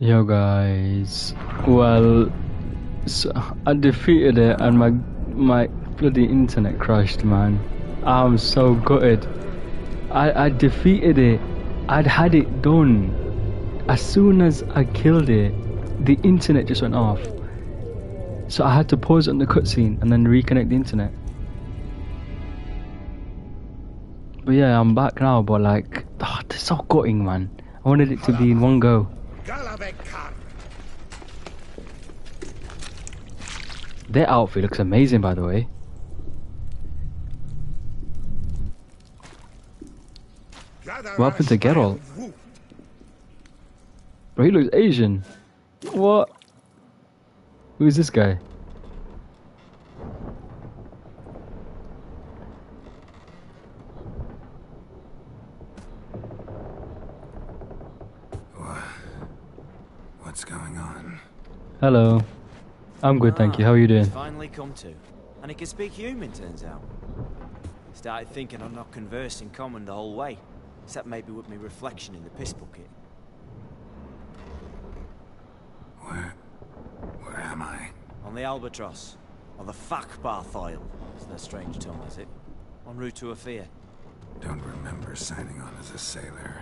Yo guys, well, so I defeated it and my bloody internet crashed, man. I'm so gutted. I defeated it. I'd had it done. As soon as I killed it, the internet just went off. So I had to pause it on the cutscene and then reconnect the internet. But yeah, I'm back now, but like, it's so gutting, man. I wanted it to be in one go. Their outfit looks amazing, by the way. What happened to Geralt? Bro, he looks Asian. What? Who's this guy? What's going on? Hello. I'm good, thank you. How are you doing? Finally come to. And he can speak human, turns out. Started thinking I'm not conversing common the whole way. Except maybe with me reflection in the piss bucket. Where am I? On the Albatross. Or the Fakbarth Oil, as their strange tongue has it. En route to Ophir. Don't remember signing on as a sailor.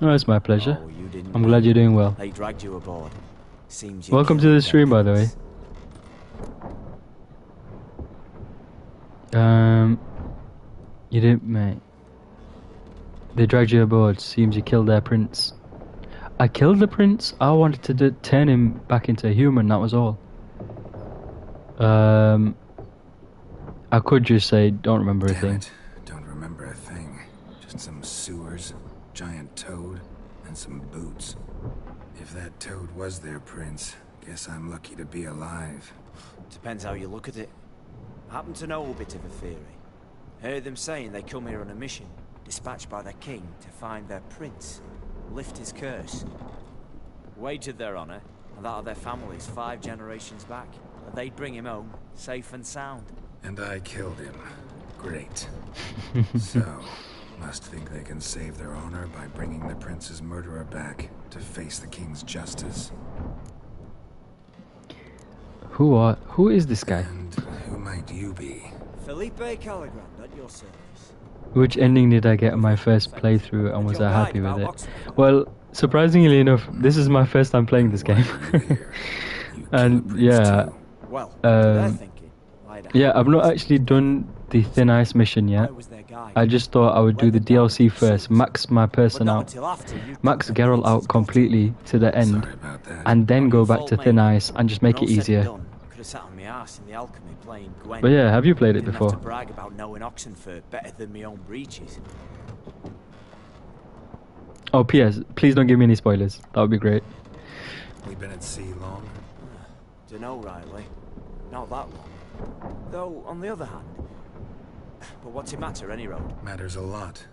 No, it's my pleasure. Oh, you didn't I'm glad you're doing well. They dragged you aboard. Seems you Welcome to the stream, by the way. You didn't, mate. They dragged you aboard. Seems you killed their prince. I killed the prince? I wanted to turn him back into a human, that was all. I could just say, don't remember a thing. Don't remember a thing. Just some sewers, giant toad, and some boots. If that toad was their prince, guess I'm lucky to be alive. Depends how you look at it. I happen to know a bit of a theory. Heard them saying they come here on a mission, dispatched by their king to find their prince, lift his curse. Wagered their honor, and that of their families 5 generations back, that they'd bring him home, safe and sound. And I killed him. Great. So, must think they can save their honor by bringing the prince's murderer back to face the king's justice. Who is this guy? And who might you be? Felipe Caligrand at your service. Which ending did I get on my first playthrough and was I happy with it? Well, surprisingly enough, this is my first time playing this game. And yeah, yeah, I've not actually done the Thin Ice mission yet. I just thought I would do the DLC first, max my person out, max Geralt out completely to the end, and then go back to Thin Ice and just make it easier. But yeah, have you played it before? Brag about knowing Oxenfurt better than my own breeches. Oh, P.S. Please don't give me any spoilers. That would be great. We've been at sea long? Dunno, Riley. Not that long. Though, on the other hand... But what's it matter, any road? Matters a lot.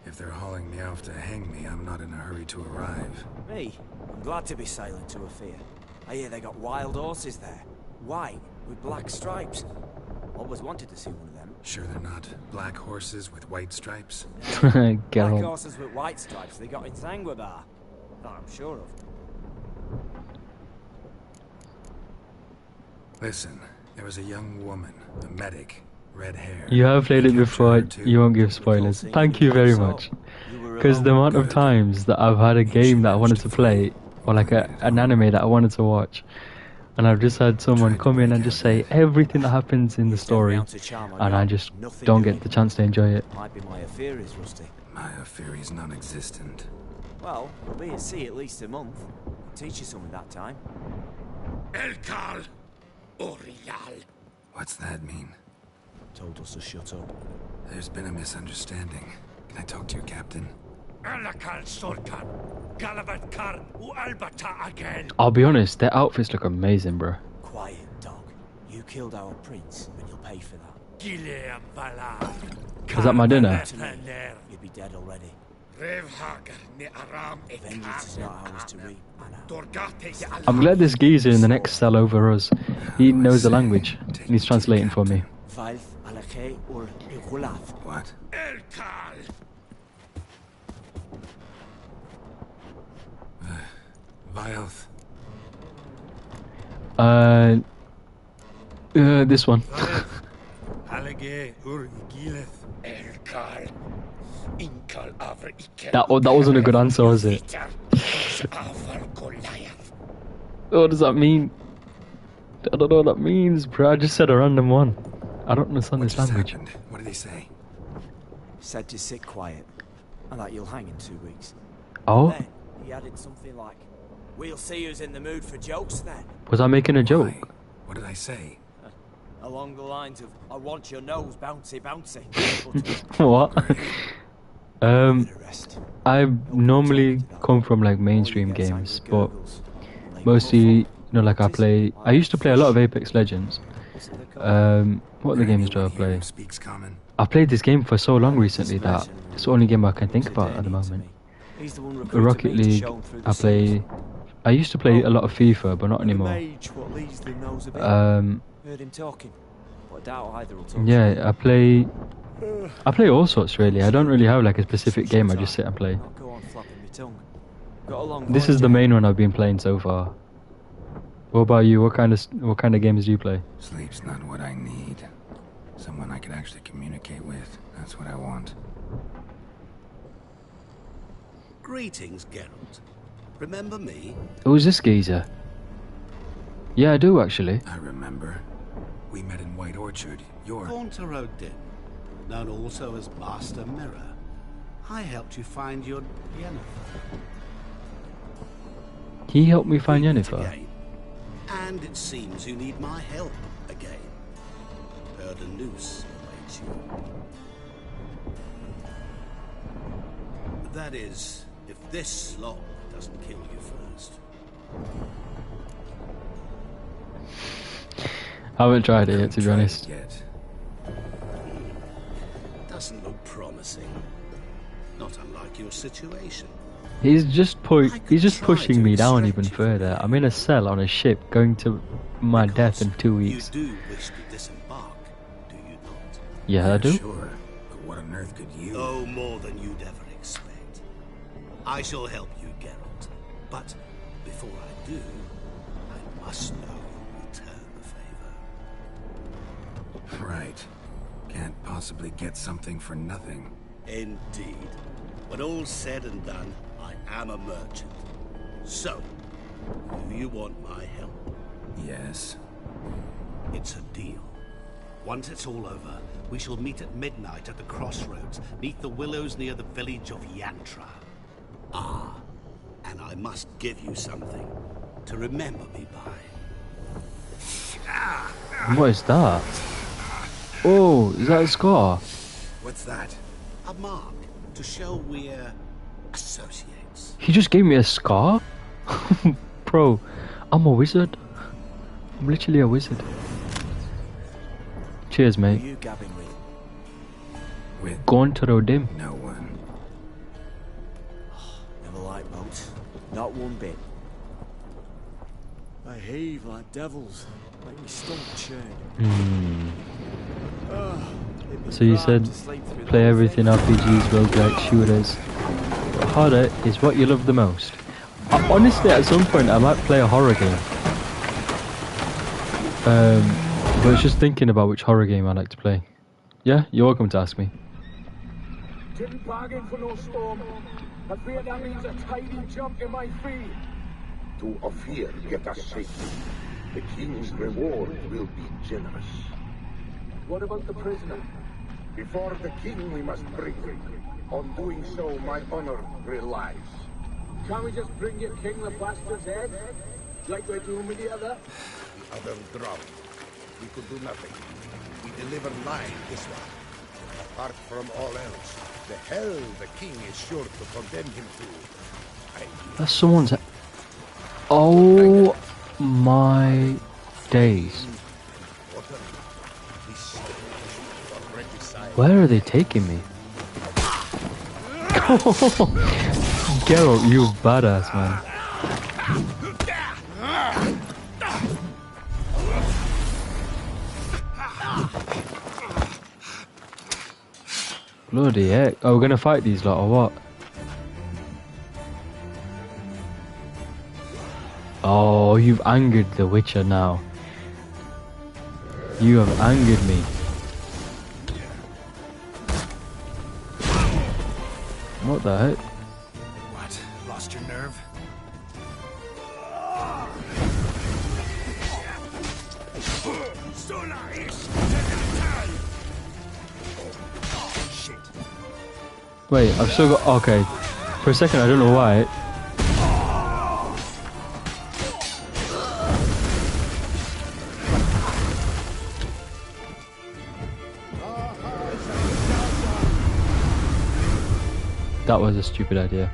If they're hauling me off to hang me, I'm not in a hurry to arrive. Me? I'm glad to be sailing to Ophir. I hear they got wild horses there. White, with black stripes. Always wanted to see one of them. Sure they're not black horses with white stripes? Black horses with white stripes they got in Sanguibar. That I'm sure of. Listen, there was a young woman, a medic, red hair. You have played it before, you won't give spoilers. Thank you very much. Because the amount of times that I've had a game that I wanted to play, or like an anime that I wanted to watch, and I've just had someone come in and just say everything that happens in the story, and I just don't get the chance to enjoy it. Might be my affair is rusty. My affair is non-existent. Well, we'll be at sea at least a month. Teach you something that time. Elkal Orial. What's that mean? Told us to shut up. There's been a misunderstanding. Can I talk to your captain? Alakal Sultan. Galabat Karn U Albata again. I'll be honest, their outfits look amazing, bro. Quiet, dog. You killed our prince, and you'll pay for that. Gileam Valar. Is that my dinner? You'd be dead already. Revhagar ne Aram Vengeance is not ours to reap, Anna. I'm glad this geezer in the next cell over us. He knows the language, and he's translating for me. What? Elkal. By oath. This one. Hallige ur igileth. Elkal. Inkal avr ikel. That wasn't a good answer, was it? Avr Goliath. What does that mean? I don't know what that means, bro. I just said a random one. I don't understand What this just language. happened? What did he say? Said to sit quiet, and that you'll hang in 2 weeks. Oh, Then he added something like, "We'll see who's in the mood for jokes then." was I making a joke? Why? What did I say? Along the lines of, "I want your nose bouncy bouncy." What? The rest. I normally come from like mainstream games, but mostly, like I used to play a lot of Apex Legends. What other games do I Anyone here play? who speaks common? I've played this game for so long recently that it's the only game I can think about at the moment. Rocket League, I used to play a lot of FIFA, but not anymore. Heard him talking, but I doubt either will talk. Yeah, I play all sorts really. I don't really have like a specific game, I just sit and play. I'll go on flapping my tongue. Got a long This is the main one I've been playing so far. What about you? What kind of games do you play? Sleep's not what I need. Someone I can actually communicate with. That's what I want. Greetings, Geralt. Remember me? Who's this geezer? Yeah, I do actually. I remember. We met in White Orchard. You're... Haunter Odin, known also as Master Mirror. I helped you find your Yennefer. He helped me find We meet Yennefer. again. And it seems you need my help again. Heard a noose awaits you. That is, if this slog doesn't kill you first. I haven't tried it yet, to be Tried it honest. Yet. Doesn't look promising. Not unlike your situation. He's just try pushing to me down extract even you further. from I'm in a cell on a ship going to my death in 2 weeks. You do wish to disembark, do you not? Yeah, I do. Sure. But what on earth could you... Oh, more than you'd ever expect. I shall help you, Geralt. But before I do, I must know you return the favor. Right. Can't possibly get something for nothing. Indeed. When all's said and done, I am a merchant. So, do you want my help? Yes. It's a deal. Once it's all over, we shall meet at midnight at the crossroads, neath the willows near the village of Yantra. Ah, and I must give you something to remember me by. What is that? Oh, is that a scar? What's that? A mark to show we're associates. He just gave me a scar? Bro, I'm a wizard. I'm literally a wizard. Cheers, Who are mate. you gabbing with? With Go on to Rodim. no one. Never liked boats. Not one bit. They heave like devils. Make me stomach churn. So you said play everything RPGs, roguelikes, shooters. But harder is what you love the most. Honestly, at some point I might play a horror game. But it's just thinking about which horror game I like to play. Yeah, you're welcome to ask me. Didn't bargain for no storm. I fear that means a tidy jump in my fee. To Ophir get us safely. The king's reward will be generous. What about the prisoner? Before the king we must bring him. On doing so, my honor relies. Can't we just bring your king the bastard's head? Like we're doing with the other? The other drowned. We could do nothing. We deliver live this one. Apart from all else, the hell the king is sure to condemn him to. That's someone's. Oh my days. Where are they taking me? Geralt, you badass, man. Bloody heck. Oh, we're gonna fight these lot or what? Oh, you've angered the Witcher now. You have angered me. What the heck? What? Lost your nerve? Shit. Wait, I've still got... Okay. For a second, I don't know why. That was a stupid idea.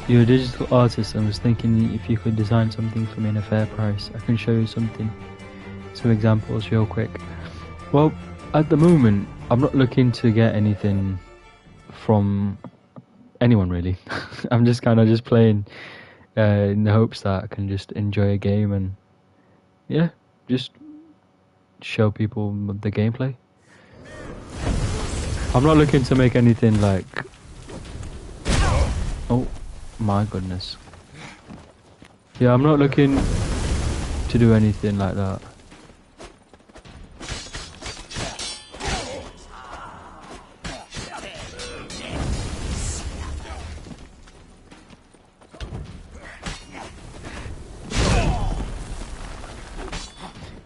You're a digital artist. I was thinking if you could design something for me in a fair price. I can show you something. Some examples real quick. Well, at the moment, I'm not looking to get anything from anyone really. I'm just kind of just playing in the hopes that I can just enjoy a game and yeah, just show people the gameplay. I'm not looking to make anything like... Oh my goodness. Yeah, I'm not looking to do anything like that.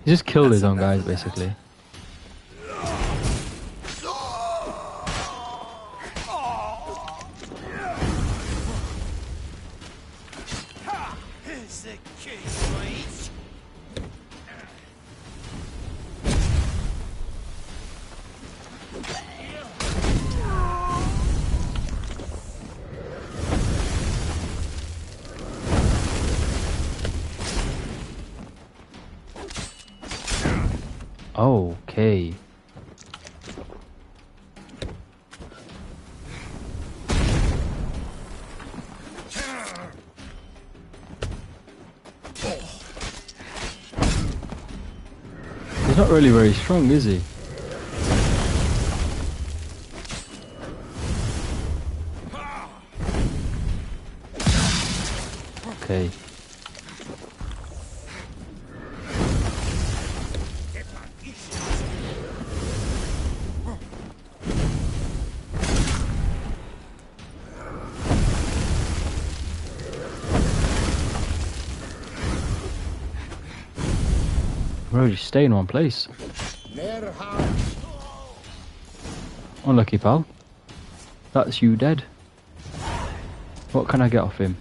He just killed his own guys basically. Okay. He's not really very strong, is he? Okay. Bro, just stay in one place. Unlucky, pal. That's you dead. What can I get off him?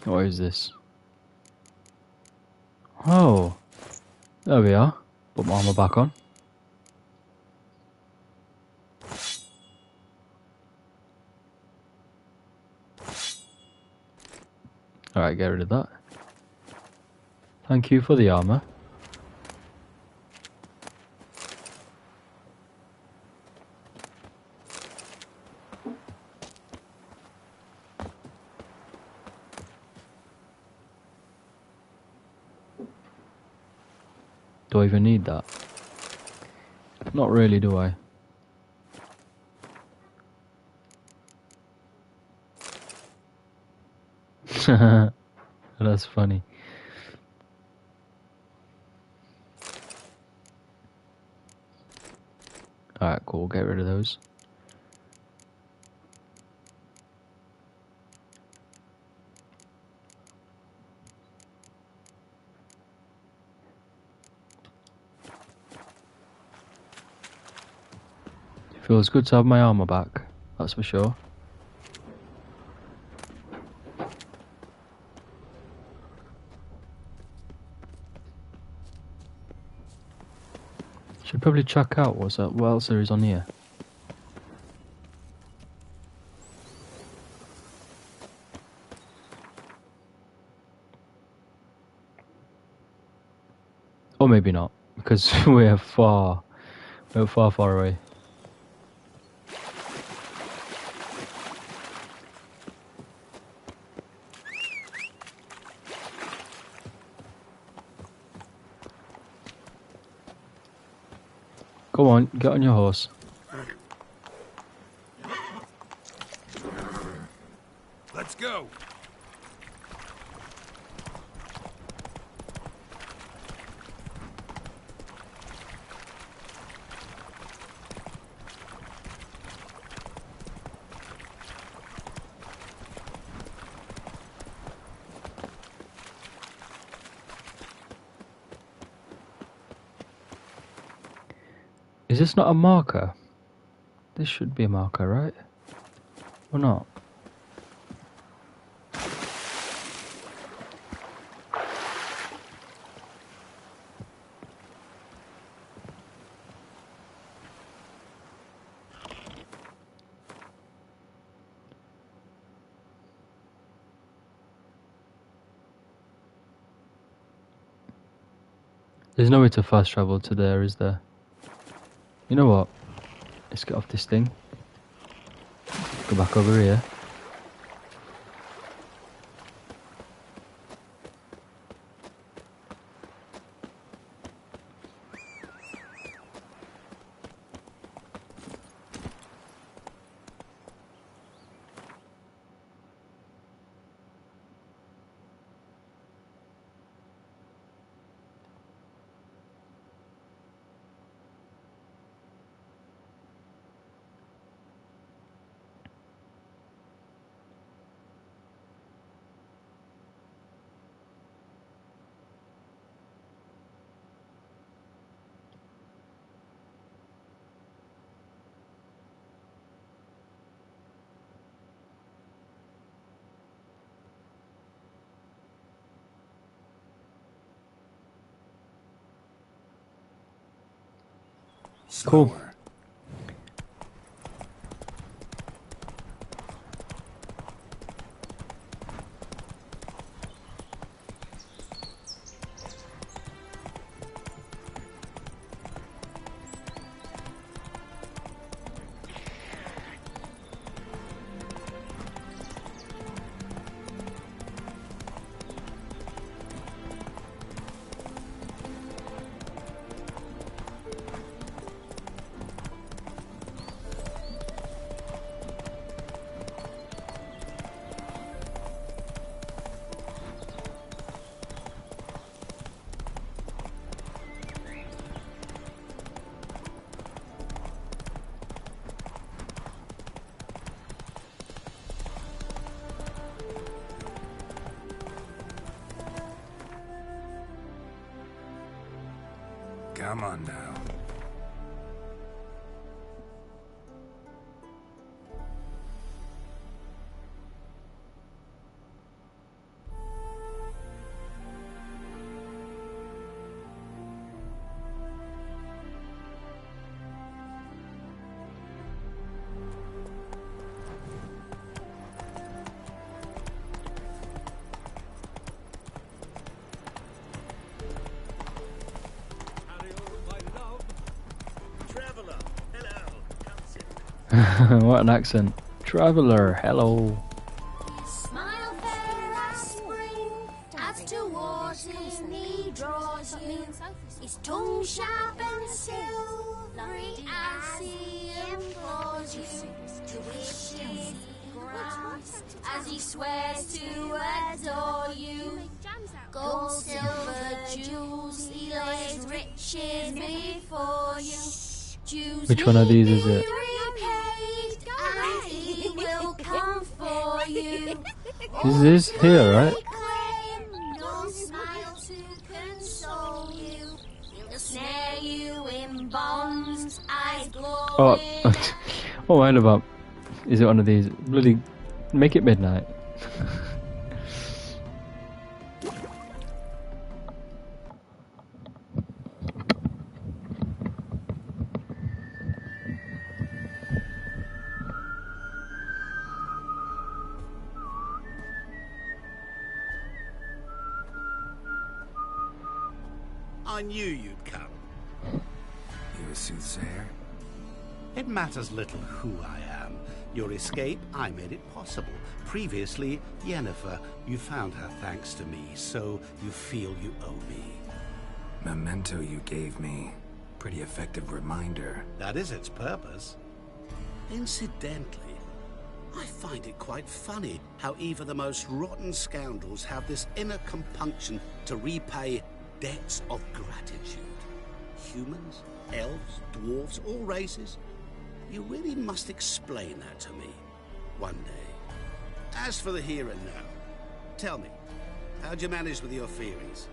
What is this? Oh. There we are. Put my armor back on. Alright, get rid of that. Thank you for the armor. Do I even need that? Not really, do I? That's funny. Alright, cool, get rid of those. Feels good to have my armor back, that's for sure. Should probably check out what else there is on here. Or maybe not, because we're far away. Go on, get on your horse. Let's go. Is this not a marker? This should be a marker, right? Or not? There's no way to fast travel to there, is there? You know what? Let's get off this thing. Go back over here. Cool. Slower. Come on now. What an accent. Traveller, hello. Smile fair as spring, as towards him he draws you. His tongue sharp and silvery as he implores you to wish his grant, as he swears to adore you. Gold, silver, jewels, he lays riches before you. Which one of these is it? And he will come for you. This is here, right? No smile to console you. He'll snare you in bonds, eyes Oh, glowing. what am I about? Is it one of these? Bloody, make it midnight. I knew you'd come. You a soothsayer? It matters little who I am. Your escape, I made it possible. Previously, Yennefer, you found her thanks to me, so you feel you owe me. Memento you gave me. Pretty effective reminder. That is its purpose. Incidentally, I find it quite funny how even the most rotten scoundrels have this inner compunction to repay debts of gratitude. Humans, elves, dwarves, all races. You really must explain that to me one day. As for the here and now, tell me, how'd you manage with your theories?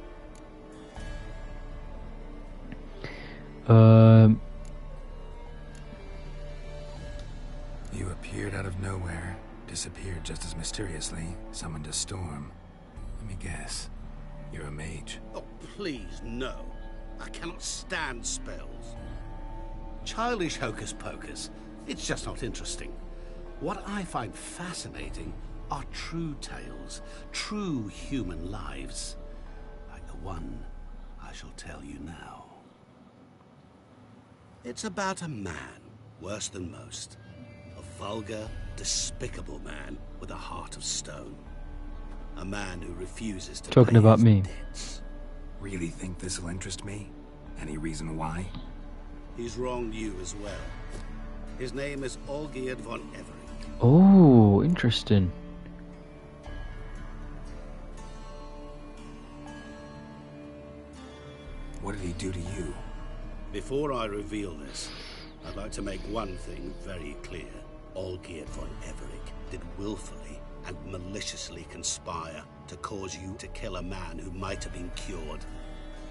You appeared out of nowhere, disappeared just as mysteriously, summoned a storm. Let me guess. You're a mage. Oh, please, no. I cannot stand spells. Childish hocus pocus. It's just not interesting. What I find fascinating are true tales, true human lives. Like the one I shall tell you now. It's about a man, worse than most. A vulgar, despicable man with a heart of stone. A man who refuses to Talking pay about his me. debts. Really think this'll interest me? Any reason why? He's wronged you as well. His name is Olgierd von Everett. Oh, interesting. What did he do to you? Before I reveal this, I'd like to make one thing very clear. Olgierd von Everett did willfully and maliciously conspire to cause you to kill a man who might have been cured.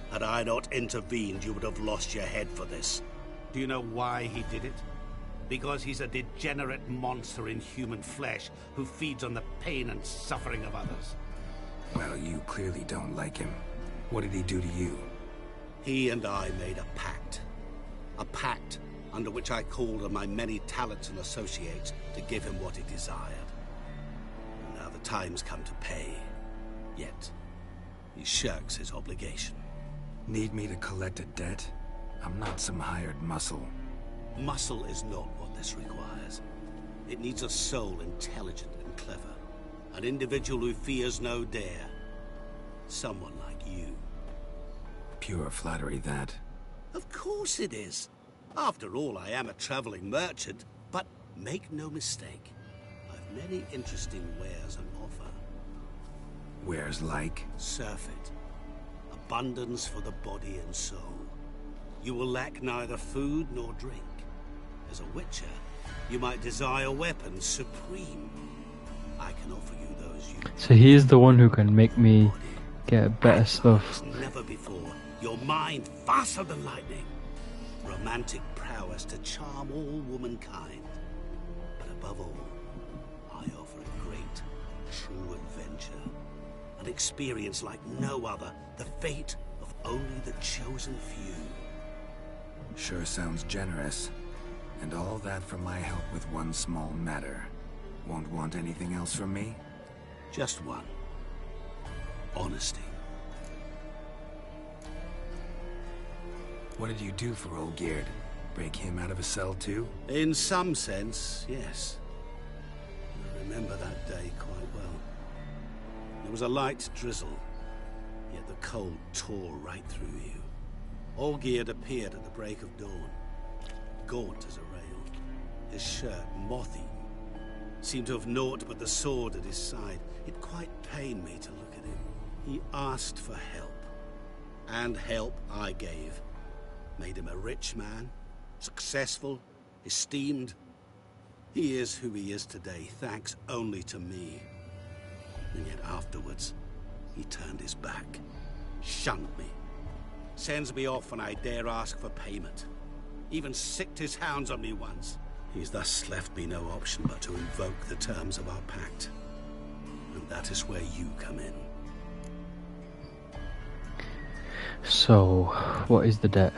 Had I not intervened, you would have lost your head for this. Do you know why he did it? Because he's a degenerate monster in human flesh who feeds on the pain and suffering of others. Well, you clearly don't like him. What did he do to you? He and I made a pact. A pact under which I called on my many talents and associates to give him what he desired. And now the time's come to pay. Yet, he shirks his obligation. Need me to collect a debt? I'm not some hired muscle. Muscle is not what this requires. It needs a soul intelligent and clever. An individual who fears no dare. Someone like you. Pure flattery, that. Of course it is. After all, I am a traveling merchant. But make no mistake, I've many interesting wares on offer. Wares like? Surfeit. Abundance for the body and soul. You will lack neither food nor drink. As a witcher, you might desire weapons supreme. I can offer you those you... So he is the one who can make me get better stuff. As never before. Your mind faster than lightning. Romantic prowess to charm all womankind. But above all, I offer a great, true adventure. An experience like no other. The fate of only the chosen few. Sure sounds generous. And all that for my help with one small matter. Won't want anything else from me? Just one. Honesty. What did you do for Olgierd? Break him out of a cell too? In some sense, yes. I remember that day quite well. There was a light drizzle, yet the cold tore right through you. Olgierd appeared at the break of dawn, gaunt as a rail, his shirt moth-eaten. Seemed to have naught but the sword at his side. It quite pained me to look at him. He asked for help, and help I gave. Made him a rich man, successful, esteemed. He is who he is today, thanks only to me. And yet afterwards, he turned his back, shunned me, sends me off when I dare ask for payment. Even sicked his hounds on me once. He's thus left me no option but to invoke the terms of our pact. And that is where you come in. So, what is the debt?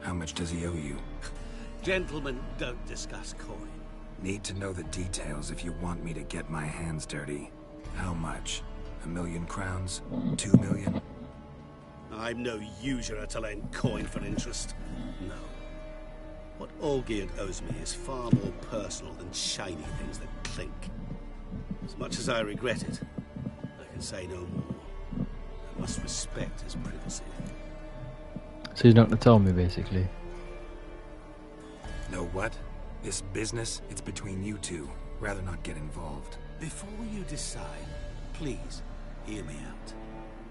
How much does he owe you? Gentlemen don't discuss coin. Need to know the details if you want me to get my hands dirty. How much? 1,000,000 crowns? 2 million? I'm no usurer to lend coin for interest. No. What Olgierd owes me is far more personal than shiny things that clink. As much as I regret it, I can say no more. I must respect his privacy. So he's not going to tell me, basically. Know what? This business, it's between you two. Rather not get involved. Before you decide, please hear me out.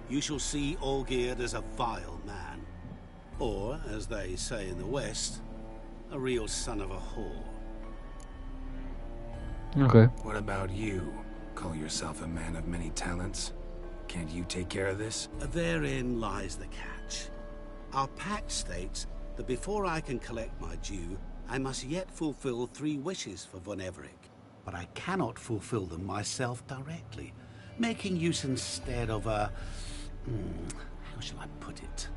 You shall see Olgierd as a vile man. Or, as they say in the West, a real son of a whore. Okay. What about you? Call yourself a man of many talents? Can't you take care of this? Therein lies the catch. Our pact states that before I can collect my due, I must yet fulfill 3 wishes for Von Everec. But I cannot fulfill them myself directly, making use instead of a... how shall I put it?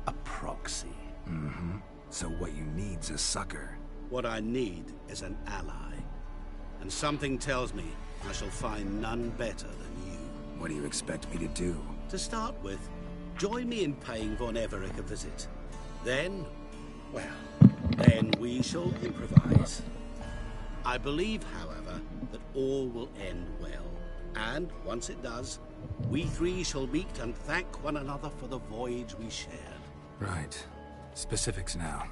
A proxy. Mm-hmm. So what you need's a sucker. What I need is an ally. And something tells me I shall find none better than you. What do you expect me to do? To start with, join me in paying Von Everec a visit. Then, well, then we shall improvise. I believe, however, that all will end well. And once it does, we 3 shall meet and thank one another for the voyage we shared. Right. Specifics now.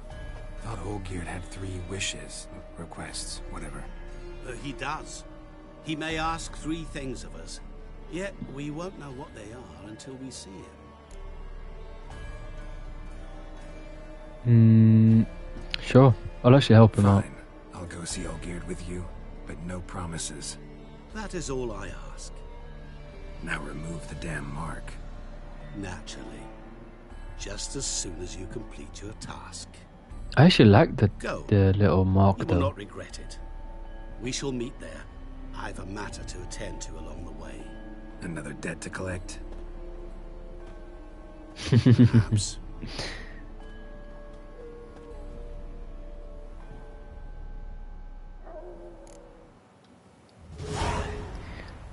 Thought Olgierd had 3 wishes, requests, whatever. He does. He may ask 3 things of us, yet we won't know what they are until we see him. Sure. I'll actually help him out. Fine. I'll go see Olgierd with you, but no promises. That is all I ask. Now remove the damn mark. Naturally. Just as soon as you complete your task. I actually like the little mark You will though. not regret it. We shall meet there. I've a matter to attend to along the way. Another debt to collect? Perhaps.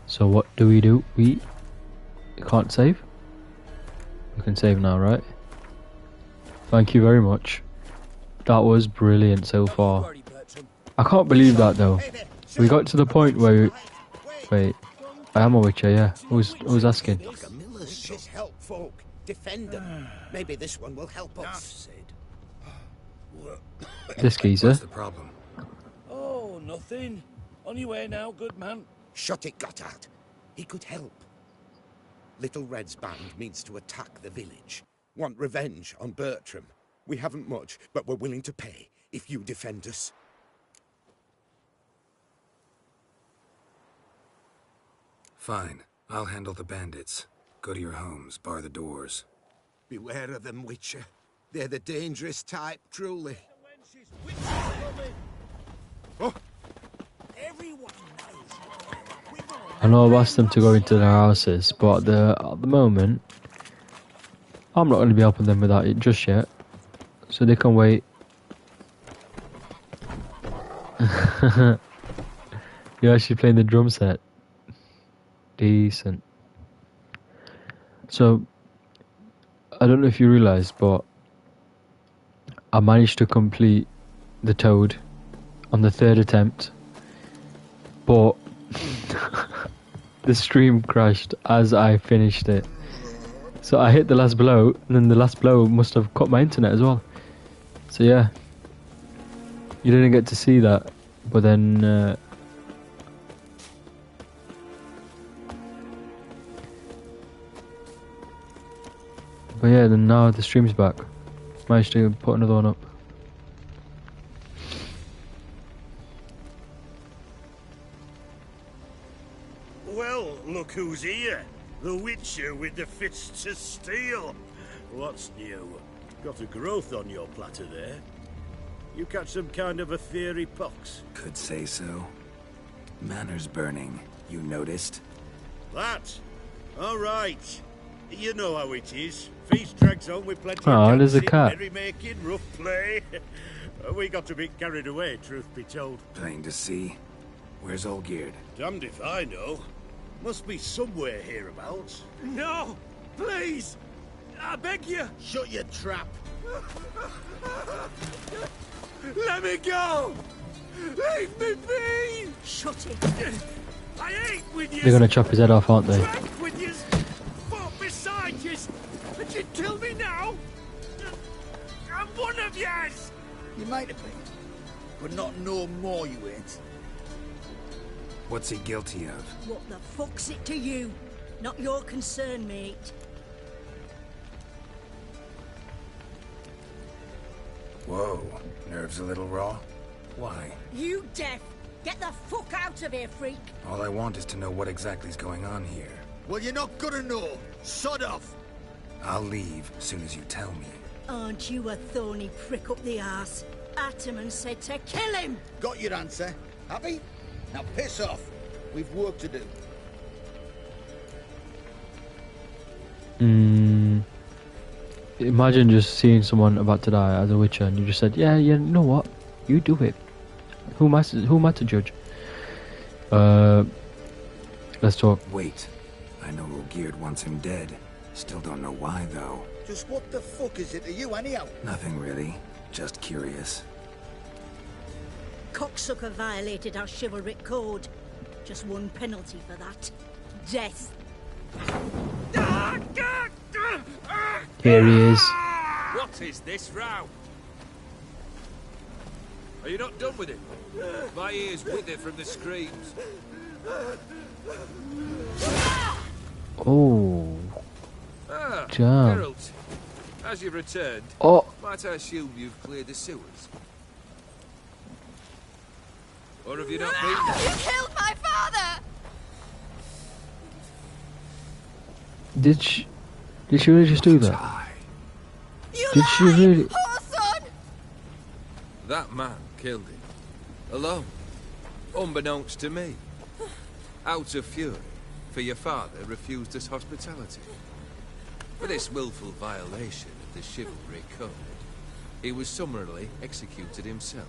So what do? We can't save? We can save now, right? Thank you very much. That was brilliant so far. I can't believe that though. We got to the point where wait, I am a witcher, yeah. Who's asking? Like a miller's shop. Help folk. Defend them. Maybe this one will help us. This geezer. What's the problem? Oh, nothing. On your way now, good man. Shut it, Gotthard. He could help. Little Red's band means to attack the village. Want revenge on Bertram. We haven't much, but we're willing to pay if you defend us. Fine. I'll handle the bandits. Go to your homes, bar the doors. Beware of them, Witcher. They're the dangerous type, truly. Oh! Everyone knows. I know I've asked them to go into their houses, but at the moment, I'm not going to be helping them with that just yet. So they can wait. You're actually playing the drum set. Decent. So, I don't know if you realised, but I managed to complete the Toad on the 3rd attempt. But the stream crashed as I finished it. So I hit the last blow, and then the last blow must have cut my internet as well. So yeah, you didn't get to see that, but then but yeah, then now the stream's back. Managed to put another one up. Well, look who's here. The Witcher with the fists of steel. What's new? Got a growth on your platter there. You catch some kind of a fiery pox? Could say so. Manners burning. You noticed? That? All right. You know how it is. Feast drags on with plenty Oh, of there's a dancing, cat. merrymaking, rough play. We got a bit carried away, truth be told. Plain to see. Where's Olgierd? Damned if I know. Must be somewhere hereabouts. No! Please! I beg you! Shut your trap. Let me go! Leave me be! Shut it. I ain't with you! They're gonna chop his head off, aren't they? Drank with you! Fought beside you! And you kill me now? I'm one of yous! You might have been, but not no more you ain't. What's he guilty of? What the fuck's it to you? Not your concern, mate. Whoa, nerves a little raw? Why? You deaf! Get the fuck out of here, freak! All I want is to know what exactly is going on here. Well, you're not gonna know. Sod off. I'll leave as soon as you tell me. Aren't you a thorny prick up the arse? Ataman said to kill him! Got your answer. Happy? Now piss off. We've work to do. Imagine just seeing someone about to die as a witcher and you just said, yeah, you know what? You do it. Who am I to judge? Let's talk. Wait. I know Olgierd wants him dead. Still don't know why, though. Just what the fuck is it to you, anyhow? Nothing really. Just curious. Cocksucker violated our chivalric code. Just one penalty for that. Death. Here he is. What is this row? Are you not done with it? My ears wither from the screams. Oh. Ah, Damn. Geralt, as you've returned, Oh. might I assume you've cleared the sewers? Or have you not been there? You killed my father! Did she really just do that? You Did she lied, really? whoreson! That man killed him. Alone. Unbeknownst to me. Out of fury, for your father refused us hospitality. For this willful violation of the chivalry code, he was summarily executed himself.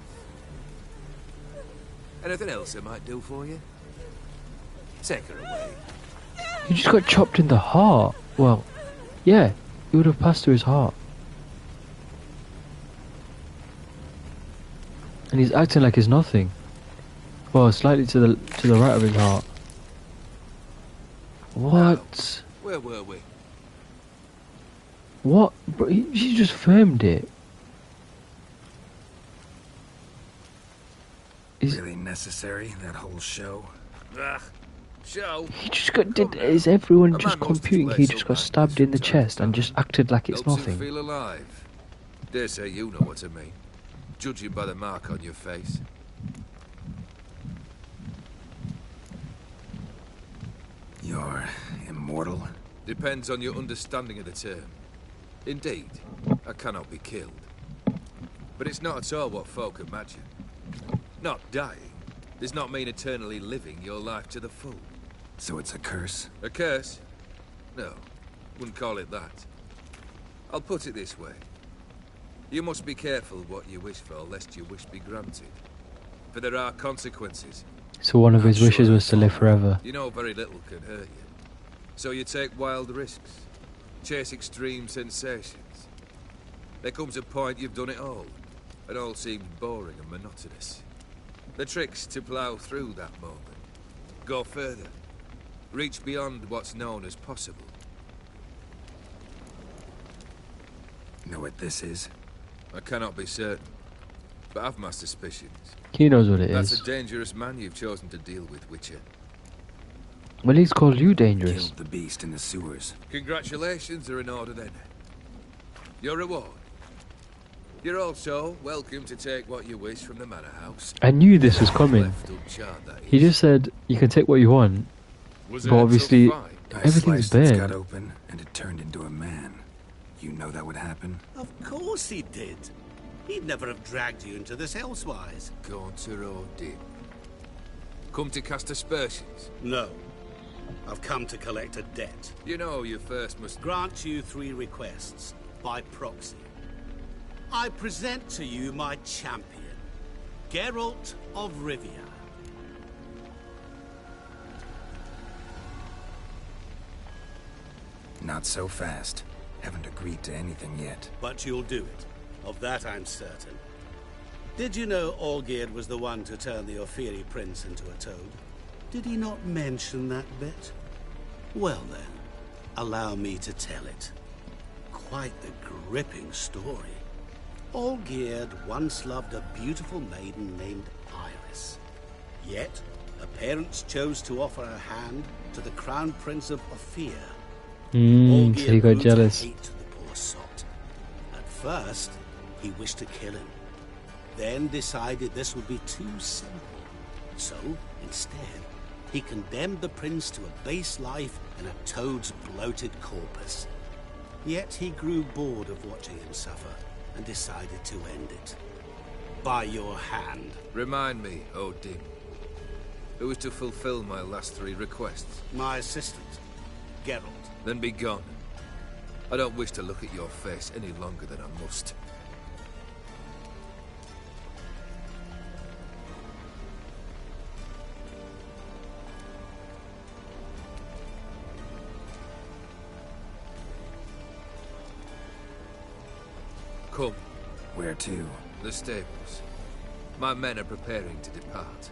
Anything else I might do for you? Take her away. He just got chopped in the heart. Well, yeah, he would have passed through his heart. And he's acting like he's nothing. Well, slightly to the right of his heart. What? Where were we? What? Bro, he just filmed it. Is Really necessary, that whole show? Ugh. Show? he just got did? Is everyone A just man must computing? display He just some got stabbed in the magnificent chest and just acted like it's Helps him nothing. feel alive. Dare say you know what I mean. Judging by the mark on your face. You're immortal? Depends on your understanding of the term. Indeed, I cannot be killed. But it's not at all what folk imagine. Not dying does not mean eternally living your life to the full. So it's a curse? A curse? No, wouldn't call it that. I'll put it this way. You must be careful what you wish for, lest your wish be granted. For there are consequences. So one of his wishes was to live forever. You know very little can hurt you. So you take wild risks. Chase extreme sensations. There comes a point you've done it all. It all seems boring and monotonous. The trick's to plough through that moment. Go further. Reach beyond what's known as possible. Know what this is? I cannot be certain, but I've my suspicions. He knows what it That's is. a dangerous man you've chosen to deal with, Witcher. Well, he's called you dangerous. Killed the beast in the sewers. Congratulations are in order then. Your reward. You're also welcome to take what you wish from the manor house. I knew this was coming. Left uncharred, that He is. just said you can take what you want, Was but it a obviously tough fight? I everything's sliced its gut burned. open, and it turned into a man. You know that would happen? Of course he did. He'd never have dragged you into this elsewise. Gaunter or dip. Come to cast aspersions. No. I've come to collect a debt. You know you first must Grant you 3 requests, by proxy. I present to you my champion, Geralt of Rivia. Not so fast. Haven't agreed to anything yet. But you'll do it. Of that I'm certain. Did you know Olgierd was the one to turn the Ophiri prince into a toad? Did he not mention that bit? Well then, allow me to tell it. Quite the gripping story. Olgierd once loved a beautiful maiden named Iris. Yet, her parents chose to offer her hand to the Crown Prince of Ophir. So he got jealous. Hate the poor sot. At first, he wished to kill him. Then decided this would be too simple. So, instead, he condemned the prince to a base life in a toad's bloated corpus. Yet he grew bored of watching him suffer and decided to end it. By your hand. Remind me, Odin. Who is to fulfill my last 3 requests? My assistant, Geralt. Then be gone. I don't wish to look at your face any longer than I must. Come. Where to? The stables. My men are preparing to depart.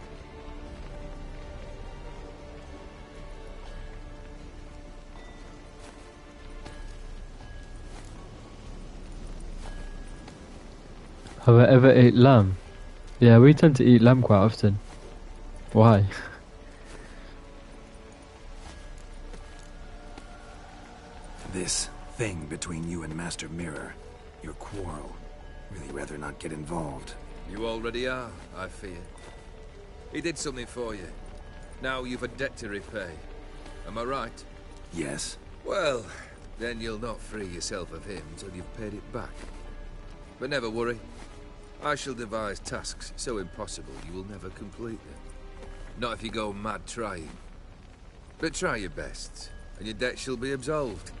Have I ever ate lamb? Yeah, we tend to eat lamb quite often. Why? This thing between you and Master Mirror. Your quarrel. Really rather not get involved. You already are, I fear. He did something for you. Now you've a debt to repay. Am I right? Yes. Well, then you'll not free yourself of him till you've paid it back. But never worry. I shall devise tasks so impossible you will never complete them. Not if you go mad trying. But try your best, and your debt shall be absolved.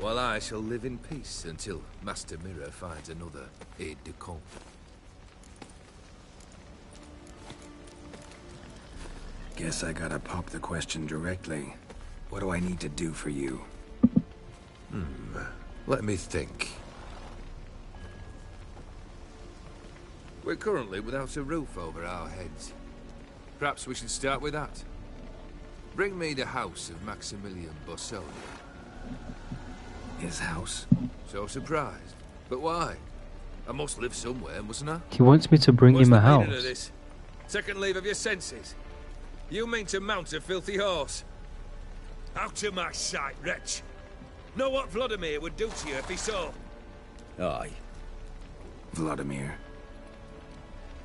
While I shall live in peace until Master Mirror finds another aide-de-camp. Guess I gotta pop the question directly. What do I need to do for you? Let me think. We're currently without a roof over our heads. Perhaps we should start with that. Bring me the house of Maximilian Bossoni. His house? So surprised. But why? I must live somewhere, mustn't I? He wants me to bring him a What's the meaning house. of this? Second leave of your senses. You mean to mount a filthy horse? Out of my sight, wretch. Know what Vladimir would do to you if he saw? Aye. Vladimir.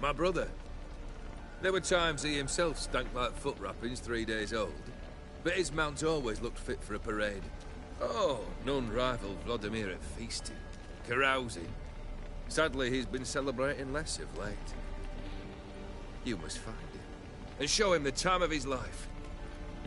My brother. There were times he himself stank like foot wrappings 3 days old. But his mount always looked fit for a parade. Oh, none rival Vladimir at feasting, carousing. Sadly, he's been celebrating less of late. You must find him, and show him the time of his life.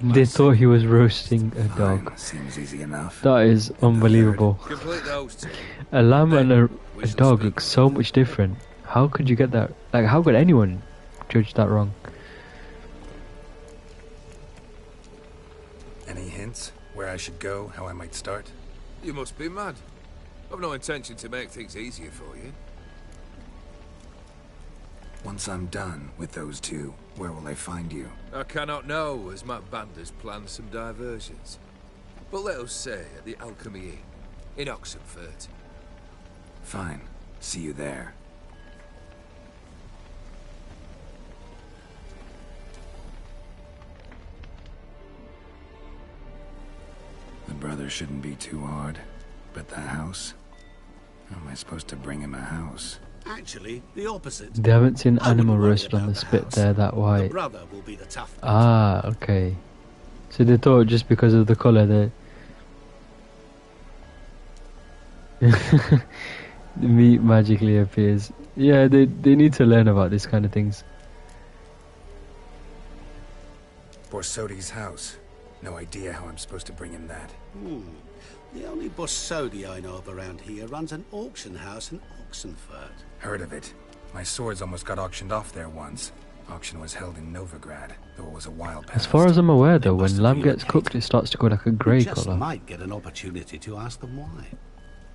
They thought he was roasting a dog. Fine. Seems easy enough. That is unbelievable. Complete those 2. A lamb and a dog look so much different. How could you get that? Like, how could anyone judge that wrong? Any hints? Where I should go? How I might start? You must be mad. I've no intention to make things easier for you. Once I'm done with those 2, where will I find you? I cannot know, as my band has planned some diversions. But let us say at the Alchemy Inn, in Oxenfurt. Fine. See you there. The brother shouldn't be too hard. But the house? How am I supposed to bring him a house? Actually, the opposite. They haven't seen I animal wouldn't worry roasted on about the the spit house. there that The white. brother will be the tough bit. Ah, okay. So they thought just because of the colour that the meat magically appears. Yeah, they need to learn about this kind of things. Borsodi's house. No idea how I'm supposed to bring him that. The only Borsodi I know of around here runs an auction house in Oxenfurt. Heard of it. My swords almost got auctioned off there once. Auction was held in Novigrad, though it was a while past. As far as I'm aware though, must when have lamb gets relocated. cooked it starts to go like a grey You just colour. might get an opportunity to ask them why.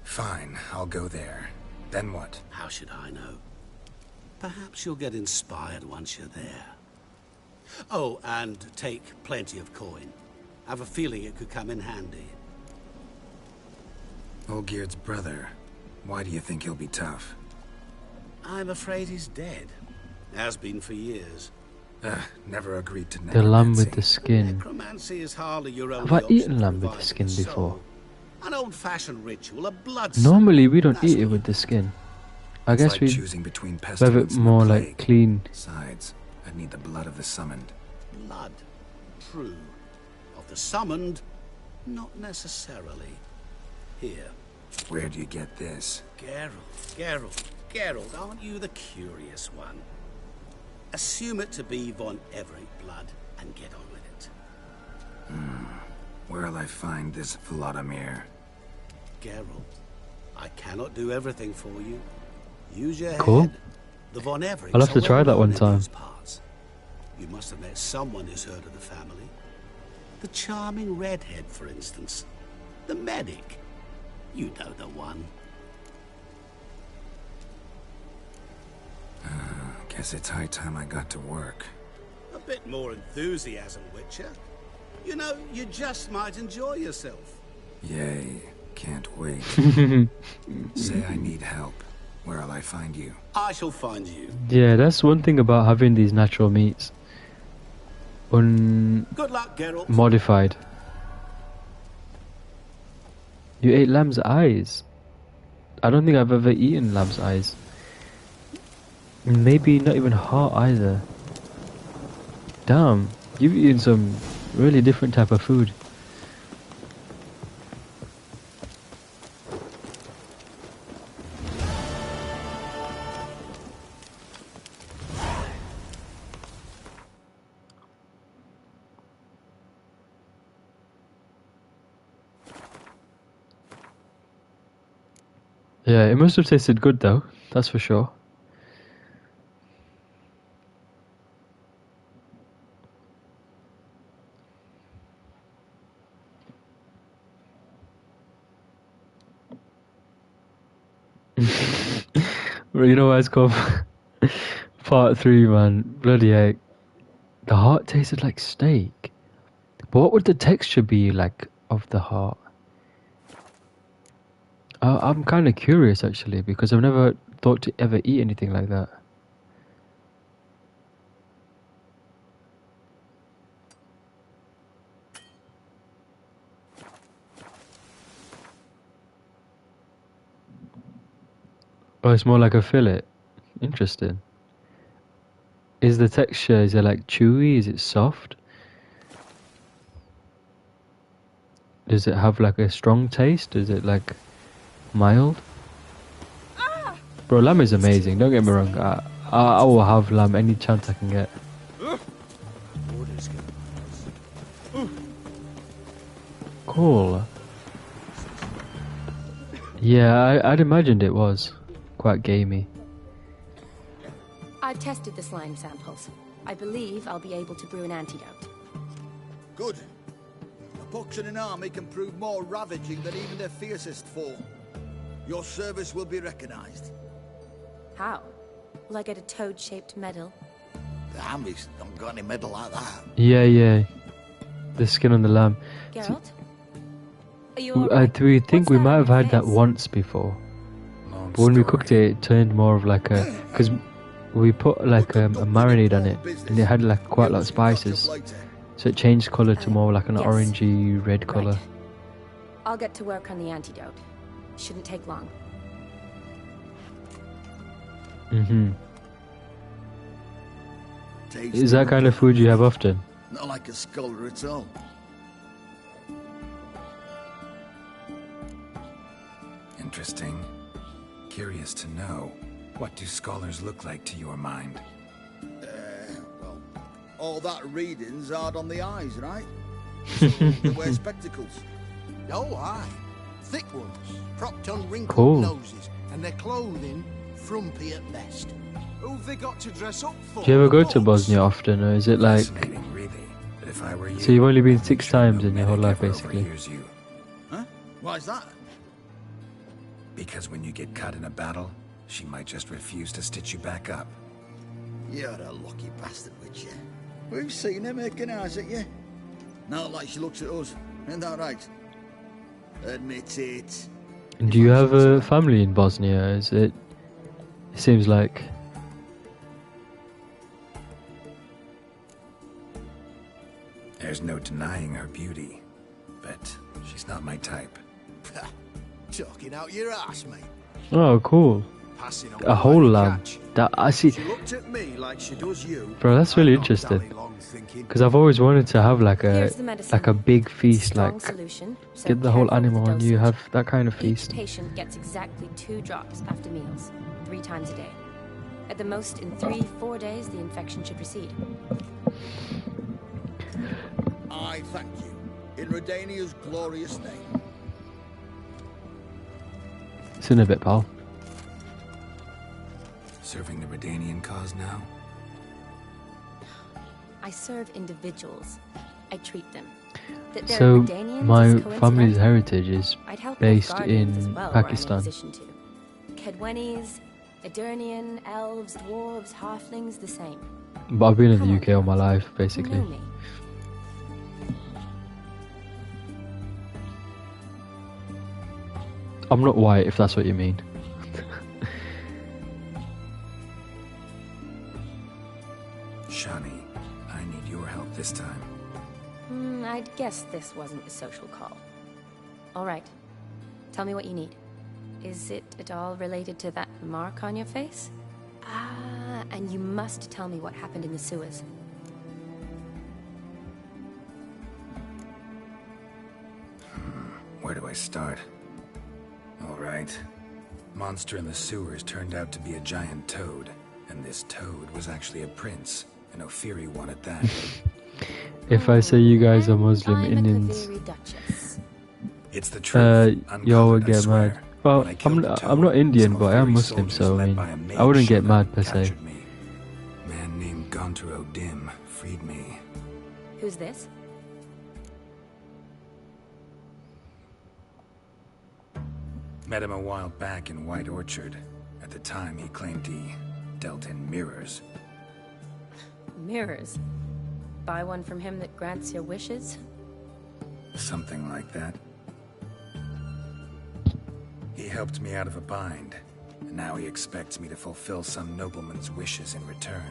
Fine, I'll go there. Then what? How should I know? Perhaps you'll get inspired once you're there. Oh, and take plenty of coin. I have a feeling it could come in handy. Olgierd's brother. Why do you think he'll be tough? I'm afraid he's dead. Has been for years. Never agreed to The lamb necromancy. with the skin. Necromancy is hardly your only Have I eaten option to lamb with the revive skin the soul. before? An old-fashioned ritual, a blood Normally we don't That's eat it all. with the skin. I It's guess like we choosing between have it pestilence and more the like plague. clean. Besides, I'd need the blood of the summoned. blood. True. Of the summoned, not necessarily. Here. Where do you get this? Geralt, aren't you the curious one? Assume it to be Von Everett blood and get on with it. Where'll I find this Vladimir? Geralt, I cannot do everything for you. Use your Cool. head. The Von Everetts I'll have to are try that well one known in time. these parts. You must have met someone who's heard of the family. The charming redhead, for instance. The medic. You know the one. Guess it's high time I got to work. A bit more enthusiasm, Witcher. You know, you just might enjoy yourself. Yay, can't wait. Say I need help. Where'll I find you? I shall find you. Yeah, that's one thing about having these natural meats. Good luck, Geralt. Unmodified. You ate lamb's eyes. I don't think I've ever eaten lamb's eyes. Maybe not even heart either. Damn, you've eaten some really different type of food. Yeah, it must have tasted good though, that's for sure. Well, you know why it's called Part 3, man? Bloody heck. The heart tasted like steak. But what would the texture be like of the heart? I'm kind of curious actually, because I've never thought to ever eat anything like that. Oh, it's more like a fillet. Interesting. Is the texture, is it like chewy? Is it soft? Does it have like a strong taste? Is it like mild? Bro, lamb is amazing, don't get me wrong. I will have lamb any chance I can get. Cool. Yeah, I'd imagined it was quite gamey. I've tested the slime samples. I believe I'll be able to brew an antidote. Good. A pox in an army can prove more ravaging than even their fiercest foe. Your service will be recognized. How? Will I get a toad-shaped medal? The army's not got any medal like that. Yeah. The skin on the lamb. Geralt? Are you I think we might have had that once before. But when we cooked it, it turned more of like a... Because we put like a marinade on it, and it had like quite a lot of spices. So it changed colour to more like an orangey red colour. I'll get to work on the antidote. Shouldn't take long. Is that kind of food you have often? Not like a scholar at all. Interesting. Curious to know. What do scholars look like to your mind? Well, all that reading's hard on the eyes, right? So they wear spectacles. Oh, aye. Thick ones, propped on wrinkled Cool. noses, and their clothing frumpy at best. Who've they got to dress up for? Do you ever go to Bosnia often, or is it like... Fascinating, really. But if I were you, So you've only been 6 times in your whole life, basically? you. Huh? Why is that? Because when you get caught in a battle, she might just refuse to stitch you back up. You're a lucky bastard, Witcher. We've seen her making eyes at you. Not like she looks at us. Isn't that right? Admit it. And do you have a family in Bosnia? Is it It seems like. There's no denying her beauty, but she's not my type. Talking out your ass, mate. Oh, cool. Passing on A whole lamb. catch. That I see. She looked at me like she does you. Bro, that's really I'm not interesting. dally long thinking. Because I've always wanted to have like Here's the medicine. a big feast, Strong like solution, so get the whole careful with animal the and you dosage. have that kind of Each feast. patient gets exactly 2 drops after meals, 3 times a day. At the most, in 3-4 days, the infection should recede. I thank you. In Redania's glorious name. It's in a bit, pal. Serving the Redanian cause now? I serve individuals. I treat them. That they're So Redanians my is family's coincidental. heritage is I'd help based Nilfgaardians as in well, were I in a Pakistan. position to. Kedwenis, Edirnian, elves, dwarves, halflings, the same. But I've been in Come the on, UK all my life, You basically. know me. I'm not white, if that's what you mean. Shani, I need your help this time. I'd guess this wasn't a social call. All right. Tell me what you need. Is it at all related to that mark on your face? Ah, and you must tell me what happened in the sewers. Where do I start? All right. Monster in the sewers turned out to be a giant toad, and this toad was actually a prince, and Ophiri wanted that. If I say you guys are Muslim, I'm a Indians, Kaviri Duchess. It's the truth. y'all would Uncovered, I get swear. mad. Well, When I killed the I'm not toad, Indian, some but I am Ophiri Muslim, soldiers so I led mean, by a I mage wouldn't get shaman mad per se. captured me. A man named Gontaro Dim freed me. Who's this? Met him a while back in White Orchard. At the time, he claimed he dealt in mirrors. Mirrors. Buy one from him that grants your wishes? Something like that. He helped me out of a bind, and now he expects me to fulfill some nobleman's wishes in return.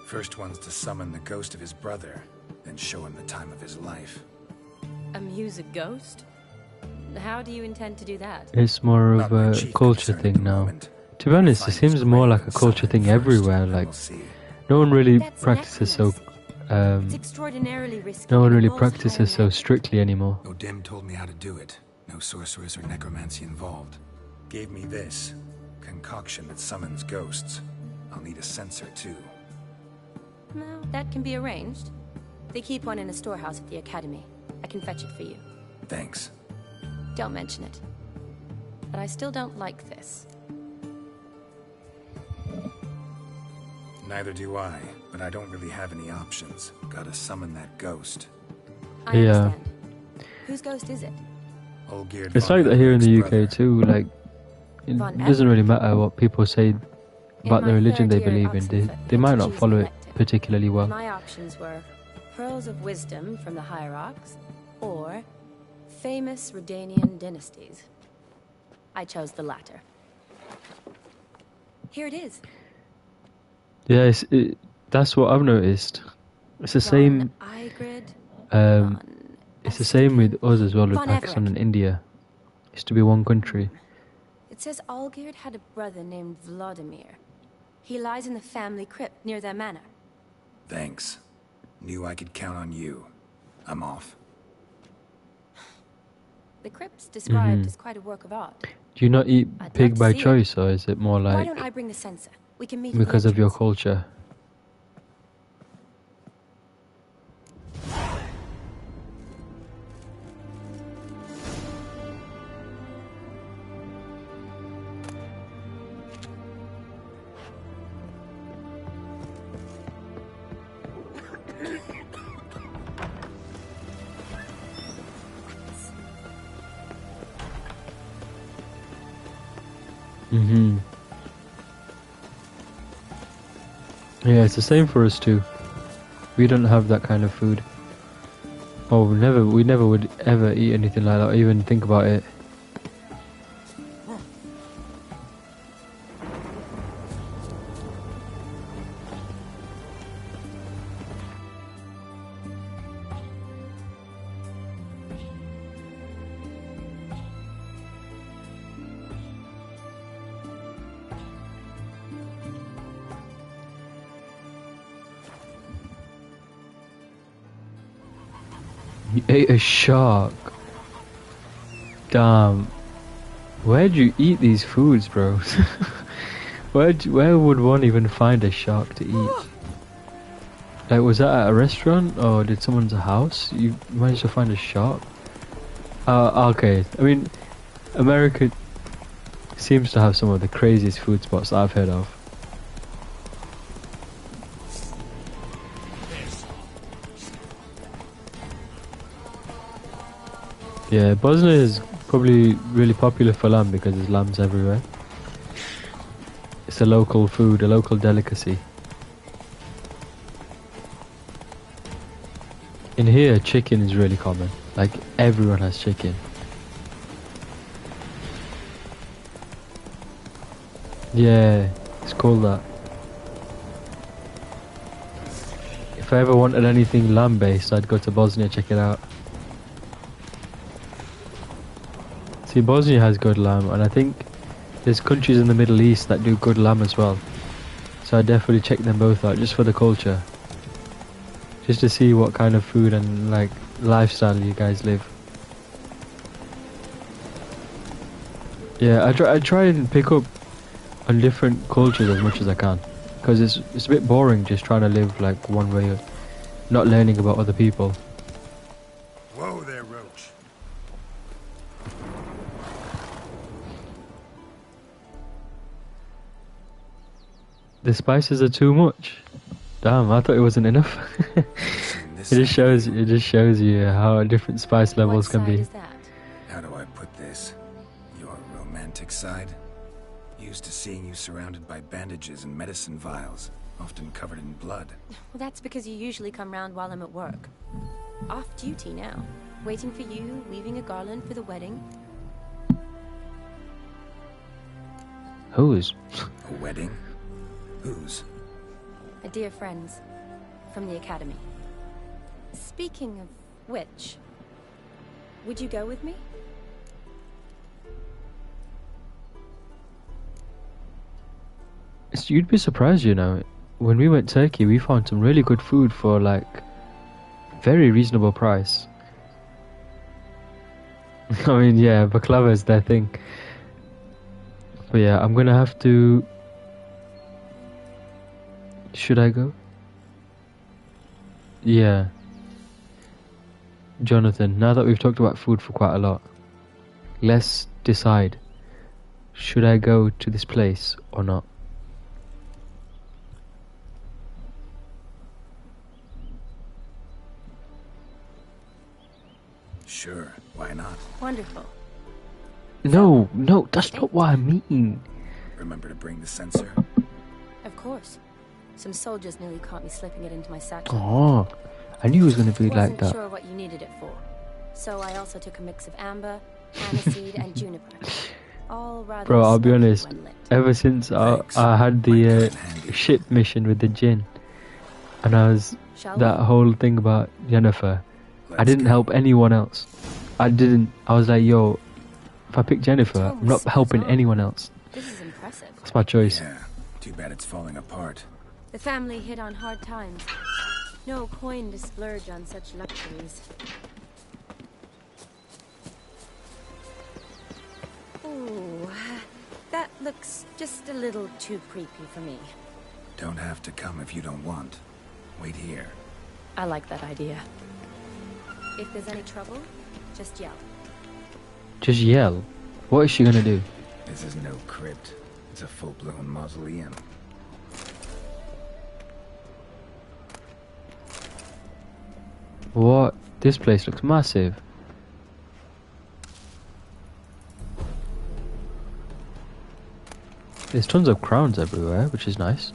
First one's to summon the ghost of his brother, then show him the time of his life. Amuse a ghost? How do you intend to do that? It's more of Not my a chief culture concern at thing the now. moment. To be honest, it Find seems his more grave like a and culture summon him thing first, everywhere. and Like, we'll see. no one really That's practices so. It's extraordinarily risky. No one and really involves practices higher so magic. strictly anymore. Odim told me how to do it. No sorceress or necromancy involved. Gave me this concoction that summons ghosts. I'll need a censer too. No, that can be arranged. They keep one in a storehouse at the academy. I can fetch it for you. Thanks. Don't mention it. But I still don't like this. Neither do I, but I don't really have any options. Gotta summon that ghost. I Yeah. understand. Whose ghost is it? Olgierd It's von like that here in the Everett's UK brother. too. Like, it Von doesn't really matter what people say about the my religion they third year at believe in. They Oxenford, might to not choose follow an it elective. particularly well. My options were pearls of wisdom from the hierarchs or famous Redanian dynasties. I chose the latter. Here it is. Yeah, that's what I've noticed. It's the same. Igrid, It's the same with us as well with Von Pakistan Everett. and India. Used to be one country. It says Olgierd had a brother named Vladimir. He lies in the family crypt near their manor. Thanks. Knew I could count on you. I'm off. The crypt's described Mhm. as quite a work of art. Do you not eat I'd pig love to by see it. choice, or is it more Why like don't I bring the censer? We can meet at the because of your entrance. culture? Yeah, it's the same for us too. We don't have that kind of food. Oh, we never would ever eat anything like that, or even think about it. You ate a shark. Damn. Where'd you eat these foods, bro? Where would one even find a shark to eat? Like, was that at a restaurant or did someone's house? You managed to find a shark? Okay. I mean, America seems to have some of the craziest food spots that I've heard of. Yeah, Bosnia is probably really popular for lamb because there's lambs everywhere. It's a local food, a local delicacy. In here, chicken is really common. Like, everyone has chicken. Yeah, it's called that. If I ever wanted anything lamb-based, I'd go to Bosnia, check it out. See, Bosnia has good lamb, and I think there's countries in the Middle East that do good lamb as well. So I'd definitely check them both out, just for the culture. Just to see what kind of food and, like, lifestyle you guys live. Yeah, I try and pick up on different cultures as much as I can. Because it's a bit boring just trying to live, like, one way of not learning about other people. Whoa there, Roach. The spices are too much. Damn, I thought it wasn't enough. It just shows you how different spice levels can be. How do I put this? Your romantic side? Used to seeing you surrounded by bandages and medicine vials, often covered in blood. Well, that's because you usually come round while I'm at work. Off duty now. Waiting for you, weaving a garland for the wedding. Whose? A wedding? Whose? A dear friend's. From the academy. Speaking of which, would you go with me? You'd be surprised, you know. When we went Turkey, we found some really good food for, like, very reasonable price. I mean, yeah, baklava is their thing. But yeah, I'm gonna have to... Should I go? Yeah. Jonathan, now that we've talked about food for quite a lot, let's decide. Should I go to this place or not? Sure, why not? Wonderful. No, that's not what I mean. Remember to bring the sensor? Of course. Some soldiers nearly caught me slipping it into my satchel. Oh, I knew it was going to be like that. Wasn't sure what you needed it for. So I also took a mix of amber, aniseed, and juniper. All rather Bro, I'll be honest. when lit. Ever since I had the ship mission with the djinn, and I was that whole thing about Jennifer, I didn't help anyone else. I was like, yo, if I pick Jennifer, I'm not helping anyone else. This is impressive. That's my choice. Yeah, too bad it's falling apart. The family hit on hard times. No coin to splurge on such luxuries. Ooh, that looks just a little too creepy for me. Don't have to come if you don't want. Wait here. I like that idea. If there's any trouble, just yell. Just yell? What is she gonna do? This is no crypt. It's a full-blown mausoleum. What? This place looks massive. There's tons of crowns everywhere, which is nice.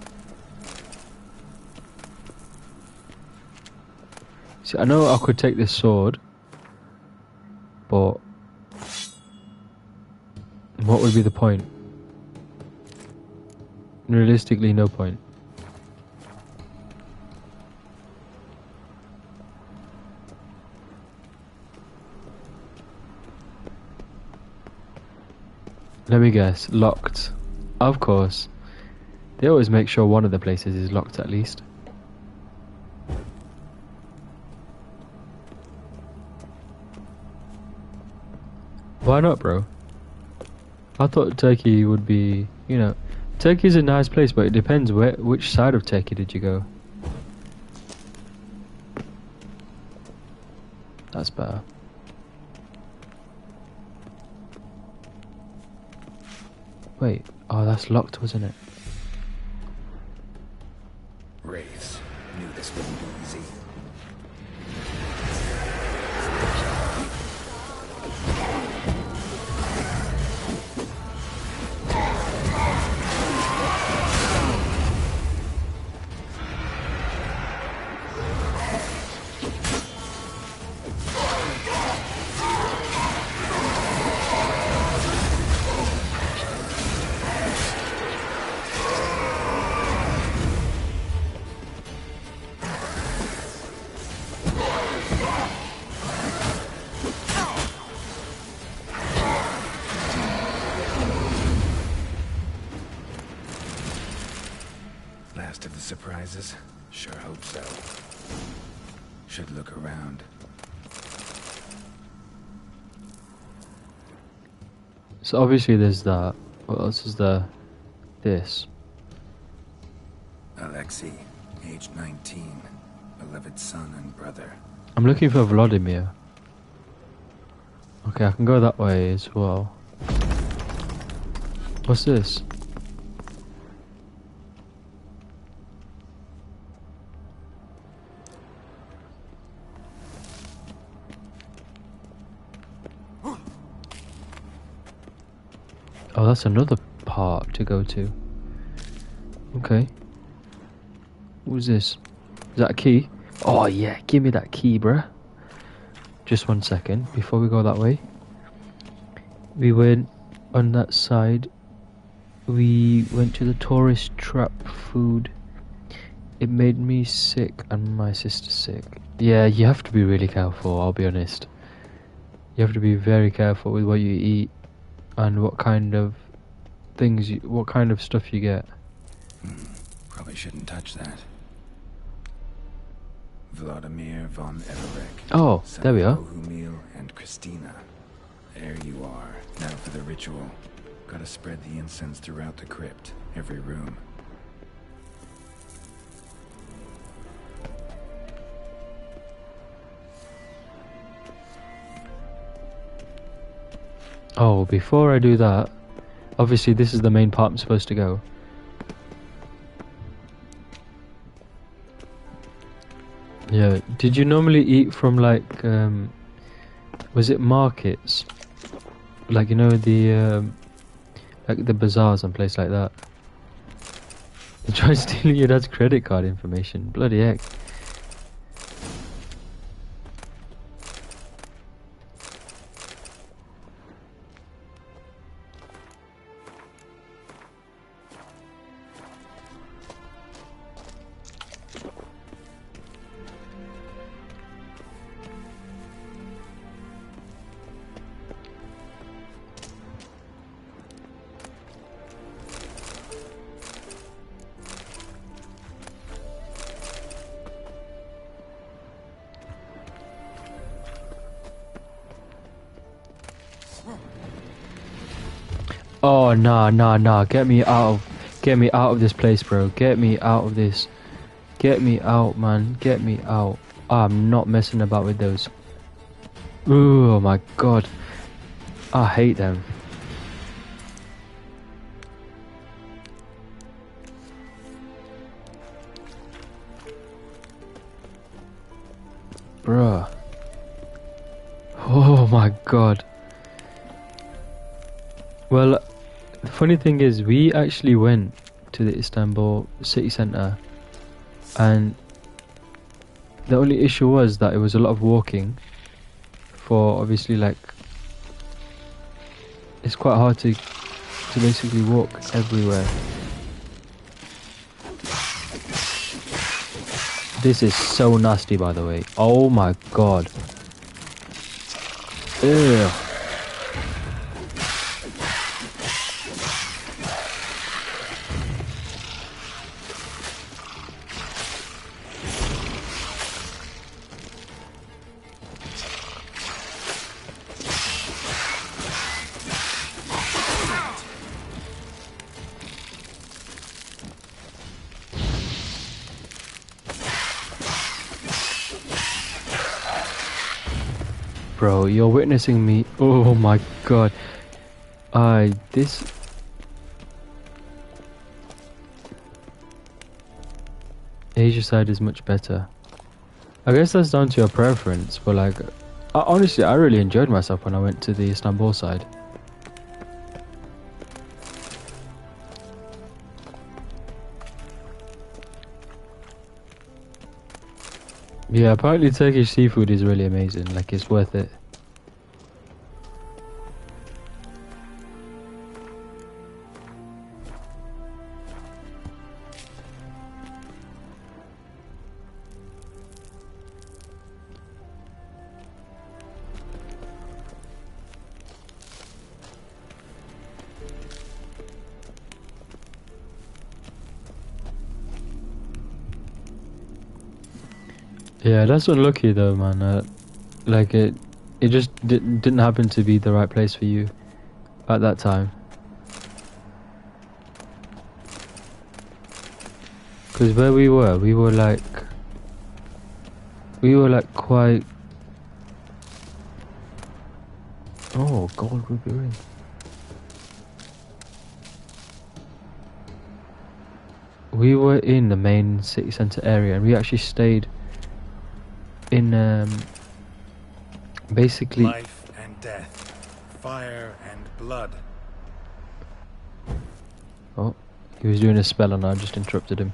See, I know I could take this sword, but what would be the point? Realistically, no point. Let me guess, locked. Of course. They always make sure one of the places is locked at least. Why not, bro? I thought Turkey would be, you know, Turkey's a nice place, but it depends which side of Turkey did you go. That's better. Wait, oh, that's locked, wasn't it? Wraiths. Knew this wouldn't be easy. Last of the surprises? Sure hope so. Should look around. So obviously there's that. What else is there? This. Alexei, age 19, beloved son and brother. I'm looking for Vladimir. Okay, I can go that way as well. What's this? Oh, that's another part to go to. Okay. What's this? Is that a key? Oh yeah, give me that key, bruh. Just 1 second, before we go that way. We went on that side. We went to the tourist trap food. It made me sick and my sister sick. Yeah, you have to be really careful, I'll be honest. You have to be very careful with what you eat and what kind of things, what kind of stuff you get. Probably shouldn't touch that. Vladimir von Everek. Oh, there we are. Bohumil and Christina. There you are. Now for the ritual. Gotta spread the incense throughout the crypt, every room. Oh, before I do that, obviously this is the main part I'm supposed to go. Yeah, did you normally eat from like, was it markets? Like, you know, the, like the bazaars and places like that? They try stealing your dad's credit card information, bloody heck. Oh nah, get me out of this place, bro. Get me out of this. Get me out, man. Get me out. I'm not messing about with those. Ooh, oh my god. I hate them. Bruh. Oh my god. Well, the funny thing is, we actually went to the Istanbul city centre, and the only issue was that it was a lot of walking for, obviously, like, it's quite hard to basically walk everywhere. This is so nasty, by the way. Oh my god. Ew. bro, you're witnessing me. Oh my god. This. Asia side is much better. I guess that's down to your preference, but like, honestly, I really enjoyed myself when I went to the Istanbul side. Yeah, apparently Turkish seafood is really amazing, like it's worth it. Yeah, that's unlucky though, man. Like it just didn't happen to be the right place for you at that time. Because where we were like quite. Oh, gold ruby ring. We were in the main city center area, and we actually stayed in basically life and death, fire and blood. Oh, he was doing a spell and I just interrupted him.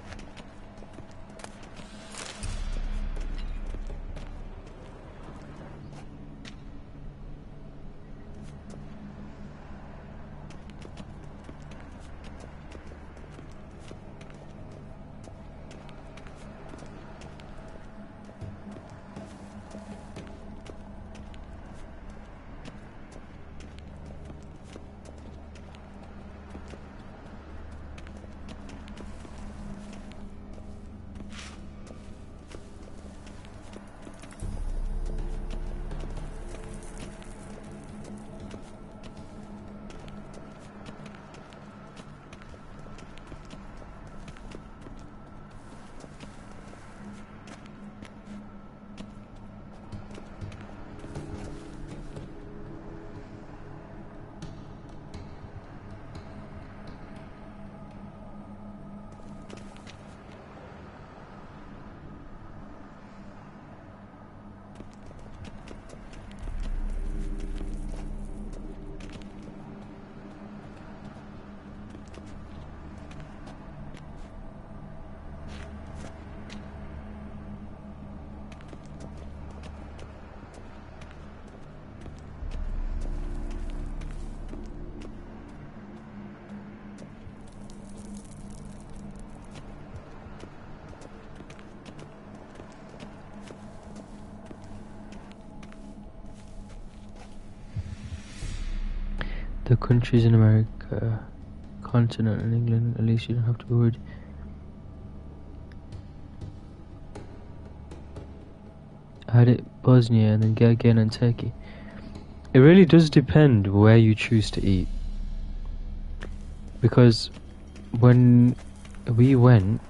The countries in America, continent and England, at least you don't have to be worried. I had it Bosnia and then Georgia and Turkey. It really does depend where you choose to eat. Because when we went,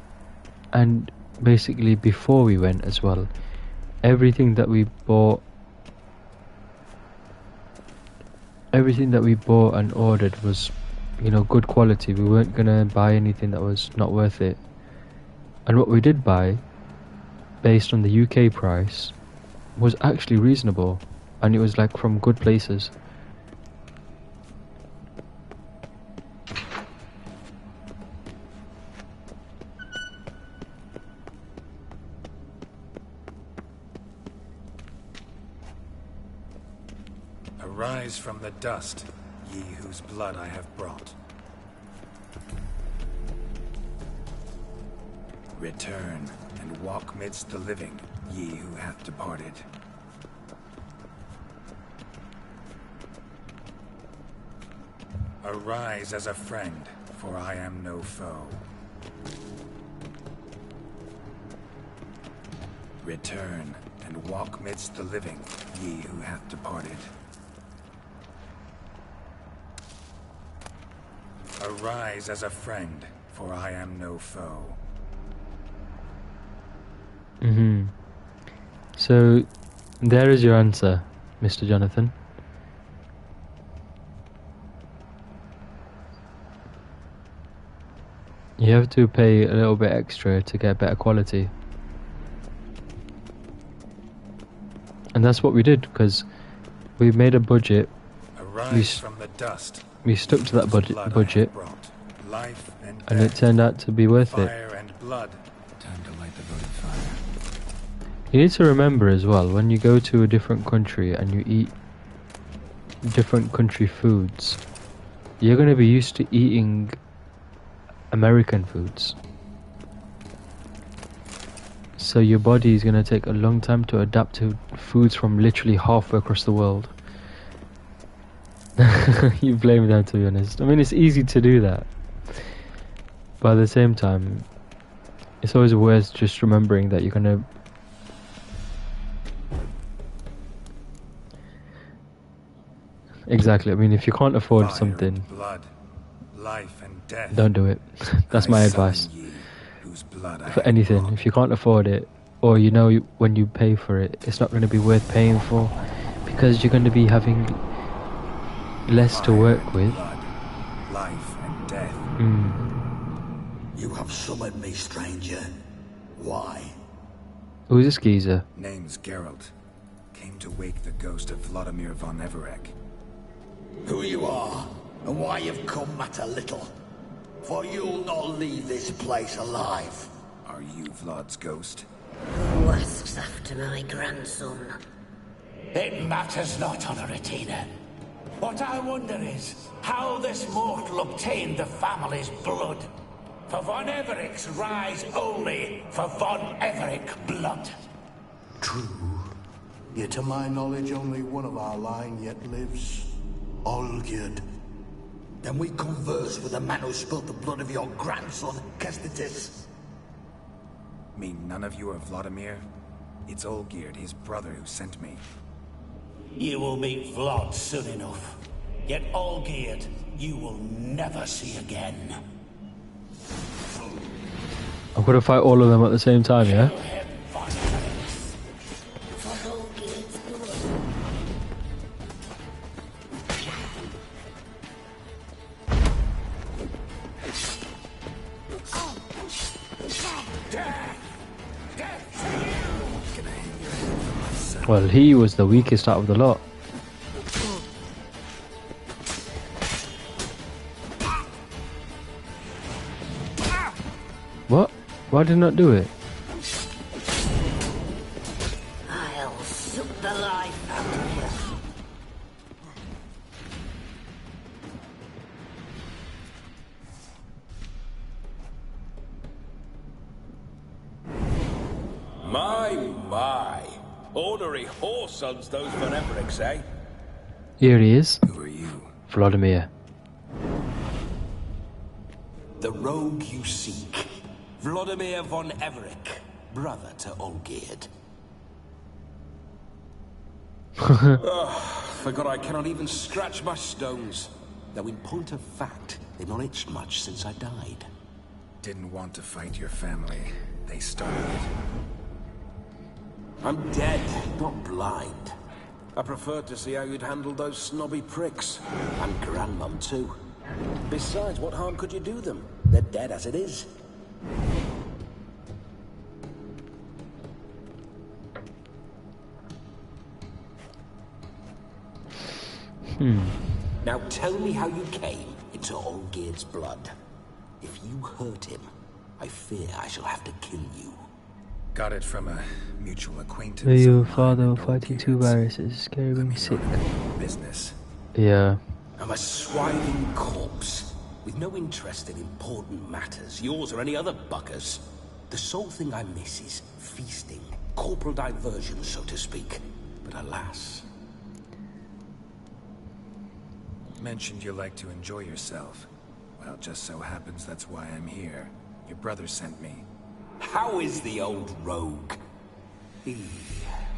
and basically before we went as well, everything that we bought and ordered was, you know, good quality. We weren't gonna buy anything that was not worth it. And what we did buy, based on the UK price, was actually reasonable, and it was like from good places. Arise from the dust, ye whose blood I have brought. Return and walk midst the living, ye who hath departed. Arise as a friend, for I am no foe. Return and walk midst the living, ye who hath departed. Arise as a friend, for I am no foe. So, there is your answer. Mr. Jonathan. You have to pay a little bit extra to get better quality. And that's what we did, because we made a budget. From the dust. We stuck to that budget, Life and and it turned out to be worth it. fire and blood. Time to light the votive fire. You need to remember as well, when you go to a different country and you eat different country foods, you're going to be used to eating American foods. So your body is going to take a long time to adapt to foods from literally halfway across the world. You blame them, to be honest. I mean, it's easy to do that, but at the same time, it's always worth just remembering that you're going to exactly. I mean, if you can't afford Fire something, and blood, life and death. don't do it. That's my advice. For anything, if you can't afford it, or you know when you pay for it, it's not going to be worth paying for, because you're going to be having less to work with. Life and death. You have summoned me, stranger. Why? Who's this geezer? Name's Geralt. Came to wake the ghost of Vladimir von Everec. Who you are, and why you've come matter little. For you'll not leave this place alive. Are you Vlad's ghost? Who asks after my grandson? It matters not, Honoratina. What I wonder is how this mortal obtained the family's blood. For von Everec's rise only for von Everec blood. True. Yet to my knowledge, only one of our line yet lives. Olgierd. Then we converse with the man who spilt the blood of your grandson, Kestitis. Mean none of you are Vladimir? It's Olgierd, his brother, who sent me. You will meet Vlad soon enough. Yet Olgierd, you will never see again. I've got to fight all of them at the same time, yeah? Well, he was the weakest out of the lot. What? Why did I not do it? I'll suck the life out of you. My. Ornery horse sons those von Everecs, eh? Here he is. Who are you? Vladimir. The rogue you seek. Vladimir von Everec, brother to Olgierd. Forgot I cannot even scratch my stones. Though in point of fact, they've not itched much since I died. Didn't want to fight your family. They started it. I'm dead, not blind. I preferred to see how you'd handle those snobby pricks. And Grandmum, too. Besides, what harm could you do them? They're dead as it is. Now tell me how you came into Olgierd's blood. If you hurt him, I fear I shall have to kill you. Got it from a mutual acquaintance. Are your father fighting two viruses, scaring me sick? Business. Yeah. I'm a swiving corpse, with no interest in important matters, yours or any other buggers. The sole thing I miss is feasting, corporal diversion, so to speak. But alas. Mentioned you like to enjoy yourself. Well, it just so happens that's why I'm here. Your brother sent me. How is the old rogue?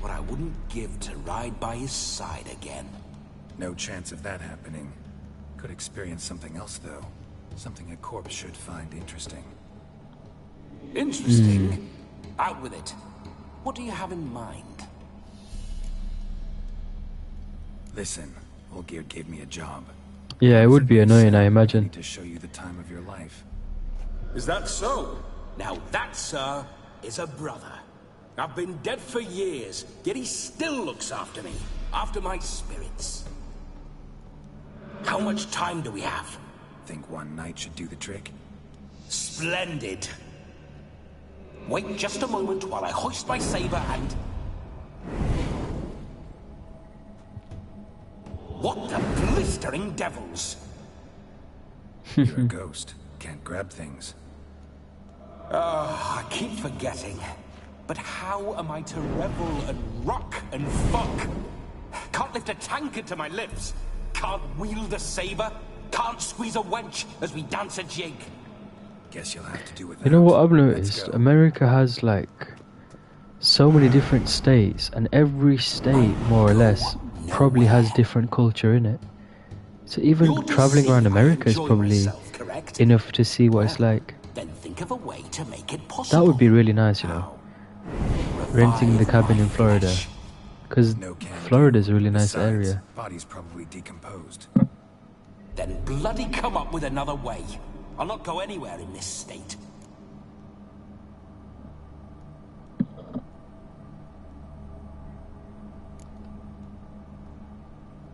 What I wouldn't give to ride by his side again. No chance of that happening. Could experience something else, though. Something a corpse should find interesting. Interesting? Out with it. What do you have in mind? Listen, Olgierd gave me a job. Yeah, it would be annoying, I imagine. To show you the time of your life. Is that so? Now that, sir, is a brother. I've been dead for years, yet he still looks after me, after my spirits. How much time do we have? Think one night should do the trick? Splendid. Wait just a moment while I hoist my saber and... What the blistering devils? You're a ghost. Can't grab things. I keep forgetting. But how am I to revel and rock and fuck? Can't lift a tankard to my lips. Can't wield a saber. Can't squeeze a wench as we dance a jig. Guess you'll have to do with You know what I've noticed? America has like so many different states, and every state, more or less, probably has different culture in it. So even traveling around America is probably enough to see what it's like. Then think of a way to make it possible. That would be really nice, you know. Renting the cabin in Florida, because Florida's a really nice area. Body's probably decomposed. Then bloody come up with another way. I'll not go anywhere in this state.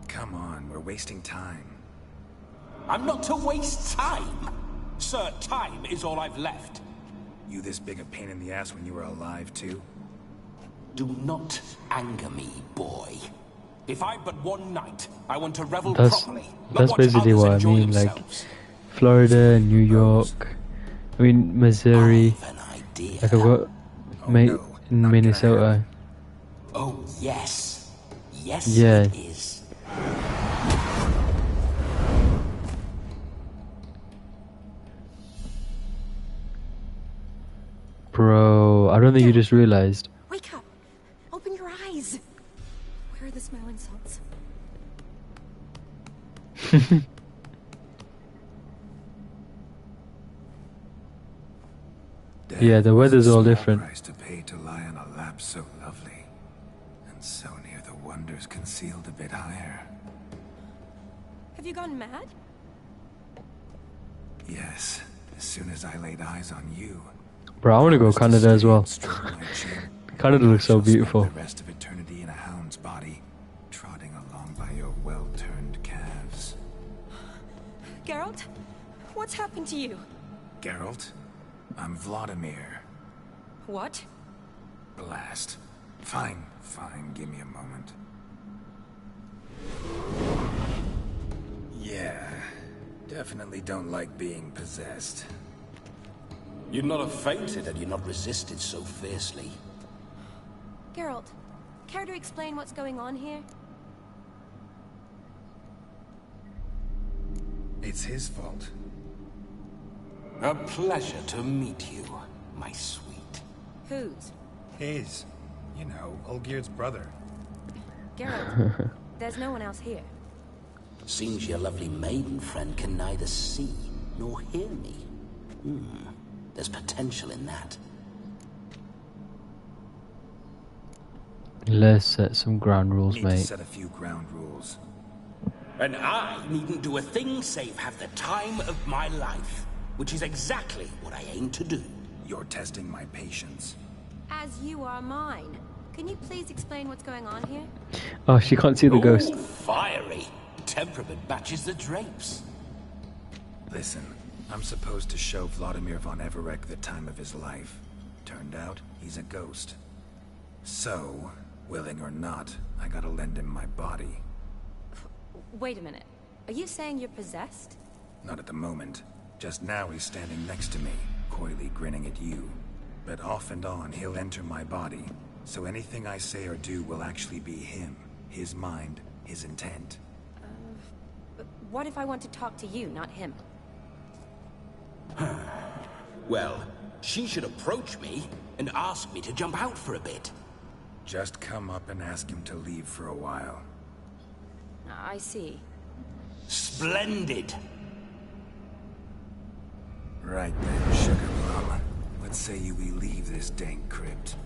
Come on, we're wasting time. I'm not to waste time. Sir, time is all I've left. You this big a pain in the ass when you were alive, too? Do not anger me, boy. If I've but one night, I want to revel That's properly. basically what I mean, like Florida, New York, I mean Missouri, like I've got mate in Minnesota. Oh yes, yes yeah. It is. Bro, I don't think you just realized. Wake up! Open your eyes! Where are the smelling salts? Yeah, the weather's all different. Price to pay to lie on a lap so lovely, and so near the wonders concealed a bit higher. Have you gone mad? Yes, as soon as I laid eyes on you. Bro, I want to go Canada as well. Canada looks so beautiful. The rest of eternity in a hound's body, trotting along by your well-turned calves. Geralt? What's happened to you? Geralt? I'm Vladimir. What? Blast. Fine, give me a moment. Yeah, definitely don't like being possessed. You'd not have fainted had you not resisted so fiercely. Geralt, care to explain what's going on here? It's his fault. A pleasure to meet you, my sweet. Whose? His. You know, Olgierd's brother. Geralt, there's no one else here. Seems your lovely maiden friend can neither see nor hear me. There's potential in that. Let's set some ground rules, Need mate. to set a few ground rules. And I needn't do a thing save have the time of my life, which is exactly what I aim to do. You're testing my patience. As you are mine. Can you please explain what's going on here? Oh, she can't see the ghost. Fiery. Temperament matches the drapes. Listen, I'm supposed to show Vladimir von Everec the time of his life. Turned out, he's a ghost. So, willing or not, I gotta lend him my body. Wait a minute. Are you saying you're possessed? Not at the moment. Just now he's standing next to me, coyly grinning at you. But off and on, he'll enter my body. So anything I say or do will actually be him. His mind, his intent. What if I want to talk to you, not him? Well, she should approach me and ask me to jump out for a bit. Just come up and ask him to leave for a while. I see. Splendid. Right then, sugar plum. What say we leave this dank crypt?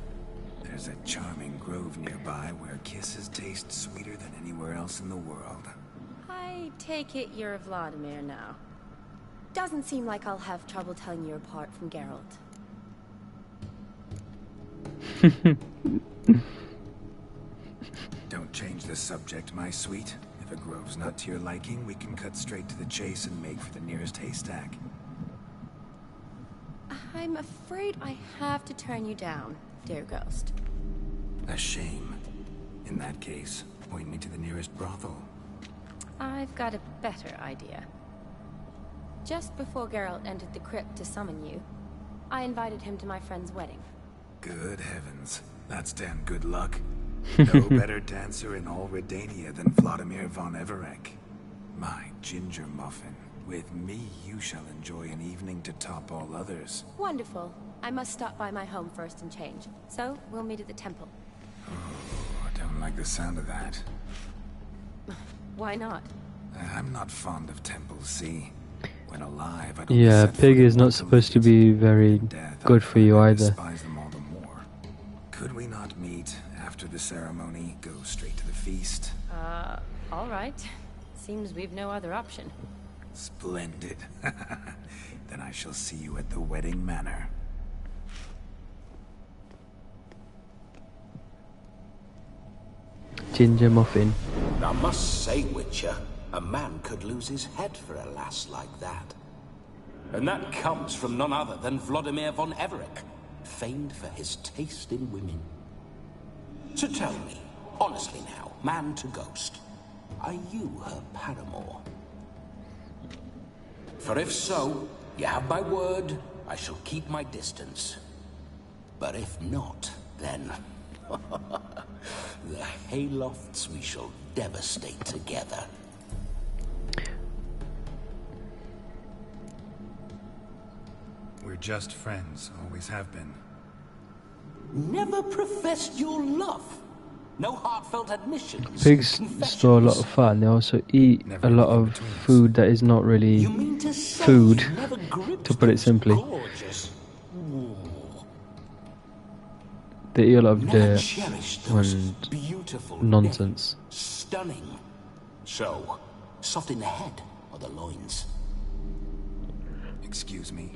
There's a charming grove nearby where kisses taste sweeter than anywhere else in the world. I take it you're Vladimir now. Doesn't seem like I'll have trouble telling you apart from Geralt. Don't change the subject, my sweet. If a grove's not to your liking, we can cut straight to the chase and make for the nearest haystack. I'm afraid I have to turn you down, dear ghost. A shame. In that case, point me to the nearest brothel. I've got a better idea. Just before Geralt entered the crypt to summon you, I invited him to my friend's wedding. Good heavens. That's damn good luck. No better dancer in all Redania than Vladimir von Everec. My ginger muffin. With me, you shall enjoy an evening to top all others. Wonderful. I must stop by my home first and change. So, we'll meet at the temple. Oh, I don't like the sound of that. Why not? I'm not fond of temples, see? When alive, I don't Yeah, pig is not supposed to be very good for you either. despise them all the more. Could we not meet after the ceremony? Go straight to the feast? All right. Seems we've no other option. Splendid. Then I shall see you at the wedding manor. Ginger muffin. I must say, Witcher, a man could lose his head for a lass like that. And that comes from none other than Vladimir von Everec, famed for his taste in women. So tell me, honestly now, man to ghost, are you her paramour? For if so, you have my word, I shall keep my distance. But if not, then... the haylofts we shall devastate together. We're just friends, always have been. Never professed your love. No heartfelt admissions. Pigs store a lot of fat and they also eat a lot of food that is not really food, to put it simply. They eat a lot of dirt and nonsense. Stunning. So, soft in the head or the loins? Excuse me?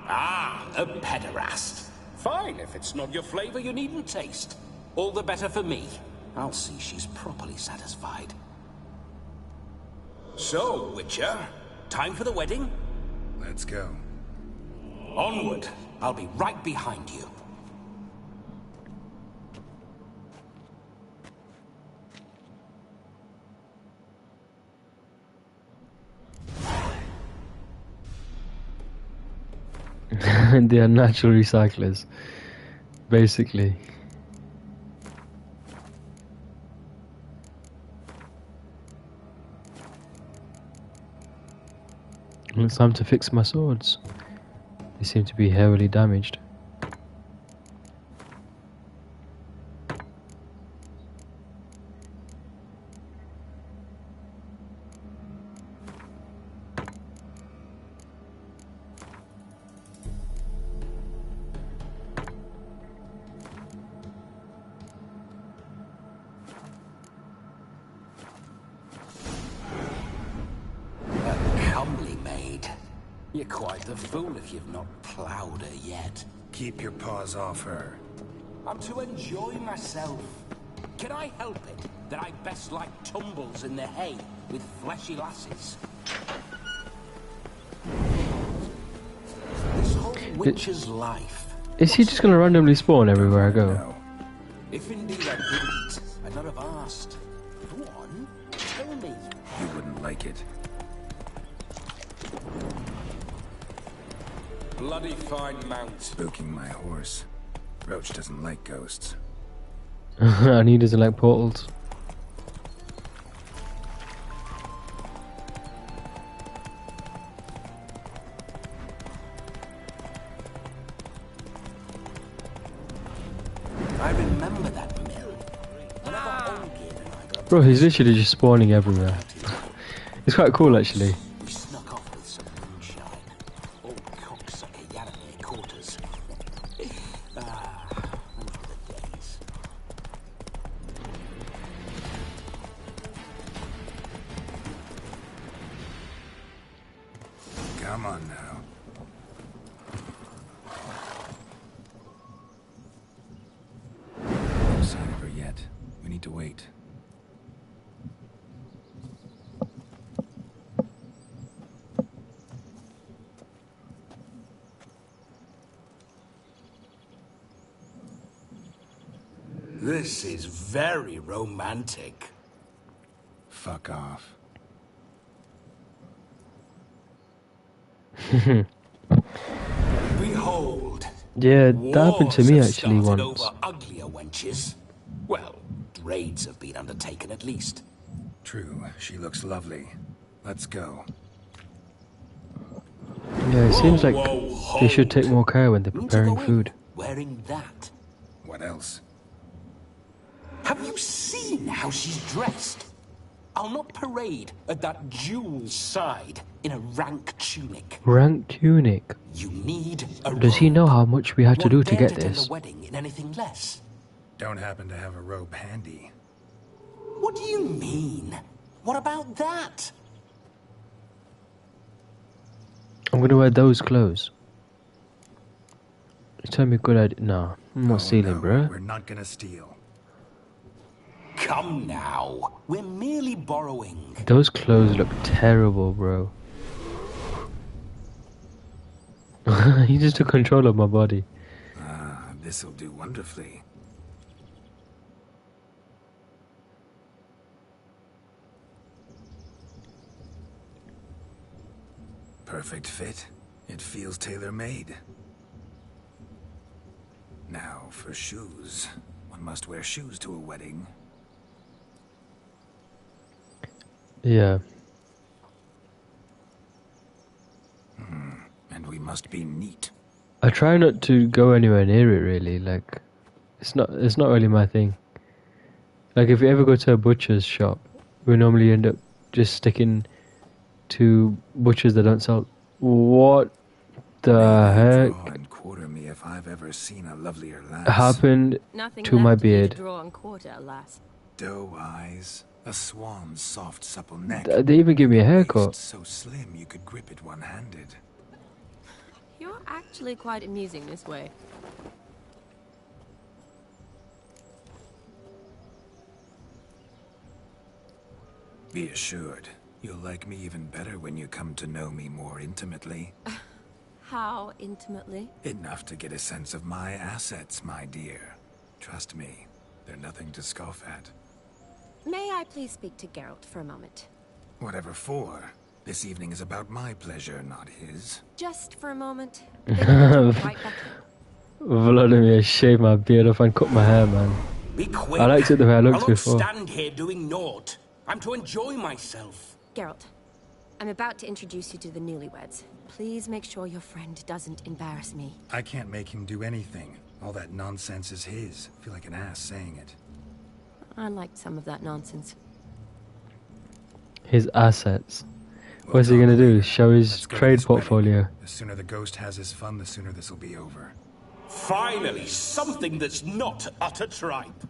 Ah, a pederast. Fine, if it's not your flavor, you needn't taste. All the better for me. I'll see she's properly satisfied. So, Witcher, time for the wedding? Let's go. Onward. I'll be right behind you. They are natural recyclers, basically. It's time to fix my swords. They seem to be heavily damaged. You're quite the fool if you've not ploughed her yet. Keep your paws off her. I'm to enjoy myself. Can I help it that I best like tumbles in the hay with fleshy lasses? This whole witcher's life. Is he just gonna randomly spawn everywhere I go? If indeed I didn't, I'd not have asked. Go on, tell me. You wouldn't like it. Bloody fine mount. Spooking my horse. Roach doesn't like ghosts. And he doesn't like portals. I remember that mill. Bro, he's literally just spawning everywhere. It's quite cool actually. We snuck off with some moonshine. Old cocksucker Yaramir caught us. Come on now. No sign of her yet. We need to wait. This is very romantic. Fuck off. Behold. Yeah, that happened to me wars have actually started once. Over uglier wenches. Well, raids have been undertaken at least. True, she looks lovely. Let's go. Yeah, it seems like whoa, they should hold. take more care when they're Mean to preparing go in food. Wearing that. What else? Have you seen how she's dressed? I'll not parade at that jewel's side in a rank tunic. Rank tunic. You need a Does he robe. know how much we had to do Won't to dare get attend this? the wedding in anything less. Don't happen to have a robe handy. What do you mean? What about that? I'm gonna wear those clothes. You tell me good idea. No, I'm not stealing, no, bruh. We're not gonna steal. Come now. We're merely borrowing. Those clothes look terrible, bro. He just took control of my body. Ah, this'll do wonderfully. Perfect fit. It feels tailor-made. Now, for shoes. One must wear shoes to a wedding. Yeah. And we must be neat. I try not to go anywhere near it really, like it's not really my thing. Like if you ever go to a butcher's shop, we normally end up just sticking to butchers that don't sell. What the Draw heck and quarter me if I've ever seen a lovelier lass. happened Nothing to my left for you to beard? draw and quarter, alas. Doe eyes, a swan's soft supple neck. They even give me a waist haircut. so slim you could grip it one-handed. You're actually quite amusing this way. Be assured, you'll like me even better when you come to know me more intimately. How intimately? Enough to get a sense of my assets, my dear. Trust me, they're nothing to scoff at. May I please speak to Geralt for a moment? Whatever for. This evening is about my pleasure, not his. Just for a moment. Then right back in. Vladimir shaved my beard off and cut my hair, man. Be quick. I liked it the way I looked I'll not before. stand here doing naught. I'm to enjoy myself. Geralt, I'm about to introduce you to the newlyweds. Please make sure your friend doesn't embarrass me. I can't make him do anything. All that nonsense is his. I feel like an ass saying it. I liked some of that nonsense. His assets. What's he gonna do? Show his Let's go to trade this wedding. portfolio. The sooner the ghost has his fun, the sooner this'll be over. Finally, something that's not utter tripe.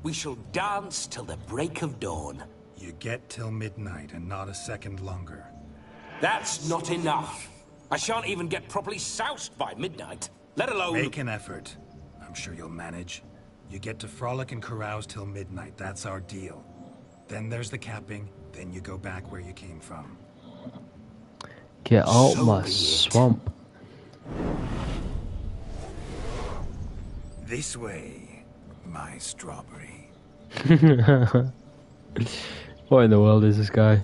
We shall dance till the break of dawn. You get till midnight and not a second longer. That's not enough. I shan't even get properly soused by midnight, let alone... Make an effort. I'm sure you'll manage. You get to frolic and carouse till midnight. That's our deal. Then there's the capping. Then you go back where you came from. Get out So my be it. swamp. This way, my strawberry. What in the world is this guy?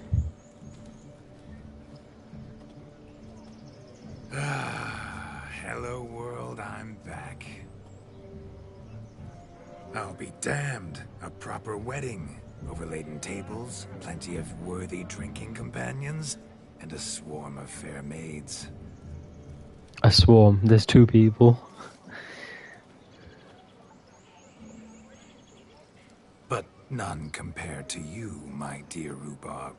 Hello world, I'm back. I'll be damned. A proper wedding. Overladen tables, plenty of worthy drinking companions, and a swarm of fair maids. A swarm. There's two people. But none compared to you, my dear rhubarb.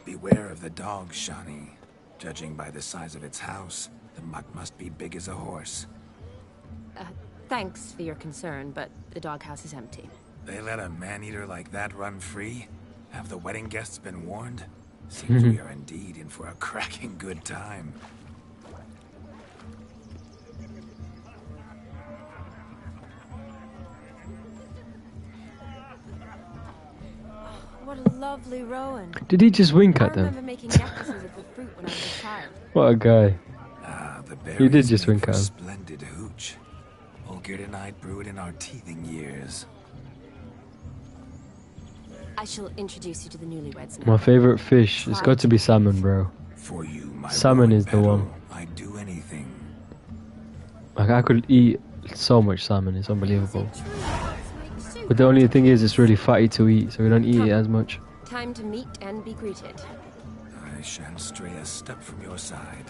Beware of the dog, Shani. Judging by the size of its house, the mutt must be big as a horse. Thanks for your concern, but the doghouse is empty. They let a man-eater like that run free? Have the wedding guests been warned? Seems we are indeed in for a cracking good time. What a lovely Rowan. Did he just wink I at them? remember making necklaces of the fruit when I was a child. What a guy. The He did berries just make wink for at him. splendid hooch. Olgerd and I brewed in our teething years. I shall introduce you to the newlyweds now. My favourite fish has got to be salmon, bro. For you, my Salmon royal is the petal, one. I'd do anything. Like, I could eat so much salmon, it's unbelievable. But the only thing is, it's really fatty to eat, so we don't eat it as much. Time to meet and be greeted. I shan't stray a step from your side.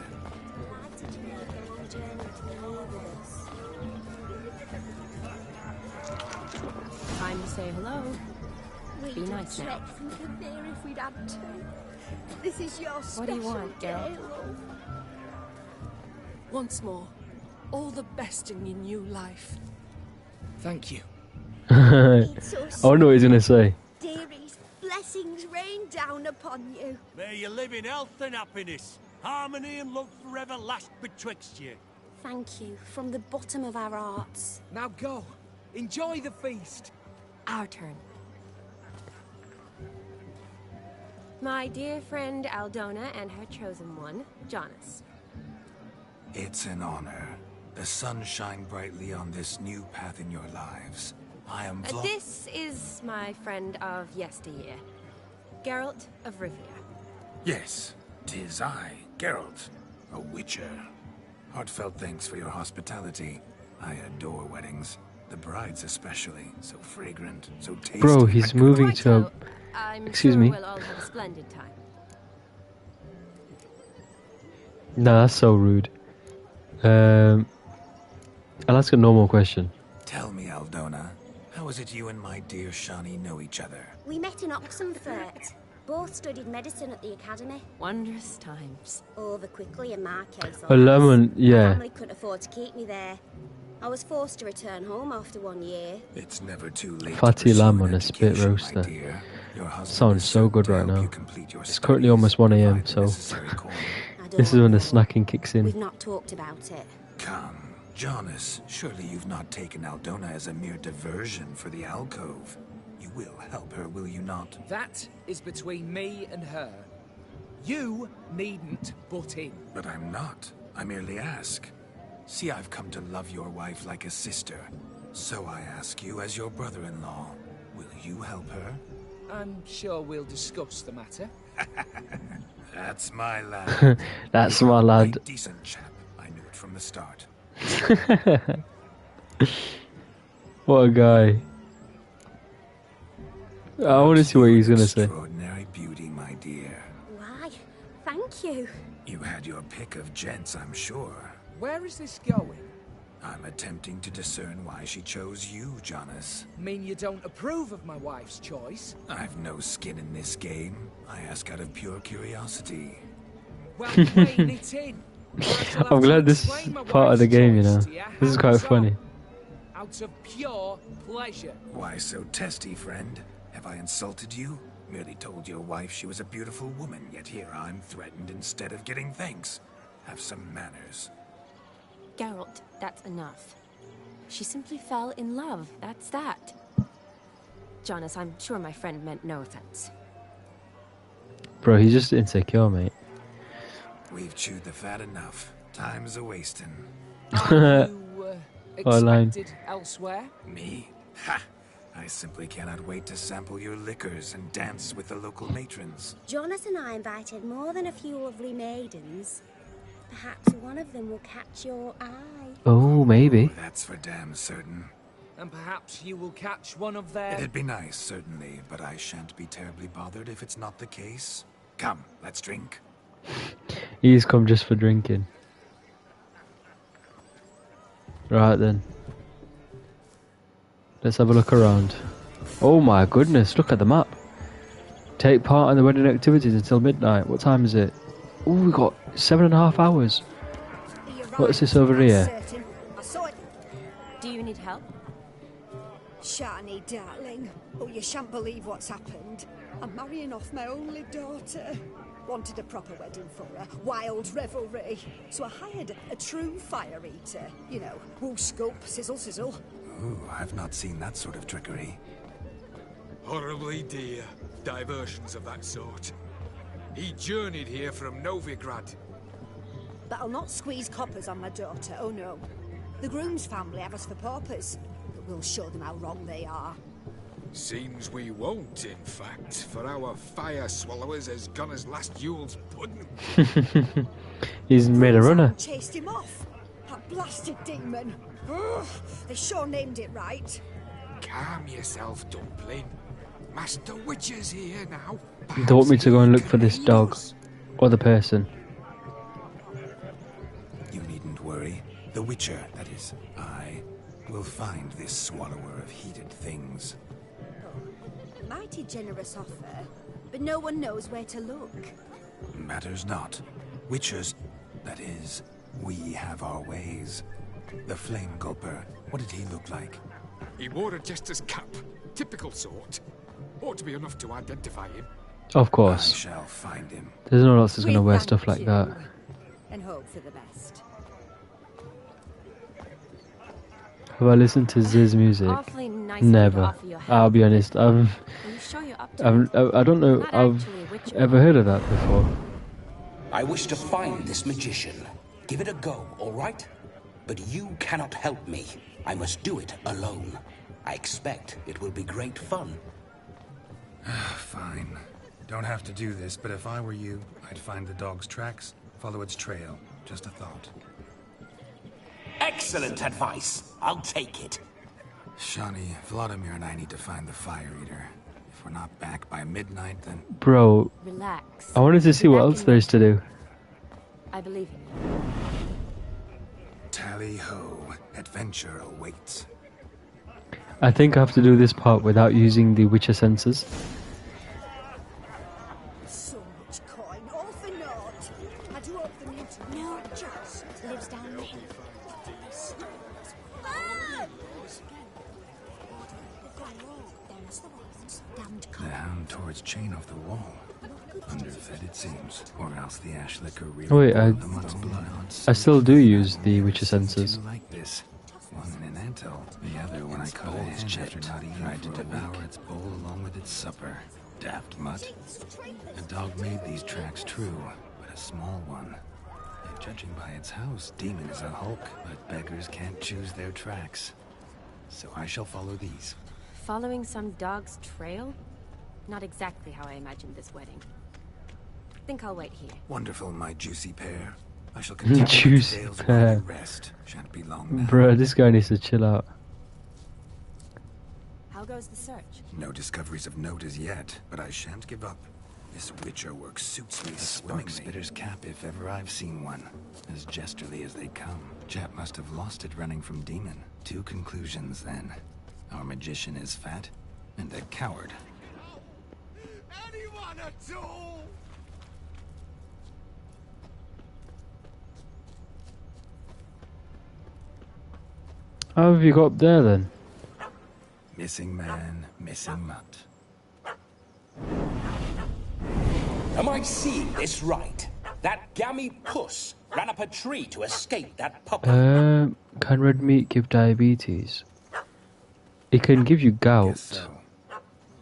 Time to say hello. We'd Be nice have now. trekked from Kithir if we'd had to. This is your What do you special want, day, girl? love. Once more, all the best in your new life. Thank you. I wonder what he's gonna say. Dearies, blessings rain down upon you. May you live in health and happiness. Harmony and love forever last betwixt you. Thank you from the bottom of our hearts. Now go. Enjoy the feast. Our turn. My dear friend Aldona and her chosen one, Jonas. It's an honor. The sun shine brightly on this new path in your lives. I am This is my friend of yesteryear, Geralt of Rivia. Yes, 'tis I, Geralt, a witcher. Heartfelt thanks for your hospitality. I adore weddings. The brides especially. So fragrant, so tasty. Bro, he's moving to a... I'm Excuse sure me? we'll all have a splendid time. No, that's so rude. I'll ask a normal question. Tell me, Aldona, how is it you and my dear Shani know each other? We met in Oxenfurt. Both studied medicine at the academy. Wondrous times. Over quickly in my case. A lemon, My yeah. family couldn't afford to keep me there. I was forced to return home after 1 year. It's never too late. Fatty lamb on a spit roaster. Sounds so good right now. It's currently almost 1 AM, so this is when the snacking kicks We've in. not talked about it. Come, Jonas, surely you've not taken Aldona as a mere diversion for the alcove. You will help her, will you not? That is between me and her. You needn't butt in. But I'm not. I merely ask. See, I've come to love your wife like a sister. So I ask you as your brother-in-law, will you help her? I'm sure we'll discuss the matter. That's my lad. That's You're my a lad. right decent chap. I knew it from the start. What a guy. I want to see what he's gonna say. Extraordinary beauty, my dear. Why? Thank you. You had your pick of gents, I'm sure. Where is this going? I'm attempting to discern why she chose you, Jonas. Mean you don't approve of my wife's choice? I've no skin in this game. I ask out of pure curiosity. Well, rein it in. I'm glad this is part of the game, you know. This is quite funny. Out of pure pleasure. Why so testy, friend? Have I insulted you? Merely told your wife she was a beautiful woman, yet here I'm threatened instead of getting thanks. Have some manners. Geralt, that's enough. She simply fell in love, that's that. Jonas, I'm sure my friend meant no offense. Bro, he's just insecure, mate. We've chewed the fat enough. Time's a-wasting. Are you What a line. expected elsewhere? Me? Ha! I simply cannot wait to sample your liquors and dance with the local matrons. Jonas and I invited more than a few lovely maidens. Perhaps one of them will catch your eye. Oh, maybe. That's for damn certain. And perhaps you will catch one of their... It'd be nice, certainly, but I shan't be terribly bothered if it's not the case. Come, let's drink. He's come just for drinking. Right then. Let's have a look around. Oh my goodness, look at the map. Take part in the wedding activities until midnight. What time is it? Oh, we got 7.5 hours. What's this over here? Do you need help? Shani, darling. Oh, you shan't believe what's happened. I'm marrying off my only daughter. Wanted a proper wedding for her. Wild revelry. So I hired a true fire eater. You know, woo scoop, sizzle sizzle. Ooh, I've not seen that sort of trickery. Horribly dear diversions of that sort. He journeyed here from Novigrad. But I'll not squeeze coppers on my daughter, oh no. The groom's family have us for paupers. But we'll show them how wrong they are. Seems we won't, in fact, for our fire swallowers has gone as last Yule's pudding. He's made a runner. Chased him off. That blasted demon. Ugh, they sure named it right. Calm yourself, Dumpling. Master Witcher's here now. Don't want me to go and look for this dog or the person. You needn't worry. The Witcher, that is, I, will find this swallower of heated things. Mighty generous offer, but no one knows where to look. Matters not. Witchers, that is, we have our ways. The Flame Gulper, what did he look like? He wore a jester's cap. Typical sort. Ought to be enough to identify him. Of course. I shall find him. There's no one else that's going to wear stuff like that. And hope for the best. Have I listened to Ziz's music? Awfully nice Never. I'll be honest. I don't know. I've ever heard of that before. I wish to find this magician. Give it a go, all right? But you cannot help me. I must do it alone. I expect it will be great fun. Fine. Don't have to do this, but if I were you, I'd find the dog's tracks, follow its trail. Just a thought. Excellent advice. I'll take it. Shani, Vladimir and I need to find the fire eater. If we're not back by midnight, then... Bro, relax. I wanted to see what else there is to do. I believe in you. Tally-ho. Adventure awaits. I think I have to do this part without using the Witcher senses. So much coin, all for naught. I do hope the mutant no just lives down there. The hound tore its chain off the wall. Underfed it seems, or else the ash liquor really Wait, boiled the month's blood. I still do use the Witcher senses. Like this. One in an anthill, the other when I caught a hen after not eating tried to devour its bowl along with its supper. Daft mutt. The dog made these tracks true, but a small one. And judging by its house, Demon is a hulk, but beggars can't choose their tracks. So I shall follow these. Following some dog's trail? Not exactly how I imagined this wedding. Think I'll wait here. Wonderful, my juicy pair. I shall continue Juicy the tales pair. while you rest. Shan't be long now. Bro, this guy needs to chill out. How goes the search? No discoveries of note as yet, but I shan't give up. This Witcher work suits me swimmingly. Sparkspitter's cap, if ever I've seen one. As jesterly as they come. Chap must have lost it running from Demon. Two conclusions, then. Our magician is fat, and a coward. Anyone at all? How have you got up there then? Missing man, missing mutt. Am I seeing this right? That gammy puss ran up a tree to escape that puppet. Can red meat give diabetes? It can give you gout.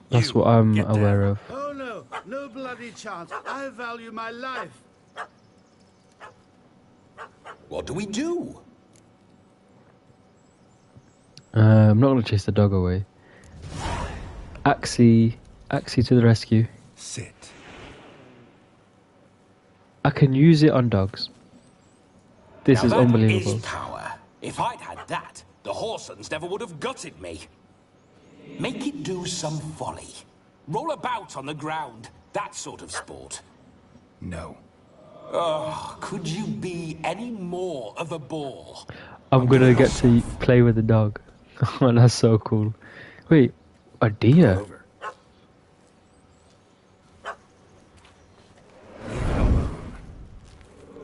That's what I'm aware of. Oh no, no bloody chance. I value my life. What do we do? I'm not going to chase the dog away. Axie to the rescue. Sit. I can use it on dogs. This is unbelievable. Is power. If I'd had that, the Horsons never would have gutted me. Make it do some folly. Roll about on the ground. That sort of sport. No. Oh, could you be any more of a bore? I'm going to get to play with the dog. Oh, that's so cool. Wait, a deer?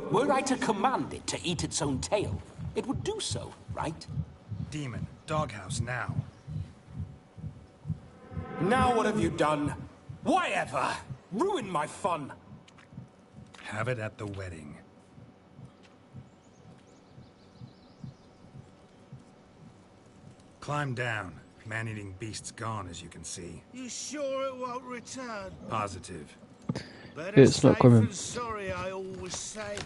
Were I to command it to eat its own tail, it would do so, right? Demon, doghouse now. Now what have you done? Why ever? Ruin my fun. Have it at the wedding. Climb down. Man-eating beast's gone, as you can see. You sure it won't return? Positive. Better It's not safe coming. than sorry, I always say.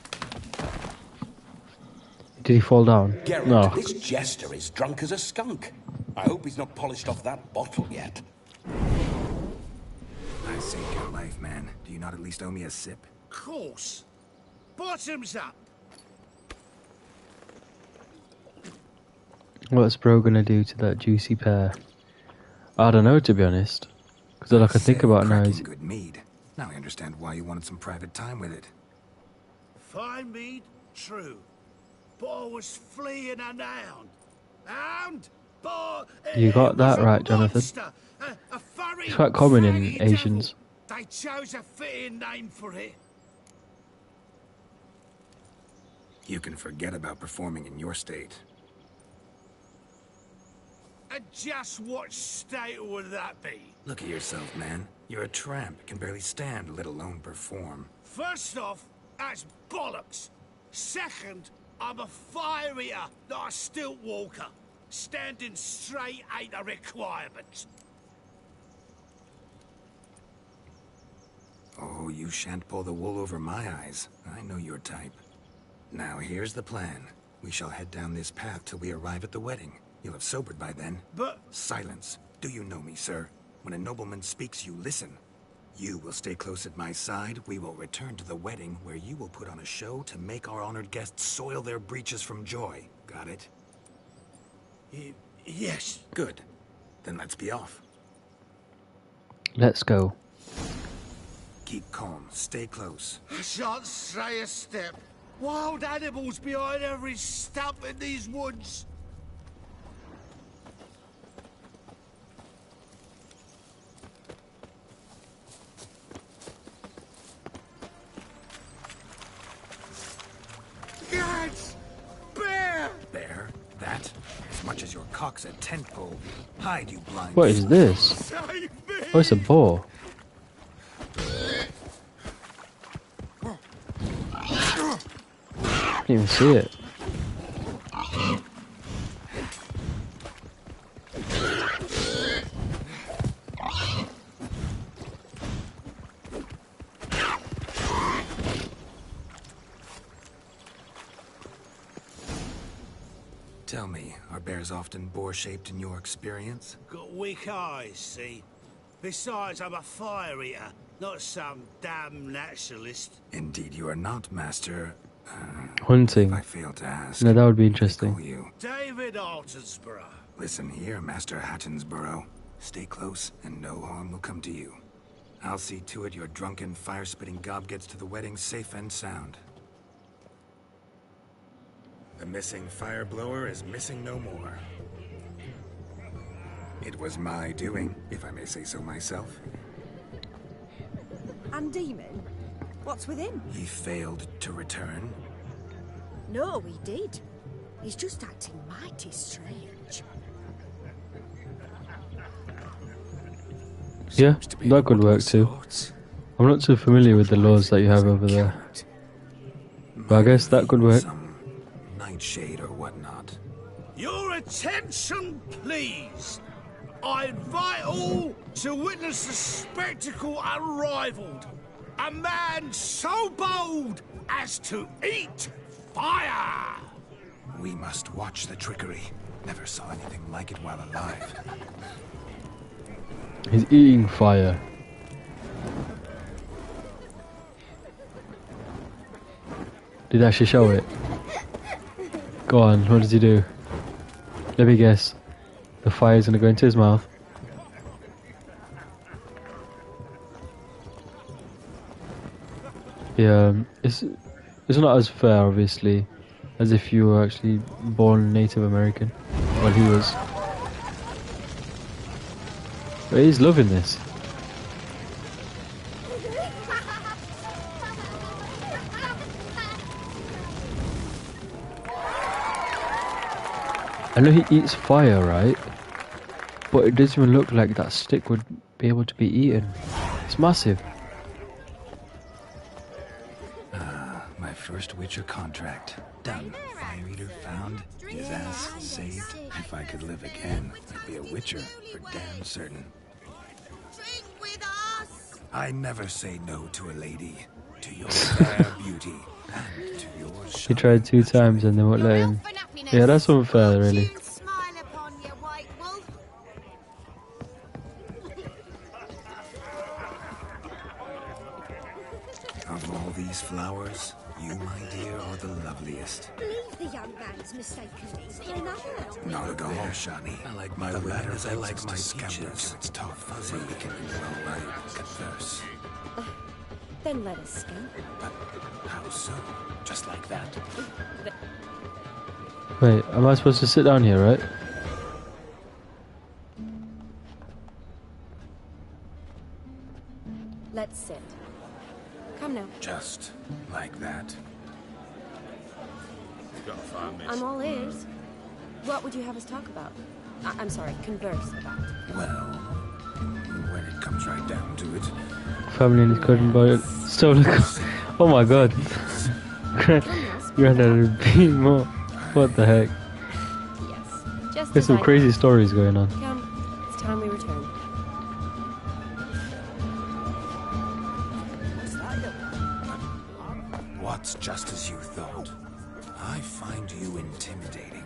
Did he fall down? Geralt, No. this jester is drunk as a skunk. I hope he's not polished off that bottle yet. I saved your life, man. Do you not at least owe me a sip? Course. Bottoms up. What's bro gonna do to that juicy pear? I don't know, to be honest. Because all I can think about now is... Good mead. Now I understand why you wanted some private time with it. Fine mead, true. But I was fleeing an hound. Hound? But You got that right, Jonathan. monster, a furry It's quite common in faggy Asians. devil. They chose a fitting name for it. You can forget about performing in your state. And just what state would that be? Look at yourself, man. You're a tramp, can barely stand, let alone perform. First off, that's bollocks. Second, I'm a fire eater, not a stilt walker. Standing straight ain't a requirement. Oh, you shan't pull the wool over my eyes. I know your type. Now here's the plan. We shall head down this path till we arrive at the wedding. You'll have sobered by then. But... Silence. Do you know me, sir? When a nobleman speaks, you listen. You will stay close at my side. We will return to the wedding, where you will put on a show to make our honored guests soil their breeches from joy. Got it? Yes. Good. Then let's be off. Let's go. Keep calm. Stay close. I shan't stray a step. Wild animals behind every stump in these woods. Gads! Bear! Bear? That? As much as your cock's a tent pole. Hide, you blind... What is this? Save me! Oh, it's a boar. I didn't even see it. Tell me, are bears often boar-shaped in your experience? Got weak eyes, see? Besides, I'm a fire eater, not some damn naturalist. Indeed you are not, Master... Hunting. I failed to ask. No, that would be interesting. Who you? David Altonsborough. Listen here, Master Hattonsborough. Stay close, and no harm will come to you. I'll see to it your drunken, fire-spitting gob gets to the wedding safe and sound. The missing fire blower is missing no more. It was my doing, if I may say so myself. And Demon? What's with him? He failed to return. No, he did. He's just acting mighty strange. Yeah, that could work too. I'm not too familiar with the laws that you have over there. But I guess that could work. Nightshade or whatnot. Your attention, please. I invite all to witness the spectacle unrivaled. A man so bold as to eat fire! We must watch the trickery. Never saw anything like it while alive. He's eating fire. Did they actually show it? Go on, what does he do? Let me guess. The fire's gonna go into his mouth. Yeah, it's not as fair, obviously, as if you were actually born Native American. Well, he was. But he's loving this. I know he eats fire, right? But it doesn't even look like that stick would be able to be eaten. It's massive. My first Witcher contract. Done. Fire Eater found. His ass saved. If I could live again, I'd be a Witcher for damn certain. I never say no to a lady. To your fair beauty. And to yours. He tried 2 times and they won't let him. Yeah, that's unfair, really. Of all these flowers, you, my dear, are the loveliest. Believe the young man's mistaken me for another. Not at all, Shani. I like my red as I like my peaches. It's tough, fuzzy. We can converse. Then let us scan. But how so? Just like that? Wait, am I supposed to sit down here, right? Let's sit. Come now. Just like that. I'm all ears. What would you have us talk about? I'm sorry, converse about. Well, when it comes right down to it. Family and his cousin boy stole a car. Oh my god. Granddad would be more. What the heck? Yes. Just There's some crazy stories going on. Come, it's time we return. What's just as you thought? I find you intimidating.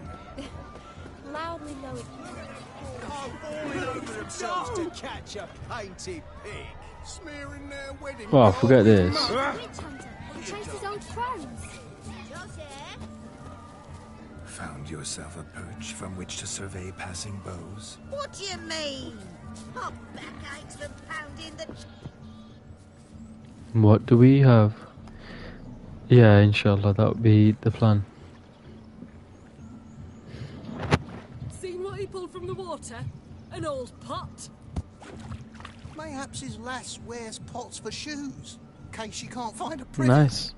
Loudly low. Falling over themselves to catch a painted pig. Smearing their wedding. Oh, forget this. Witch hunter. He chased his old crones. Found yourself a perch from which to survey passing bows? What do you mean? My back aches from pounding the... What do we have? Yeah, inshallah, that would be the plan. Seen what he pulled from the water? An old pot? Mayhaps his lass wears pots for shoes, in case she can't find a prison. Nice.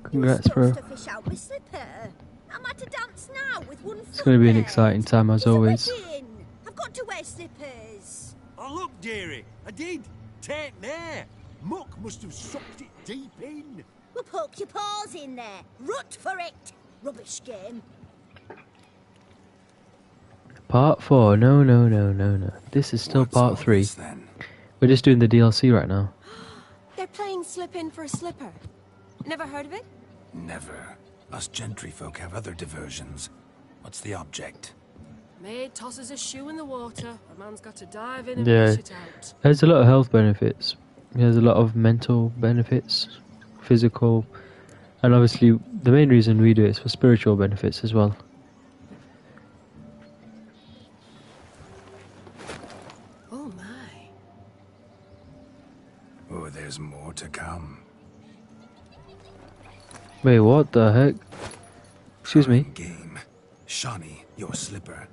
Congrats, bro. To fish out my slipper. I'm at a dance now with one foot. It's going to be an exciting time as always. I've got to wear slippers. Oh, look, dearie. I did. Tain't there. Muck must have sucked it deep in. Well, poke your paws in there. Rut for it. Rubbish game. Part 4. No. This is still part 3. We're just doing the DLC right now. They're playing slip in for a slipper. Never heard of it? Never. Us gentry folk have other diversions. What's the object? Maid tosses a shoe in the water. A man's got to dive in and Yeah, fish it out. there's a lot of health benefits. There's a lot of mental benefits, physical, and obviously the main reason we do it is for spiritual benefits as well. Oh my. Oh, there's more to come. Wait, what the heck? Excuse me. Game. Shani, your slipper.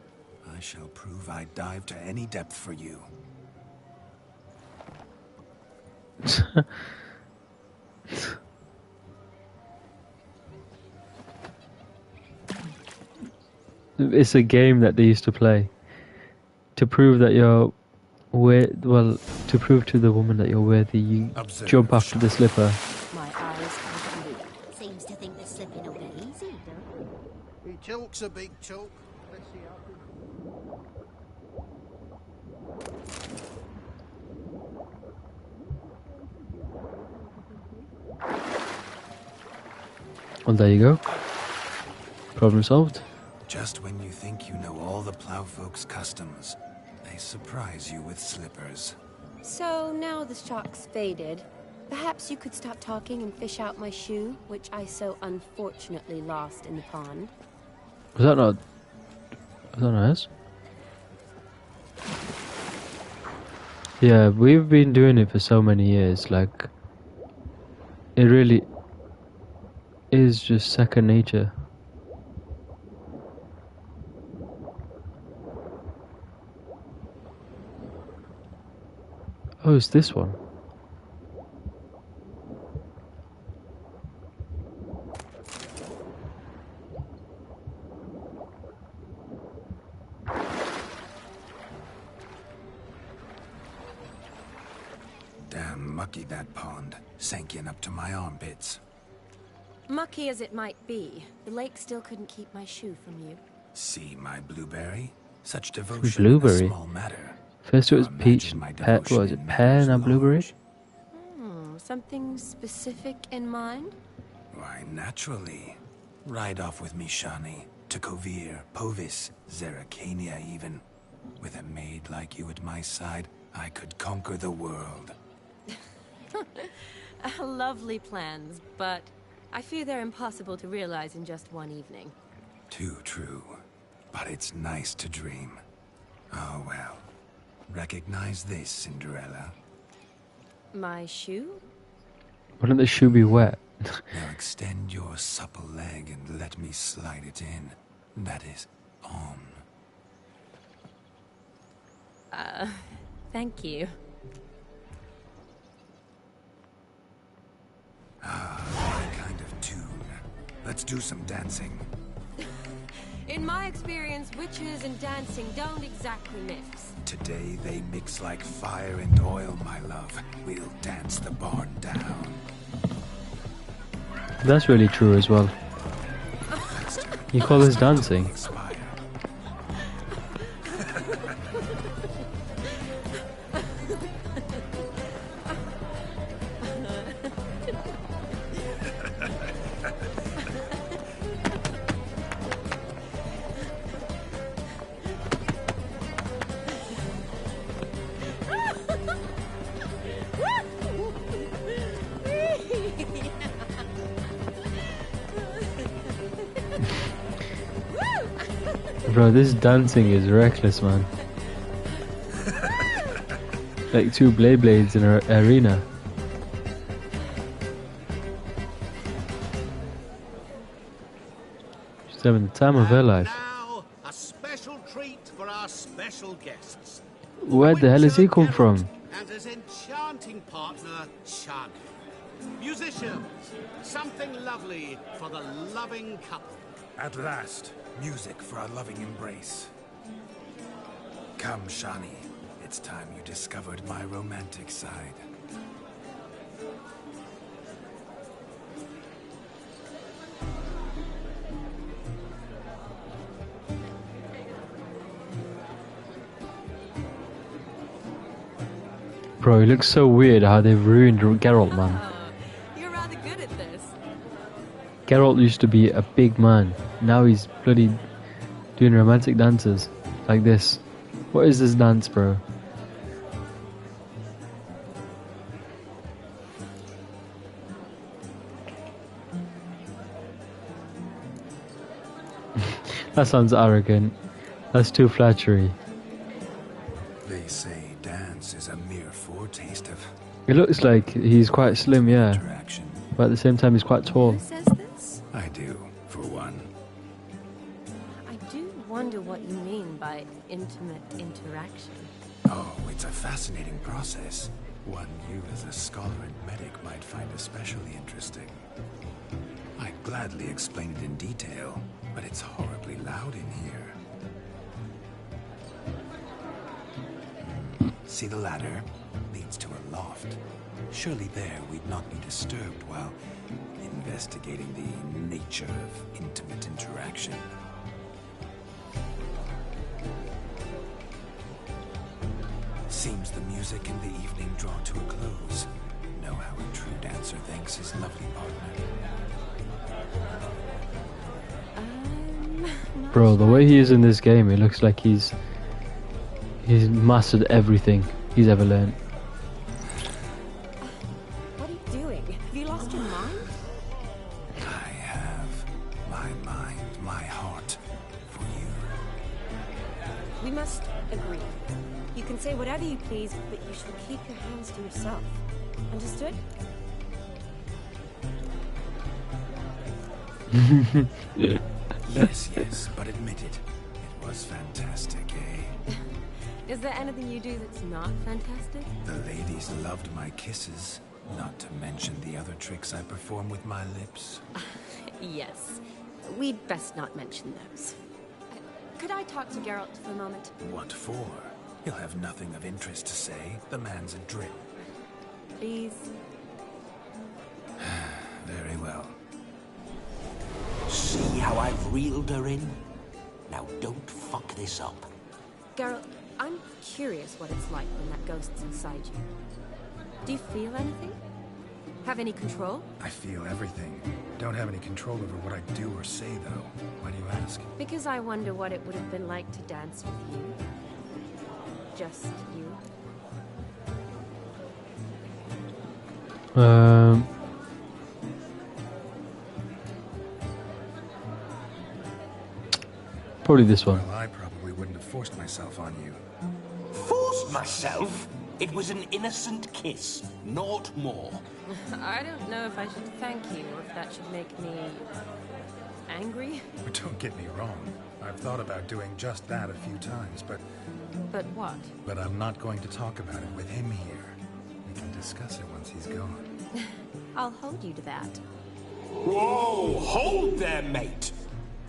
I shall prove I'd dive to any depth for you. It's a game that they used to play to prove that you're well, to prove to the woman that you're worthy, you jump after the slipper. My eyes are blue. Seems to think that slipping will be easy, though. He talks a big talk. Let's see how Well, there you go. Problem solved. Just when you think you know all the plowfolk's customs, they surprise you with slippers. So now the shock's faded. Perhaps you could stop talking and fish out my shoe, which I so unfortunately lost in the pond. Was that not us? Yeah, we've been doing it for so many years, like, it really is just second nature. Oh, it's this one. mucky, that pond. Sank in up to my armpits. Mucky as it might be, the lake still couldn't keep my shoe from you. See my blueberry? Such devotion Blueberry? in a small matter. First it was peach, what was it, pear, now blueberry? Something specific in mind? Why, naturally. Ride off with me, Shani. To Kovir, Povis, Zeracania even. With a maid like you at my side, I could conquer the world. Lovely plans, but I fear they're impossible to realize in just one evening. Too true. But it's nice to dream. Oh well. Recognize this, Cinderella. My shoe? Wouldn't the shoe be wet? Now extend your supple leg and let me slide it in. That is, on. Thank you. Ah, what kind of tune. Let's do some dancing. In my experience, witches and dancing don't exactly mix. Today they mix like fire and oil, my love. We'll dance the barn down. That's really true as well. You call this dancing? Bro, this dancing is reckless, man. Like two blades in an arena. She's having the time of her life. Now, a special treat for our special guests. Where the hell has he come from? And his enchanting partner, Shani. Musicians, something lovely for the loving couple. At last, music for our loving embrace. Come, Shani. It's time you discovered my romantic side. Bro, it looks so weird how they've ruined Geralt, man. You're rather good at this. Geralt used to be a big man. Now he's bloody doing romantic dances like this. What is this dance, bro? That sounds arrogant. That's too flattery. They say dance is a mere foretaste of... It looks like he's quite slim, yeah. But at the same time, he's quite tall. Who says this? I do, for one. I do wonder what you mean by intimate interaction. Oh, it's a fascinating process. One you as a scholar and medic might find especially interesting. I'd gladly explain it in detail, but it's horribly loud in here. See the ladder? Leads to a loft. Surely there we'd not be disturbed while investigating the nature of intimate interaction. Seems the music and the evening draw to a close. Know how a true dancer thanks his lovely partner. Bro, the way he is in this game, it looks like he's mastered everything he's ever learned. What are you doing? Have you lost your mind? I have my mind, my heart for you. We must agree. You can say whatever you please, but you shall keep your hands to yourself. Understood? Yes, yes, but admit it. It was fantastic, eh? Is there anything you do that's not fantastic? The ladies loved my kisses, not to mention the other tricks I perform with my lips. Yes. We'd best not mention those. Could I talk to Geralt for a moment? What for? He'll have nothing of interest to say. The man's a drip. Please. Very well. See how I've reeled her in? Now don't fuck this up. Geralt, I'm curious what it's like when that ghost's inside you. Do you feel anything? Have any control? I feel everything. Don't have any control over what I do or say, though. Why do you ask? Because I wonder what it would have been like to dance with you. Just you. Probably this one. Well, I probably wouldn't have forced myself on you. Forced myself? It was an innocent kiss, not more. I don't know if I should thank you or if that should make me angry. But don't get me wrong. I've thought about doing just that a few times, but... But what? But I'm not going to talk about it with him here. We can discuss it once he's gone. I'll hold you to that. Whoa! Hold there, mate!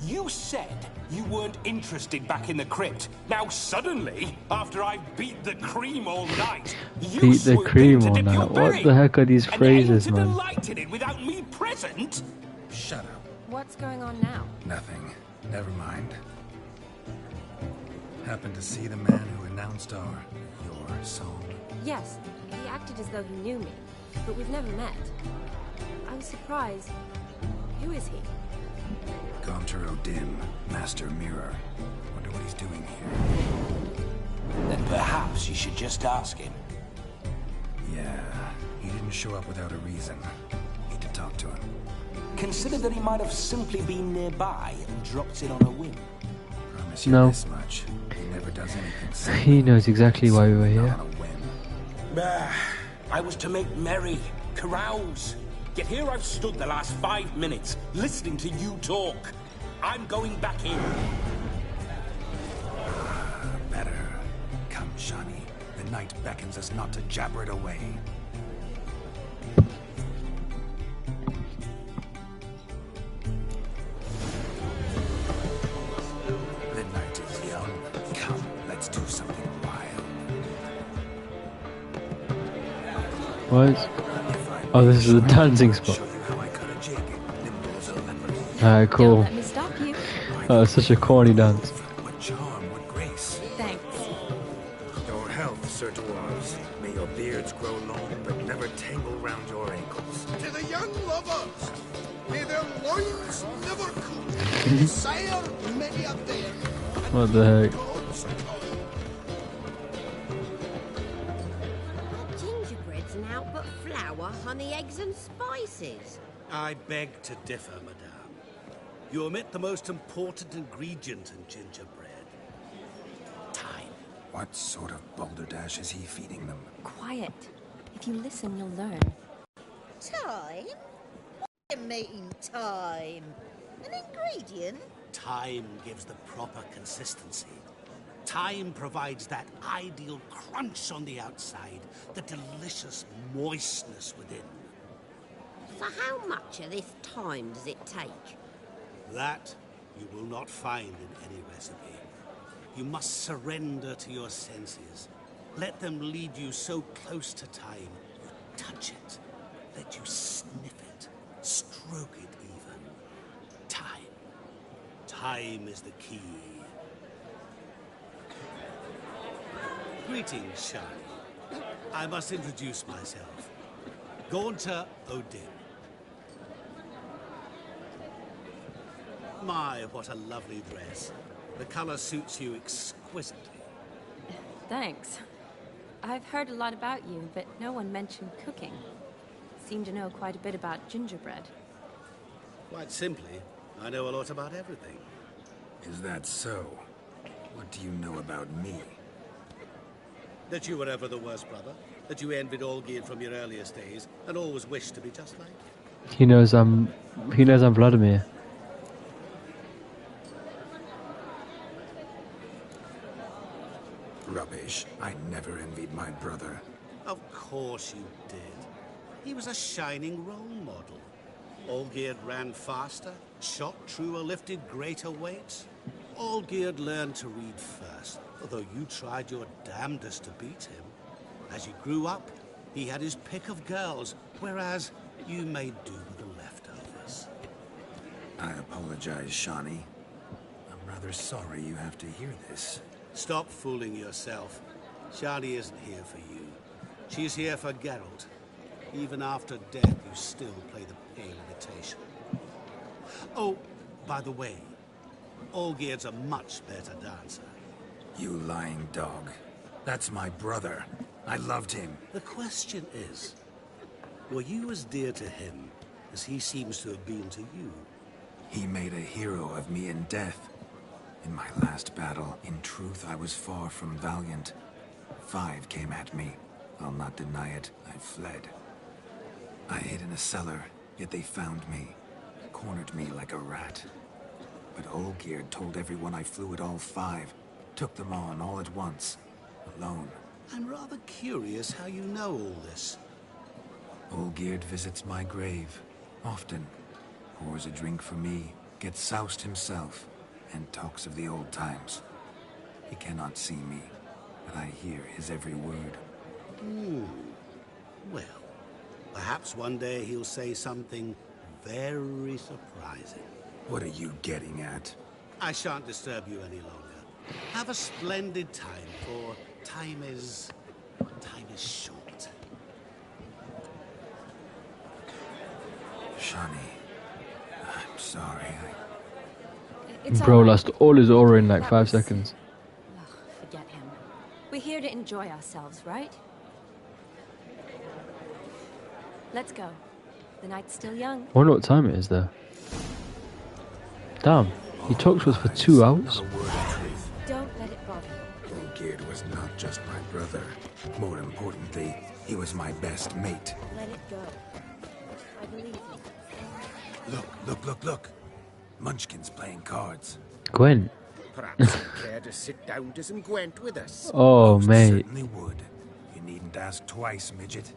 You said you weren't interested back in the crypt. Now suddenly, after I've beat the cream all night, you Beat the swoop cream in to all dip your night. What berry, the heck are these and phrases, aim to man? delight in it without me present? Shut up. What's going on now? Nothing. Never mind. Happened to see the man who announced your song? Yes, he acted as though he knew me, but we've never met. I was surprised. Who is he? Gaunter O'Dim, Master Mirror. Wonder what he's doing here. Then perhaps you should just ask him. Yeah, he didn't show up without a reason. Need to talk to him. Consider that he might have simply been nearby and dropped it on a whim. Promise you No. this much. He never does anything. He knows exactly why we were here. I was to make merry, carouse. Yet here I've stood the last 5 minutes, listening to you talk. I'm going back in. Better. Come, Shani. The night beckons us not to jabber it away. The night is young. Come, let's do something wild. What? Oh, this is the dancing spot. Alright, cool. Don't let me stop you. Oh, it's such a corny dance. What charm, what grace. Thanks. Your health, Sir Dwarves. May your beards grow long, but never tangle round your ankles. To the young lovers, may their loins never cool. Desire many a day. What the heck? Gingerbread's now but flour, honey, eggs and spices. I beg to differ, madame. You omit the most important ingredient in gingerbread. Time. What sort of balderdash is he feeding them? Quiet. If you listen, you'll learn. Time? What do you mean, time? An ingredient? Time gives the proper consistency. Time provides that ideal crunch on the outside, the delicious moistness within. So how much of this time does it take? That you will not find in any recipe. You must surrender to your senses. Let them lead you so close to time, you touch it. Let you sniff it, stroke it even. Time. Time is the key. Greetings, Shani. I must introduce myself. Gaunter O'Dim. My, what a lovely dress. The color suits you exquisitely. Thanks. I've heard a lot about you, but no one mentioned cooking. Seem to know quite a bit about gingerbread. Quite simply, I know a lot about everything. Is that so? What do you know about me? That you were ever the worst brother. That you envied Olgierd from your earliest days, and always wished to be just like him. He knows I'm Vladimir. Rubbish. I never envied my brother. Of course you did. He was a shining role model. Olgierd ran faster, shot truer, lifted greater weights. Olgierd learned to read first, although you tried your damnedest to beat him. As you grew up, He had his pick of girls, whereas you made do with the leftovers. I apologize, Shawnee. I'm rather sorry you have to hear this. Stop fooling yourself. Shani isn't here for you. She's here for Geralt. Even after death, you still play the pale imitation. Oh, by the way, Olgierd's a much better dancer. You lying dog. That's my brother. I loved him. The question is, were you as dear to him as he seems to have been to you? He made a hero of me in death. In my last battle, in truth, I was far from valiant. 5 came at me. I'll not deny it. I fled. I hid in a cellar, yet they found me. Cornered me like a rat. But Olgierd told everyone I flew at all 5. Took them on all at once. Alone. I'm rather curious how you know all this. Olgierd visits my grave. Often. Pours a drink for me. Gets soused himself. And talks of the old times. He cannot see me. But I hear his every word. Well, perhaps one day he'll say something very surprising. What are you getting at? I shan't disturb you any longer. Have a splendid time, for time is short. Shawnee, I'm sorry. Bro lost all his aura in like 5 seconds. Ugh, forget him. We're here to enjoy ourselves, right? Let's go. The night's still young. I wonder what time it is there. Damn, he talked to us for 2 hours. Don't let it bother you. Olgierd was not just my brother. More importantly, he was my best mate. Let it go. I believe you. Look. Munchkin's playing cards. Gwent. Perhaps you'd care to sit down to some Gwent with us. Oh, Most mate. certainly would. You needn't ask twice, midget.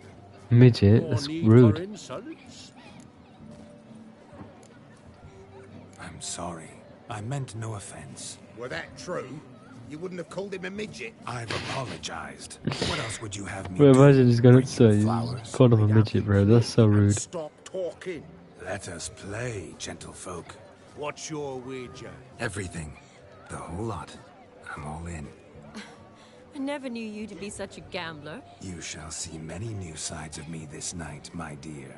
Midget? That's rude. I'm sorry. I meant no offense. Were that true, you wouldn't have called him a midget. I've apologized. What else would you have me Bro, do? imagine he's gonna say you called him a midget, bro. That's so rude. Stop talking. Let us play, gentlefolk. What's your wager? Everything. The whole lot. I'm all in. I never knew you to be such a gambler. You shall see many new sides of me this night, my dear.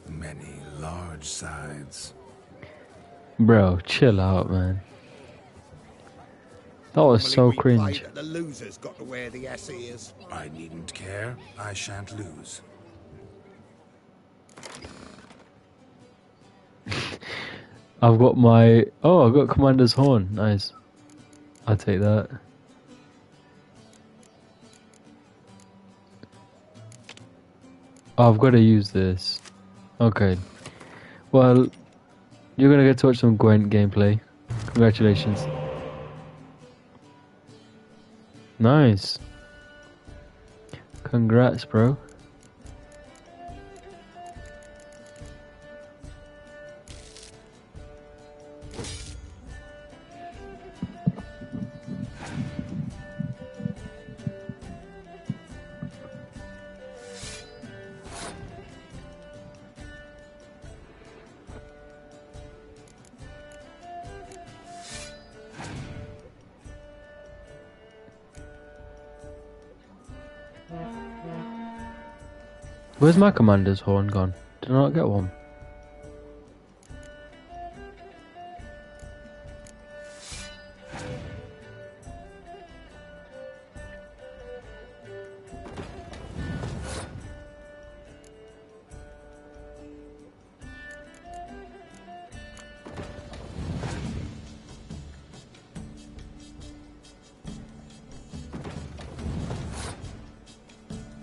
Many large sides. Bro, chill out, man. That was so Normally we play cringe. that the loser's got to wear the ass ears. I needn't care. I shan't lose. I've got my... Oh, I've got Commander's Horn. Nice. I'll take that. Oh, I've got to use this. Okay. Well, you're going to get to watch some Gwent gameplay. Congratulations. Nice. Congrats, bro. Where's my Commander's Horn gone? Did I not get one?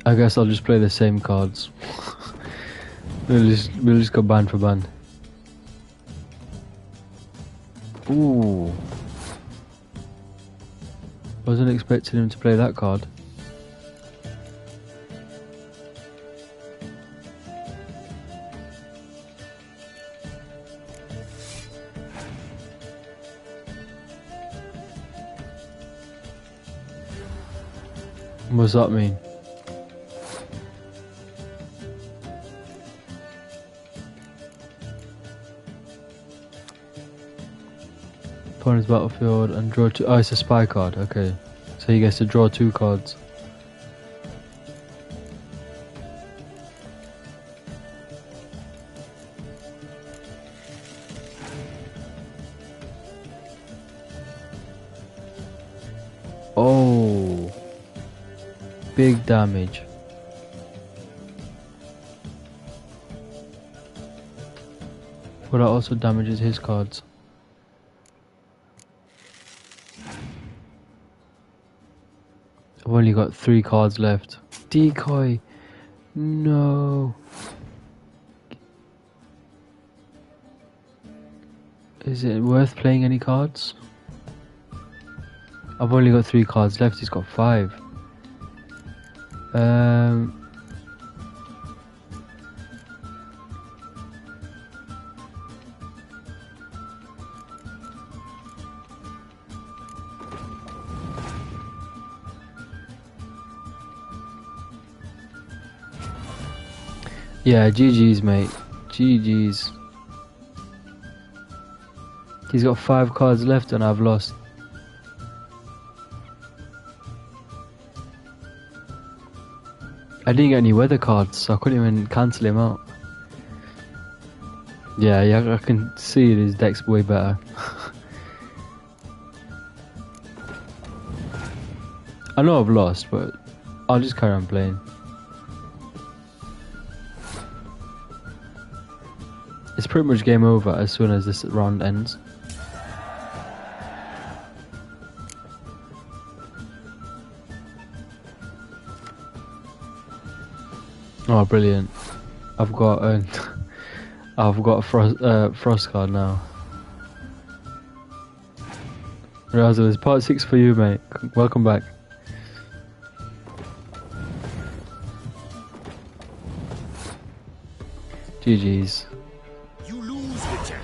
I guess I'll just play the same cards. we'll just go band for band. Ooh. Wasn't expecting him to play that card. What's that mean? Opponent's battlefield and draw 2. Oh, it's a spy card. Okay, so he gets to draw 2 cards. Oh, big damage. But that also damages his cards. I've only got 3 cards left. Decoy! No! Is it worth playing any cards? I've only got 3 cards left, he's got 5. Yeah, GG's mate. GG's. He's got 5 cards left and I've lost. I didn't get any weather cards, so I couldn't even cancel him out. Yeah, I can see his deck's way better. I know I've lost, but I'll just carry on playing. It's pretty much game over as soon as this round ends. Oh, brilliant! I've got a frost card now. Razzle, it's part 6 for you, mate. Welcome back. GG's. You lose, Witcher.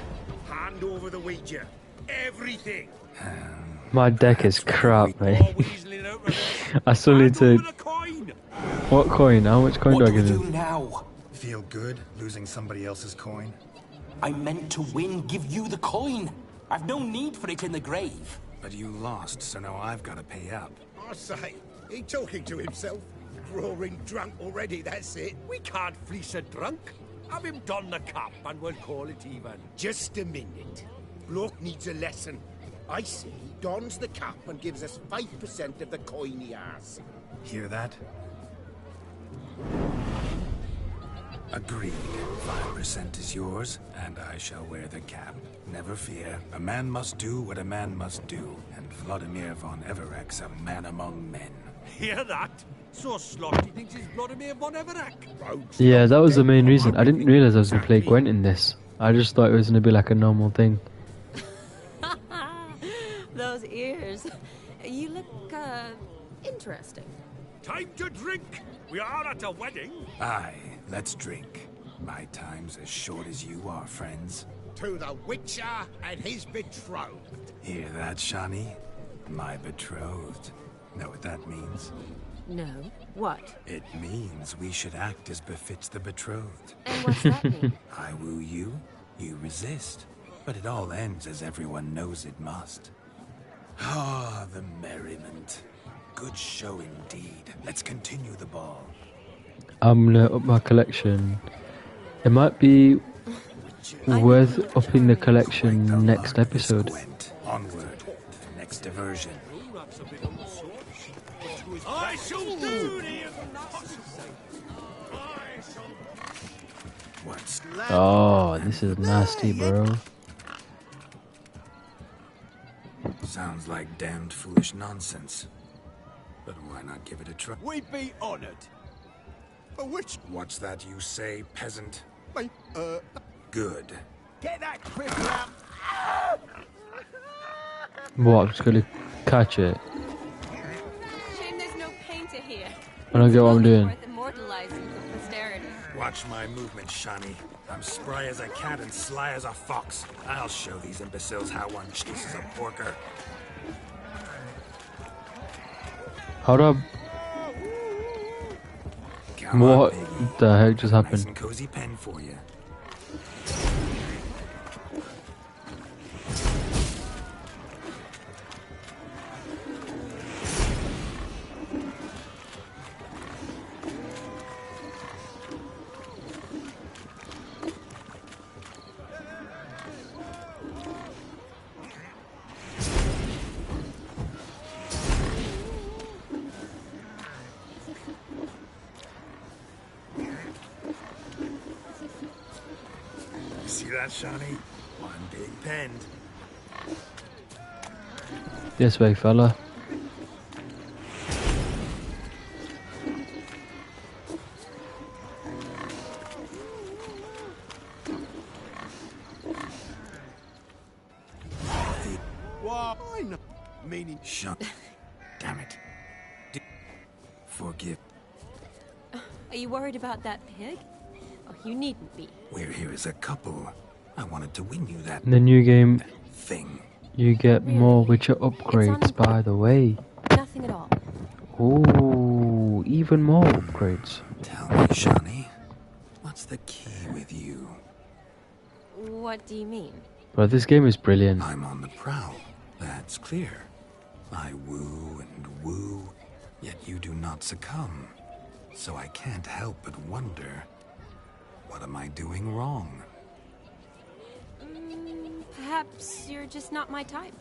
Hand over the wager. Everything. My deck is crap, mate. I still need to. What coin? How much coin do I give him? Now? Feel good losing somebody else's coin? I meant to win, give you the coin. I've no need for it in the grave. But you lost, so now I've got to pay up. I say, he talking to himself. Roaring drunk already, that's it. We can't fleece a drunk. Have him don the cap and we'll call it even. Just a minute. Bloke needs a lesson. I say he dons the cap and gives us 5% of the coin he has. Hear that? Agreed. 5% is yours, and I shall wear the cap. Never fear. A man must do what a man must do, and Vladimir von Everek's a man among men. Hear that? So Slotty thinks he's Vladimir von Everek. Yeah, that was the main reason. I didn't realize I was gonna play Gwent in this. I just thought it was gonna be like a normal thing. Those ears. You look, interesting. Time to drink! We are at a wedding. Aye, let's drink. My time's as short as you are, friends. To the Witcher and his betrothed. Hear that, Shani? My betrothed. Know what that means? No. What? It means we should act as befits the betrothed. And what's that mean? I woo you, you resist. But it all ends as everyone knows it must. Ah, the merriment. Good show indeed. Let's continue the ball. I'm gonna up my collection. It might be worth upping the collection next episode. Onward to the next diversion. I shall do What's Oh, this is nasty, bro. Sounds like damned foolish nonsense. But why not give it a try? We'd be honored. For which? What's that you say, peasant? Good. Get that cripple out. What? I'm just gonna catch it. Shame there's no painter here. I don't get what I'm doing. Worth immortalizing for posterity. Watch my movement, Shani. I'm spry as a cat and sly as a fox. I'll show these imbeciles how one chases a porker. How do I... What the heck just happened? Nice and cozy pen for you. See that, Shawnee? One big pen. This way, fella. Why? Meaning... Shut. Damn it. Forgive. Are you worried about that pig? Oh, you needn't be. We're here as a couple. I wanted to win you that In the new game, thing. you get more Witcher upgrades, by the way. Nothing at all. Ooh, even more upgrades. Tell me, Shawnee, what's the key with you? What do you mean? But this game is brilliant. I'm on the prowl. That's clear. I woo and woo, yet you do not succumb. So I can't help but wonder, what am I doing wrong? Perhaps you're just not my type.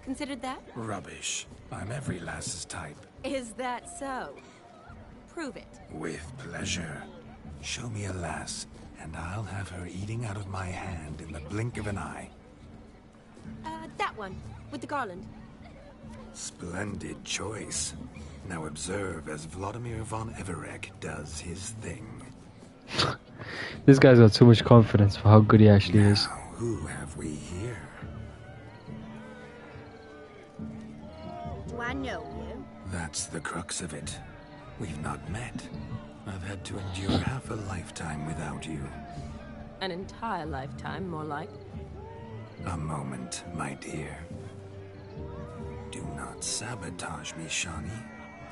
Considered that? Rubbish. I'm every lass's type. Is that so? Prove it. With pleasure. Show me a lass, and I'll have her eating out of my hand in the blink of an eye. That one, with the garland. Splendid choice. Now observe as Vladimir von Everec does his thing. This guy's got so much confidence for how good he actually is. Who have we here? Do I know you? That's the crux of it. We've not met. I've had to endure half a lifetime without you. An entire lifetime, more like. A moment, my dear. Do not sabotage me, Shawnee.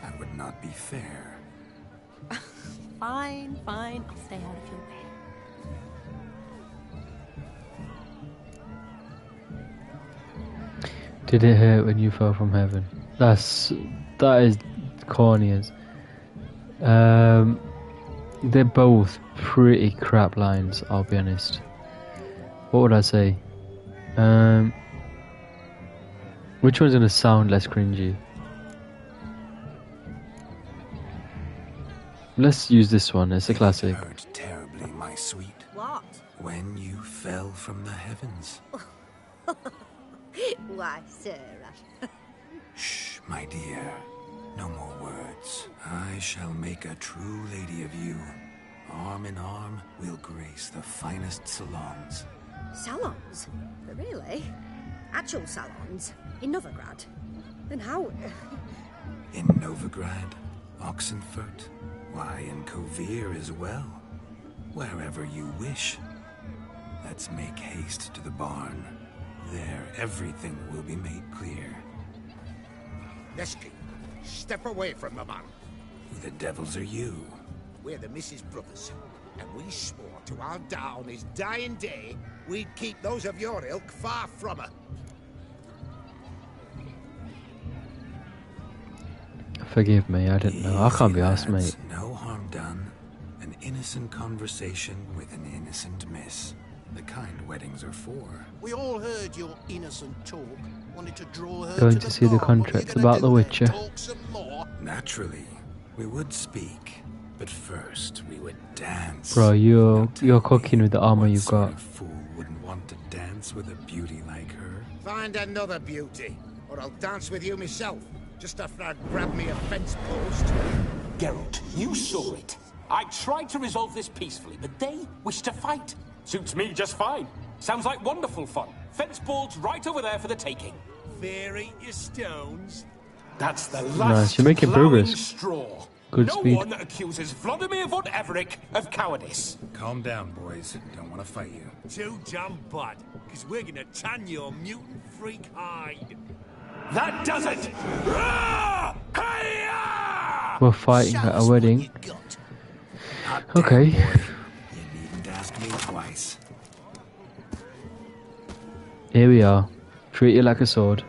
That would not be fair. Fine, fine. I'll stay out of your way. Did it hurt when you fell from heaven? That is corny as. They're both pretty crap lines, I'll be honest. What would I say? Which one's gonna sound less cringy? Let's use this one, it's a classic. Hurt terribly, my sweet. What? When you fell from the heavens. Why, Sarah. Shh, my dear. No more words. I shall make a true lady of you. Arm in arm, we'll grace the finest salons. Salons? Really? Actual salons? In Novigrad? Then how? In Novigrad, Oxenfurt, why, in Kovir as well. Wherever you wish. Let's make haste to the barn. There, everything will be made clear. Nesky, step away from the man. Who the devils are you? We're the Mrs. Brothers, and we swore to our Dad on his dying day we'd keep those of your ilk far from her. Forgive me, I didn't know. I can't be asked, mate. No harm done. An innocent conversation with an innocent miss. The kind weddings are for. We all heard your innocent talk. Wanted to draw her Going to see the contract about The Witcher. Naturally, we would speak, but first we would dance. Bro, you're cooking with the armor you've got. What fool wouldn't want to dance with a beauty like her? Find another beauty, or I'll dance with you myself. Just after I grab me a fence post. Geralt, you saw it. I tried to resolve this peacefully, but they wish to fight. Suits me just fine. Sounds like wonderful fun. Fence balls right over there for the taking. Vary your stones. That's the last Nice, you're making plowing progress. straw. Good no speed. one accuses Vladimir von Everec of cowardice. Calm down, boys. Don't want to fight you. Too damn bad, because we're gonna tan your mutant freak hide. That does it! We're fighting at a wedding. Okay. You needn't ask me twice. Here we are. Treat it like a sword.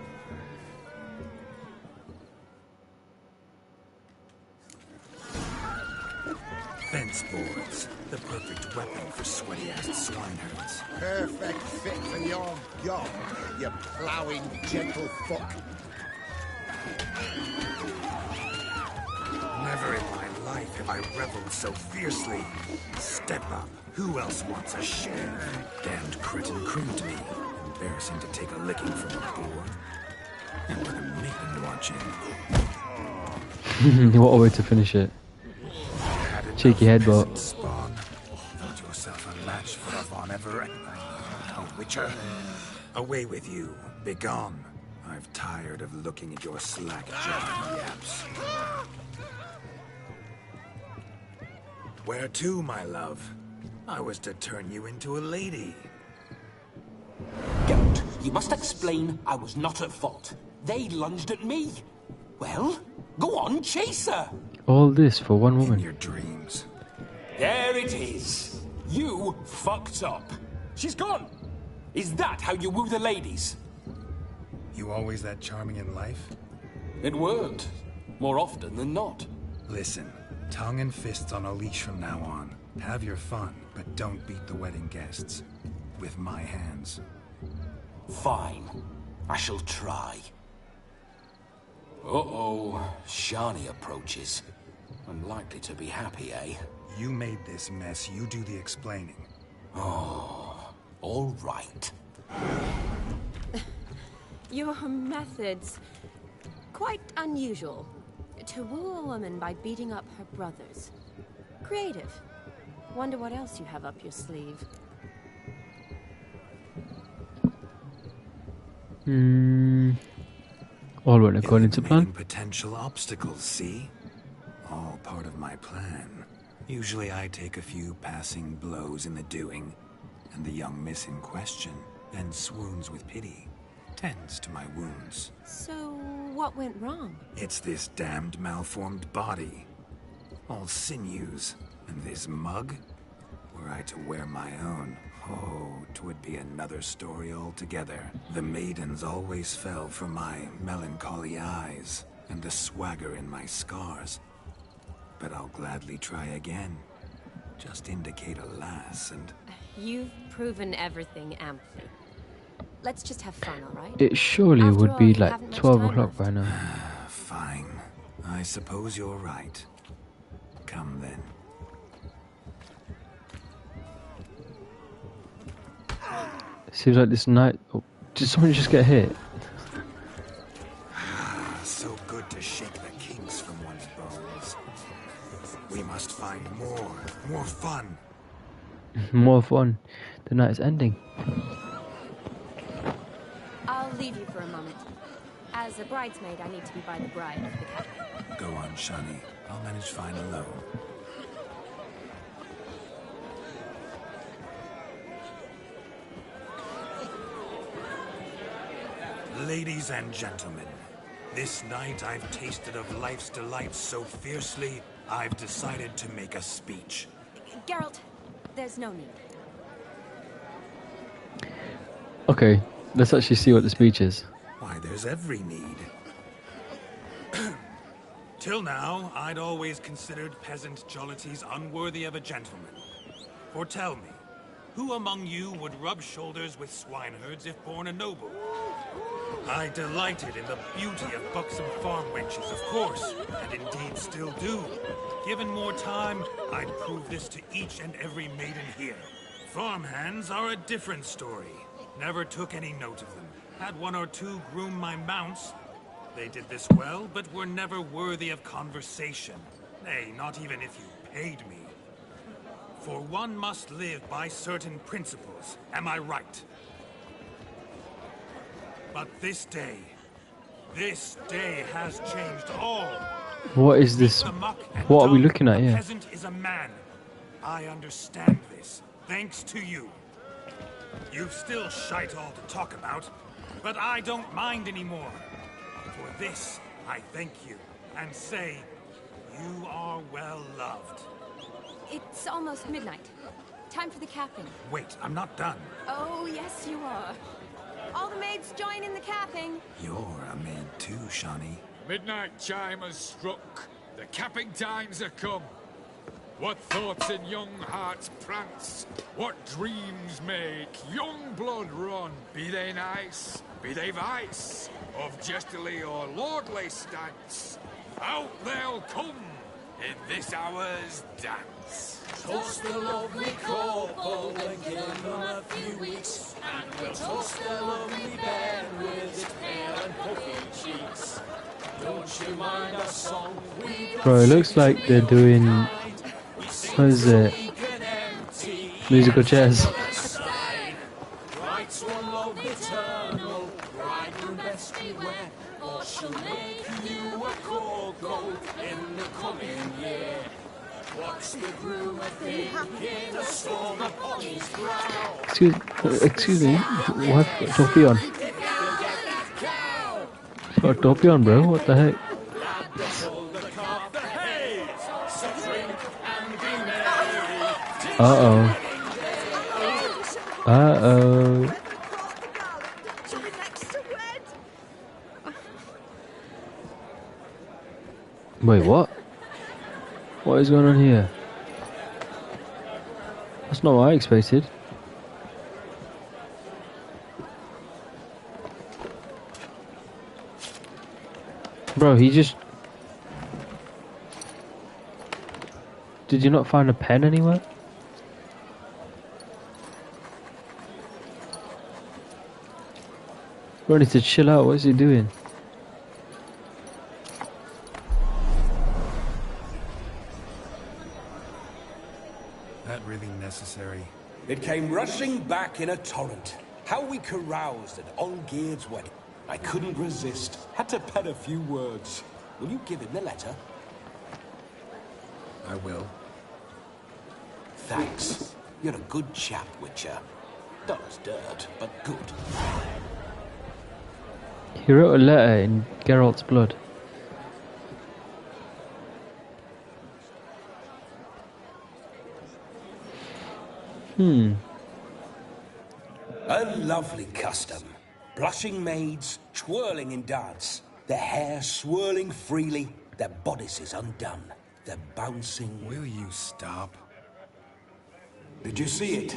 Fence boards. The perfect weapon for sweaty-ass swineherds. Perfect fit for your job, you plowing gentle fuck. Never in my life have I reveled so fiercely. Step up. Who else wants a share? Damned cretin crimped me. Embarrassing to take a licking from a boar. And with a maiden watching. What a way to finish it. Cheeky headbutt. Spawn. Thought yourself a match for a Von Everett. A witcher. Away with you. Begone. I've tired of looking at your slack-jawed yaps. Where to, my love? I was to turn you into a lady. Geralt, you must explain I was not at fault. They lunged at me. Well, go on, chase her. All this for one woman. In your dreams. There it is. You fucked up. She's gone. Is that how you woo the ladies? You always that charming in life? It worked. More often than not. Listen, tongue and fists on a leash from now on. Have your fun, but don't beat the wedding guests. With my hands. Fine. I shall try. Uh-oh. Shani approaches. Unlikely to be happy, eh? You made this mess. You do the explaining. Oh, all right. Your methods... quite unusual. To woo a woman by beating up her brothers. Creative. Wonder what else you have up your sleeve. All went according to plan. Potential obstacles, see? All part of my plan. Usually I take a few passing blows in the doing, and the young miss in question then swoons with pity. Tends to my wounds. So, what went wrong? It's this damned malformed body. All sinews. And this mug? Were I to wear my own, oh, 'twould be another story altogether. The maidens always fell for my melancholy eyes, and the swagger in my scars. But I'll gladly try again. Just indicate a lass and... You've proven everything amply. Let's just have fun, all right? It surely After would all, be we like haven't much 12 time o'clock by now. Fine. I suppose you're right. Come then. Seems like this night... Oh, did someone just get hit? So good to shake the kinks from one's bones. We must find more fun. More fun. The night is ending. I'll leave you for a moment. As a bridesmaid, I need to be by the bride of the cabin. Go on, Shani. I'll manage fine alone. Ladies and gentlemen, this night I've tasted of life's delights so fiercely, I've decided to make a speech. Geralt, there's no need. Okay, let's actually see what the speech is. Why, there's every need. Till now, I'd always considered peasant jollities unworthy of a gentleman. For tell me, who among you would rub shoulders with swineherds if born a noble? I delighted in the beauty of buxom farm wenches, of course, and indeed still do. Given more time, I'd prove this to each and every maiden here. Farmhands are a different story. Never took any note of them. Had one or two groom my mounts. They did this well, but were never worthy of conversation. Nay, not even if you paid me. For one must live by certain principles, am I right? But this day has changed all. What is this? What are we looking at A here? peasant is a man. I understand this, thanks to you. You've still shite all to talk about, but I don't mind anymore. For this, I thank you, and say, you are well loved. It's almost midnight. Time for the capping. Wait, I'm not done. Oh, yes, you are. All the maids join in the capping. You're a maid too, Shani. Midnight chime has struck. The capping times are come. What thoughts in young hearts prance? What dreams make young blood run? Be they nice, be they vice, of jestily or lordly stance. Out they'll come, in this hour's dance. Toast the lovely couple and give them a few weeks, and we'll toast the lovely bed with its pale and puffy cheeks. Don't you mind a song? Bro, it looks like they're doing, what is it? Musical chairs. Writes one love eternal, bridegroom best beware, or she'll make you a cocoa in the coming year. What's the groom thinking? A storm upon his brow. Excuse me, what? Topi on. Got topi on, bro. What the heck? Uh-oh. Uh-oh. Wait, what? What is going on here? That's not what I expected. Bro, he just... Did you not find a pen anywhere? Bro, needs to chill out. What is he doing? That really necessary? It came rushing back in a torrent. How we caroused at Olgierd's wedding. I couldn't resist. Had to pen a few words. Will you give him the letter? I will. Thanks. You're a good chap, Witcher. Dull as dirt, but good. He wrote a letter in Geralt's blood. A lovely custom. Blushing maids, twirling in dance. Their hair swirling freely, their bodices undone. They're bouncing... Will you stop? Did you see it?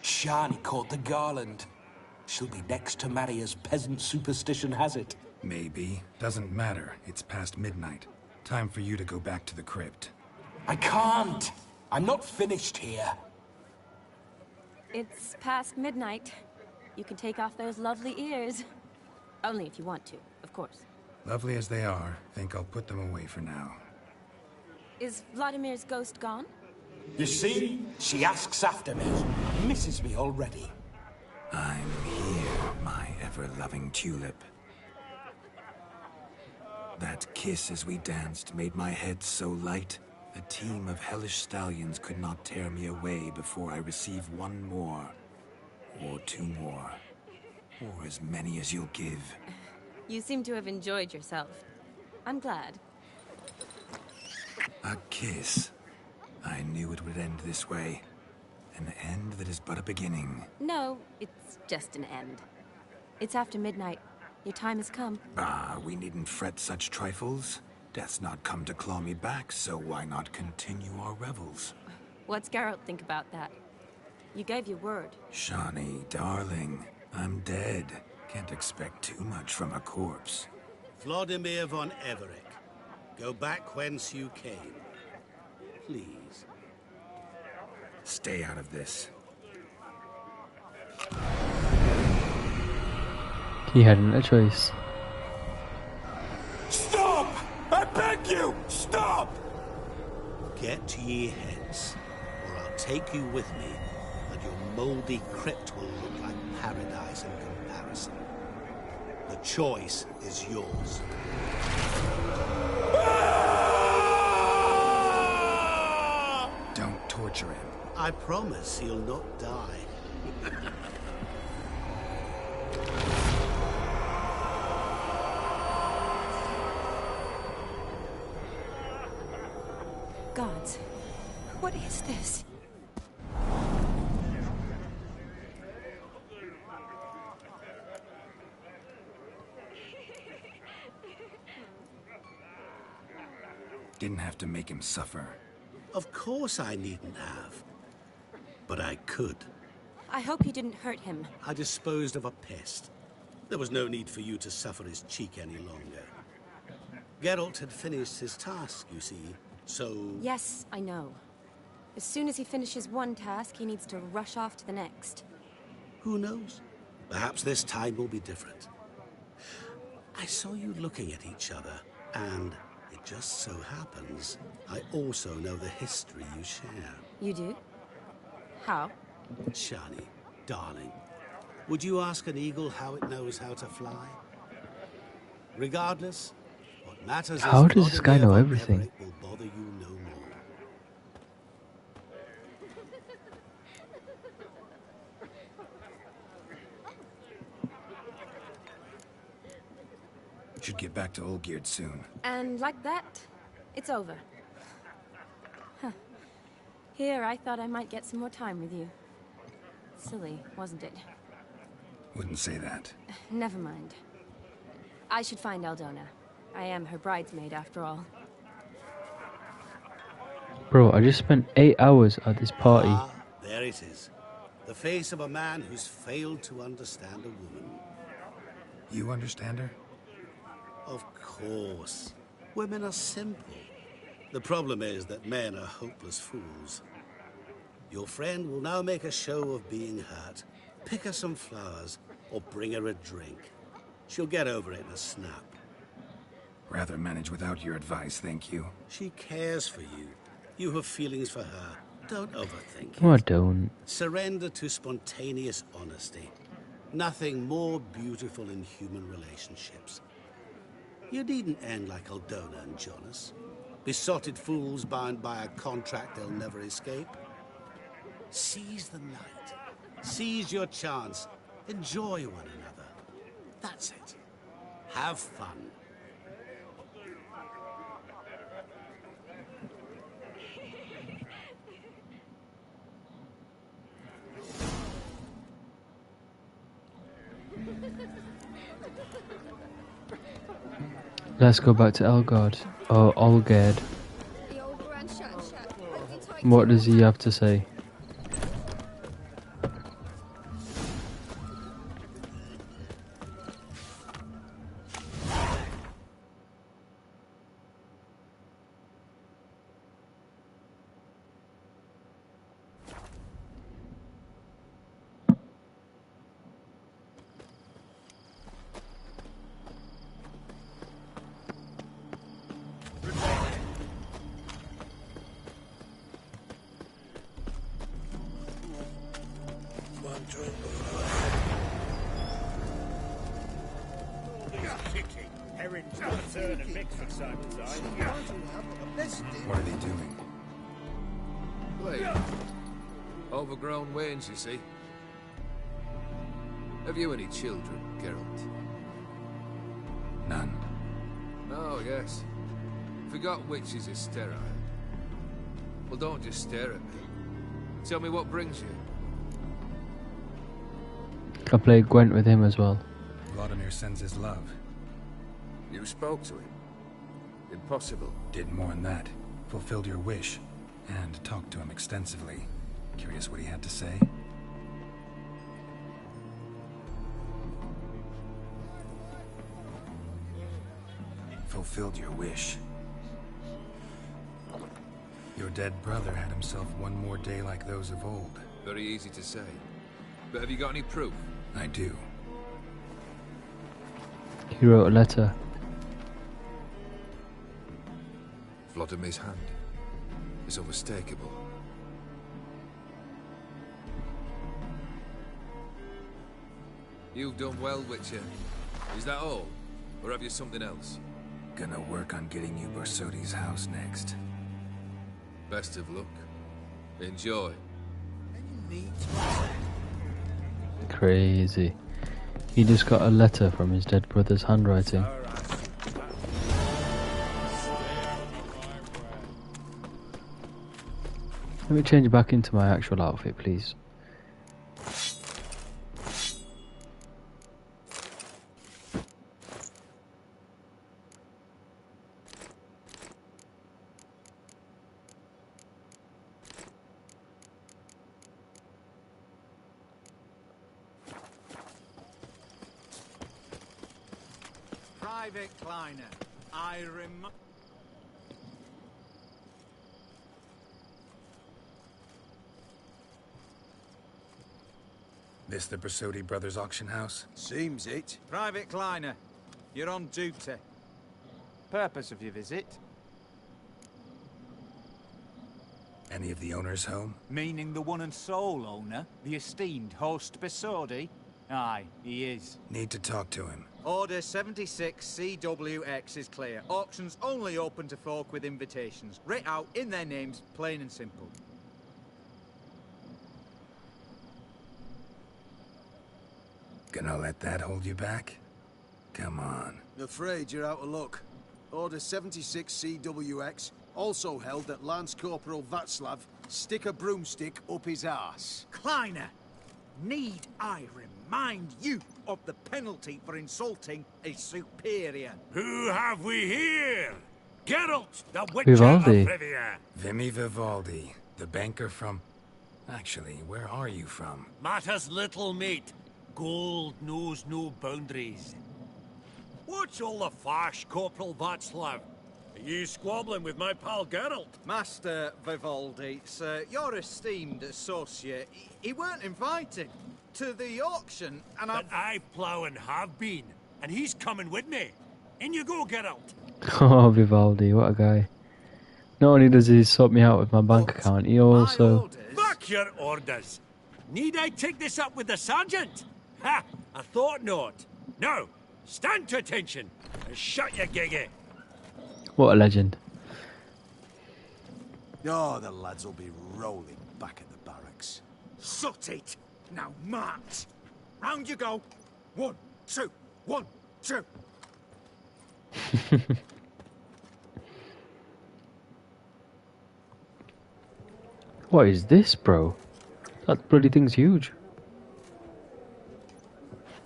Shani caught the garland. She'll be next to marry as peasant superstition has it. Maybe. Doesn't matter. It's past midnight. Time for you to go back to the crypt. I can't. I'm not finished here. It's past midnight. You can take off those lovely ears. Only if you want to, of course. Lovely as they are, think I'll put them away for now. Is Vladimir's ghost gone? You see? She asks after me. Misses me already. I'm here, my ever-loving tulip. That kiss as we danced made my head so light. A team of hellish stallions could not tear me away before I receive one more. Or two more. Or as many as you'll give. You seem to have enjoyed yourself. I'm glad. A kiss. I knew it would end this way. An end that is but a beginning. No, it's just an end. It's after midnight. Your time has come. Ah, we needn't fret such trifles. Death's not come to claw me back, so why not continue our revels? What's Geralt think about that? You gave your word. Shani, darling, I'm dead. Can't expect too much from a corpse. Vladimir von Everec, go back whence you came. Please. Stay out of this. He hadn't a choice. Stop! I beg you! Stop! Get ye hence, or I'll take you with me, and your mouldy crypt will look like paradise in comparison. The choice is yours. Don't torture him. I promise he'll not die. Gods, what is this? Didn't have to make him suffer. Of course I needn't have. But I could. I hope you didn't hurt him. I disposed of a pest. There was no need for you to suffer his cheek any longer. Geralt had finished his task, you see. So... Yes, I know. As soon as he finishes one task, he needs to rush off to the next. Who knows? Perhaps this time will be different. I saw you looking at each other, and it just so happens I also know the history you share. You do? How? Shani, darling, would you ask an eagle how it knows how to fly? Regardless, what matters How is does this guy know everything? it will bother you no more. Should get back to Olgierd soon. And like that, it's over. Huh. Here, I thought I might get some more time with you. Silly, wasn't it? Wouldn't say that. Never mind. I should find Aldona. I am her bridesmaid, after all. Bro, I just spent 8 hours at this party. Ah, there it is. The face of a man who's failed to understand a woman. You understand her? Of course. Women are simple. The problem is that men are hopeless fools. Your friend will now make a show of being hurt, pick her some flowers, or bring her a drink. She'll get over it in a snap. Rather manage without your advice, thank you. She cares for you. You have feelings for her. Don't overthink it. No, I don't. Surrender to spontaneous honesty. Nothing more beautiful in human relationships. You needn't end like Aldona and Jonas. Besotted fools bound by a contract they'll never escape. Seize the night. Seize your chance. Enjoy one another. That's it. Have fun. Let's go back to Elgard. Or Olgerd. What does he have to say? What are they doing? Play. Overgrown wains, you see. Have you any children, Geralt? None. Oh, yes. Forgot witches is sterile. Well, don't just stare at me. Tell me what brings you. I played Gwent with him as well. Vladimir sends his love. You spoke to him? Impossible. Did more than that. Fulfilled your wish. And talked to him extensively. Curious what he had to say? Fulfilled your wish. Your dead brother had himself one more day like those of old. Very easy to say. But have you got any proof? I do. He wrote a letter. Vladimir's hand. It's unmistakable. You've done well, Witcher. Is that all? Or have you something else? Gonna work on getting you Borsodi's house next. Best of luck. Enjoy. Crazy. He just got a letter from his dead brother's handwriting. Let me change back into my actual outfit, please. Private Kleiner, I This the Bersodi Brothers auction house? Seems it. Private Kleiner, you're on duty. Purpose of your visit? Any of the owners home? Meaning the one and sole owner, the esteemed host Bersodi? Aye, he is. Need to talk to him. Order 76 CWX is clear. Auctions only open to folk with invitations. Writ out in their names, plain and simple. Gonna let that hold you back? Come on. Afraid you're out of luck. Order 76 CWX, also held that Lance Corporal Václav stick a broomstick up his arse. Kleiner, need I remind you of the penalty for insulting a superior? Who have we here? Geralt, the Vivaldi. Witcher of Rivia. Vimy Vivaldi, the banker from... Actually, where are you from? Matters little, mate. Gold knows no boundaries. What's all the fash, Corporal Václav? Are you squabbling with my pal Geralt? Master Vivaldi, sir, your esteemed associate, he weren't invited to the auction, and But I plough and have been, and he's coming with me. In you go, Geralt. Oh, Vivaldi, what a guy. Not only does he sort me out with my bank account, he also... Fuck your orders. Need I take this up with the sergeant? Ha! I thought not. Now, stand to attention and shut your giggy. What a legend. Oh, the lads will be rolling back at the barracks. Sut it! Now march! Round you go! 1, 2, 1, 2! What is this, bro? That bloody thing's huge.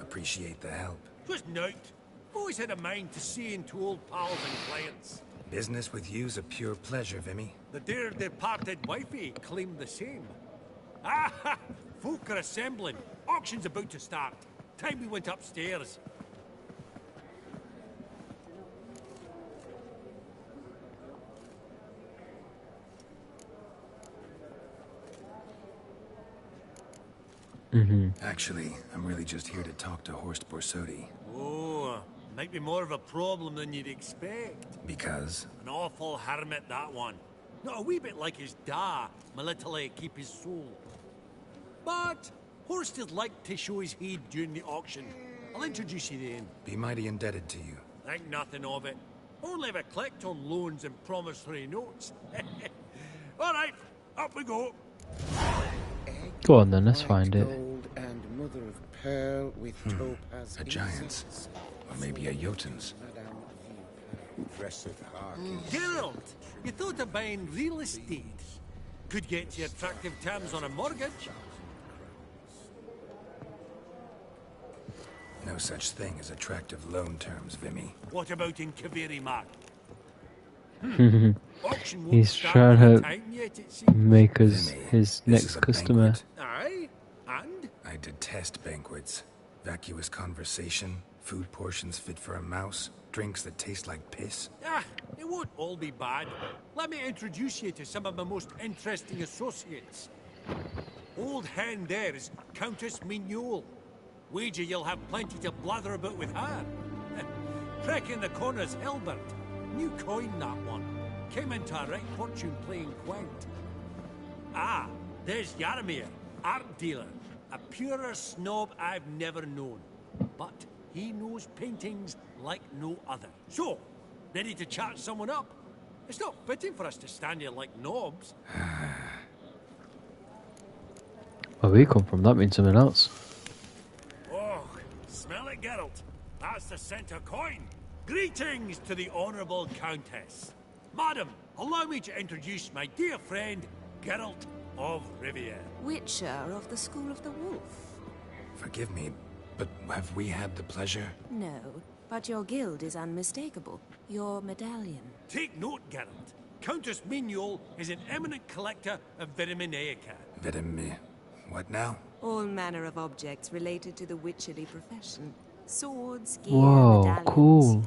Appreciate the help. 'Twas night. Always had a mind to see into old pals and clients. Business with you's a pure pleasure, Vimy. The dear departed wifey claimed the same. Ah ha! Folk are assembling. Auction's about to start. Time we went upstairs. Actually, I'm really just here to talk to Horst Bersodi. Oh, might be more of a problem than you'd expect. Because? An awful hermit, that one. Not a wee bit like his da, my little keep his soul. But Horst is like to show his head during the auction. I'll introduce you to him. Be mighty indebted to you. Think nothing of it. Only ever collect on loans and promissory notes. All right, up we go. Go on then, let's find it. Gold and mother of pearl with topaz. A giant's. Or maybe a Jotun's. Geralt, you thought of buying real estate. Could get you attractive terms on a mortgage. No such thing as attractive loan terms, Vimy. What about in Kaviri Mark? He's trying to make us his next customer. Aye, and? I detest banquets. Vacuous conversation, food portions fit for a mouse, drinks that taste like piss. Ah, it won't all be bad. Let me introduce you to some of my most interesting associates. Old hen there is Countess Mignole. Wager you'll have plenty to blather about with her. Crack in the corner's Hilbert. New coin, that one. Came into a right fortune playing quaint. Ah, there's Jaromir, art dealer. A purer snob I've never known. But he knows paintings like no other. So, ready to chat someone up? It's not fitting for us to stand here like knobs. Where we come from, that means something else. Oh, smell it, Geralt. That's the center coin. Greetings to the Honourable Countess. Madam, allow me to introduce my dear friend, Geralt of Rivia. Witcher of the School of the Wolf. Forgive me, but have we had the pleasure? No, but your guild is unmistakable. Your medallion. Take note, Geralt. Countess Mignole is an eminent collector of Vitaminaica. What now? All manner of objects related to the witcherly profession. Swords, gear, Whoa, medallions. cool.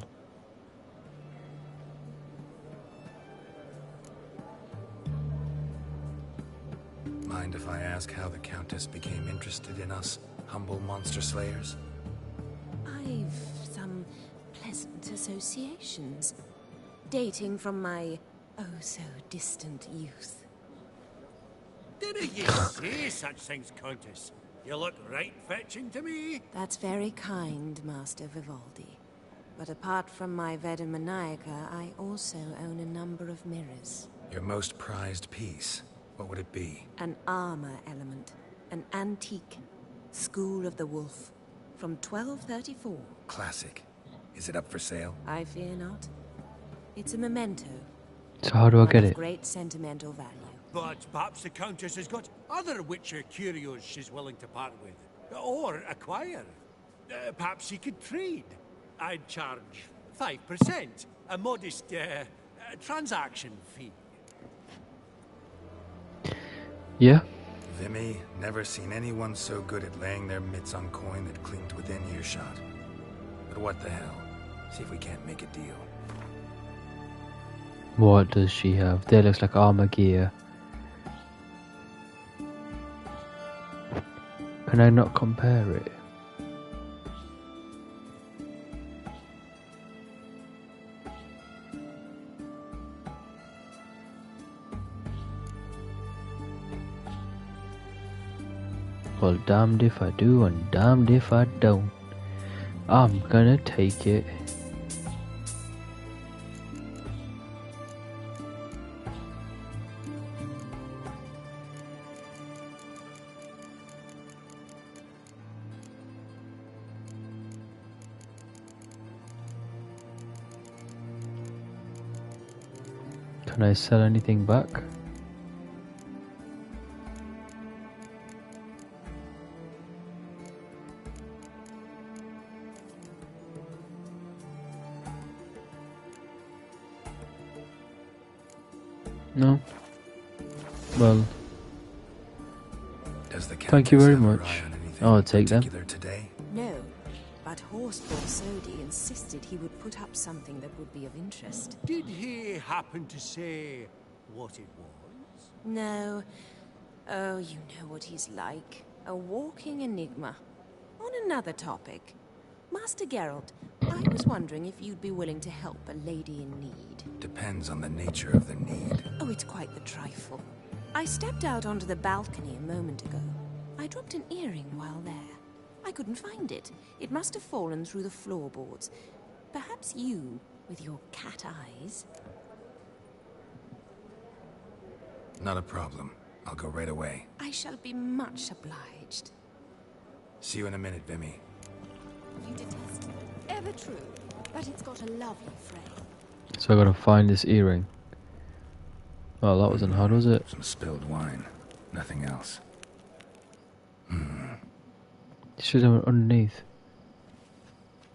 Mind if I ask how the Countess became interested in us? Humble monster slayers? I've some pleasant associations, dating from my oh-so-distant youth. Didn't you say such things, Countess? You look right fetching to me. That's very kind, Master Vivaldi. But apart from my Veda Maniaca, I also own a number of mirrors. Your most prized piece, what would it be? An armor element. An antique. School of the Wolf. From 1234. Classic. Is it up for sale? I fear not. It's a memento. So how do I get Of it? great sentimental value. But perhaps the Countess has got other Witcher curios she's willing to part with. Or acquire. Perhaps she could trade. I'd charge 5%. A modest transaction fee. Yeah? Vimy, never seen anyone so good at laying their mitts on coin that clinked within earshot. But what the hell? See if we can't make a deal. What does she have? There looks like armor gear. Can I not compare it? Well, damned if I do and damned if I don't. I'm gonna take it. Can I sell anything back? No. Well. Does the thank you very Countess have her much. eye on anything I'll take them. particular today? No, but Horsefall Sodi insisted he would put up something that would be of interest. Did he happen to say what it was? No. Oh, you know what he's like. A walking enigma. On another topic. Master Geralt, I was wondering if you'd be willing to help a lady in need. Depends on the nature of the need. Oh, it's quite the trifle. I stepped out onto the balcony a moment ago. I dropped an earring while there. I couldn't find it. It must have fallen through the floorboards. Perhaps you, with your cat eyes... Not a problem. I'll go right away. I shall be much obliged. See you in a minute, Vimy. You detest it. Ever true, but it's got a lovely frame. So I gotta find this earring. Oh, that wasn't hard, was it? Some spilled wine. Nothing else. It should have been underneath.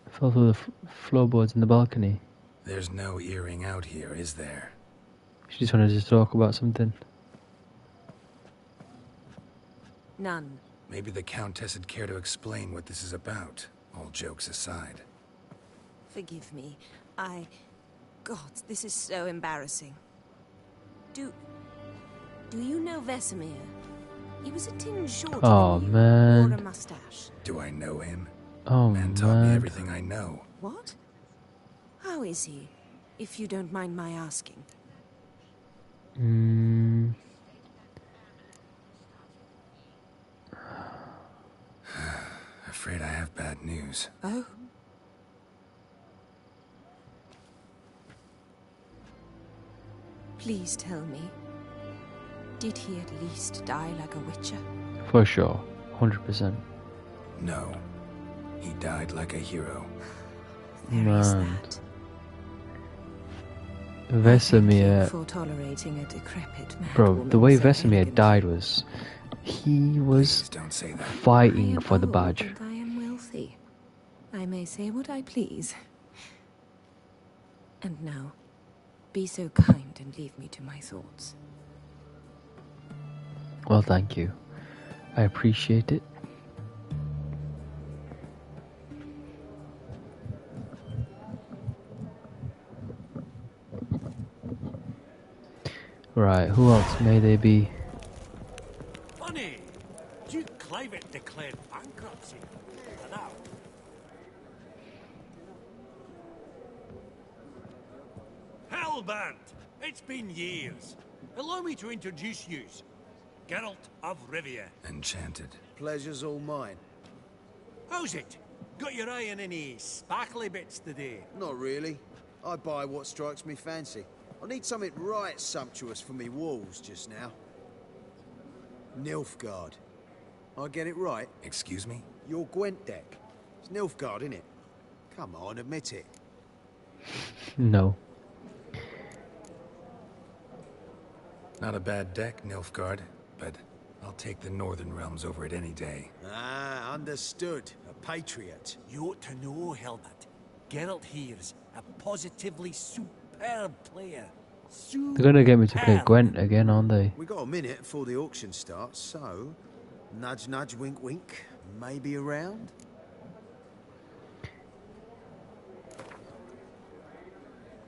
It fell through the floorboards in the balcony. There's no earring out here, is there? She just wanted to talk about something. None. Maybe the Countess would care to explain what this is about, all jokes aside. Forgive me. God, this is so embarrassing. Do you know Vesemir? He was a tinge shorter Oh, than you, man. wore a mustache. Do I know him? Oh, Man taught me man. everything I know. What? How is he, if you don't mind my asking? Afraid I have bad news. Oh? Please tell me. Did he at least die like a witcher? For sure. 100%. No. He died like a hero. Man. Vesemir. For tolerating a decrepit man. Bro, the way Vesemir died was... He was fighting for the badge. I am wealthy. I may say what I please. And now, be so kind and leave me to my thoughts. Well, thank you. I appreciate it. Right, who else may they be? Funny, Duke Clivet declared banquet. Hellband! It's been years. Allow me to introduce you. Geralt of Rivia. Enchanted. Pleasure's all mine. How's it? Got your eye on any sparkly bits today? Not really. I buy what strikes me fancy. I need something right sumptuous for me walls just now. Nilfgaard. I get it right? Excuse me? Your Gwent deck. It's Nilfgaard, innit? Come on, admit it. No. Not a bad deck, Nilfgaard, but I'll take the Northern Realms over it any day. Ah, understood. A patriot. You ought to know, Helmut. Geralt here's a positively superb player. They're gonna get me to play Gwent again, aren't they? We got a minute before the auction starts, so nudge, nudge, wink, wink. Maybe around.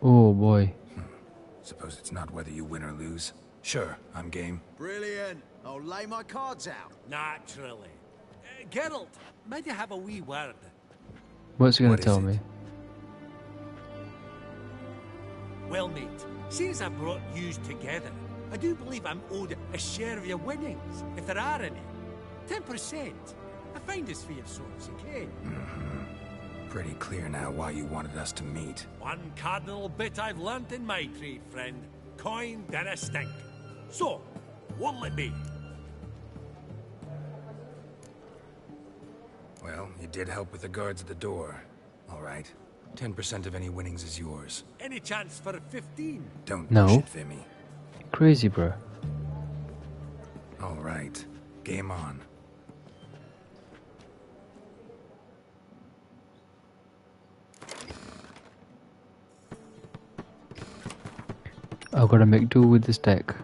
Oh boy. Suppose it's not whether you win or lose. Sure, I'm game. Brilliant. I'll lay my cards out. Naturally. Geralt, might you have a wee word? What's he gonna tell me? Well, mate, since I brought yous together, I do believe I'm owed a share of your winnings, if there are any. 10%. I find as for your sorts, okay? Pretty clear now why you wanted us to meet. One cardinal bit I've learnt in my trade, friend. Coin dinna stink. So, what'll it be? Well, you did help with the guards at the door. All right. 10% of any winnings is yours. Any chance for a 15? Don't No. push it, Vimy. Crazy, bro. All right. Game on. I've got to make do with this deck.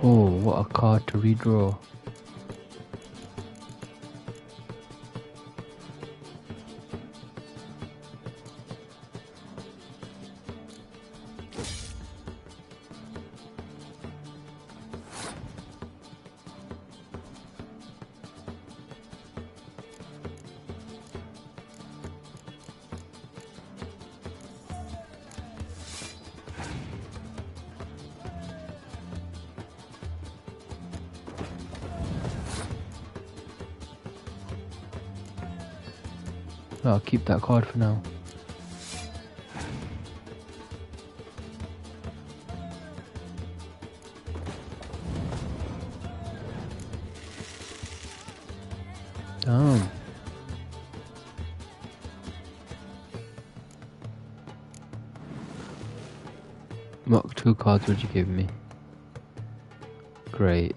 Oh, what a card to redraw. I'll keep that card for now. Damn. What 2 cards would you give me? Great.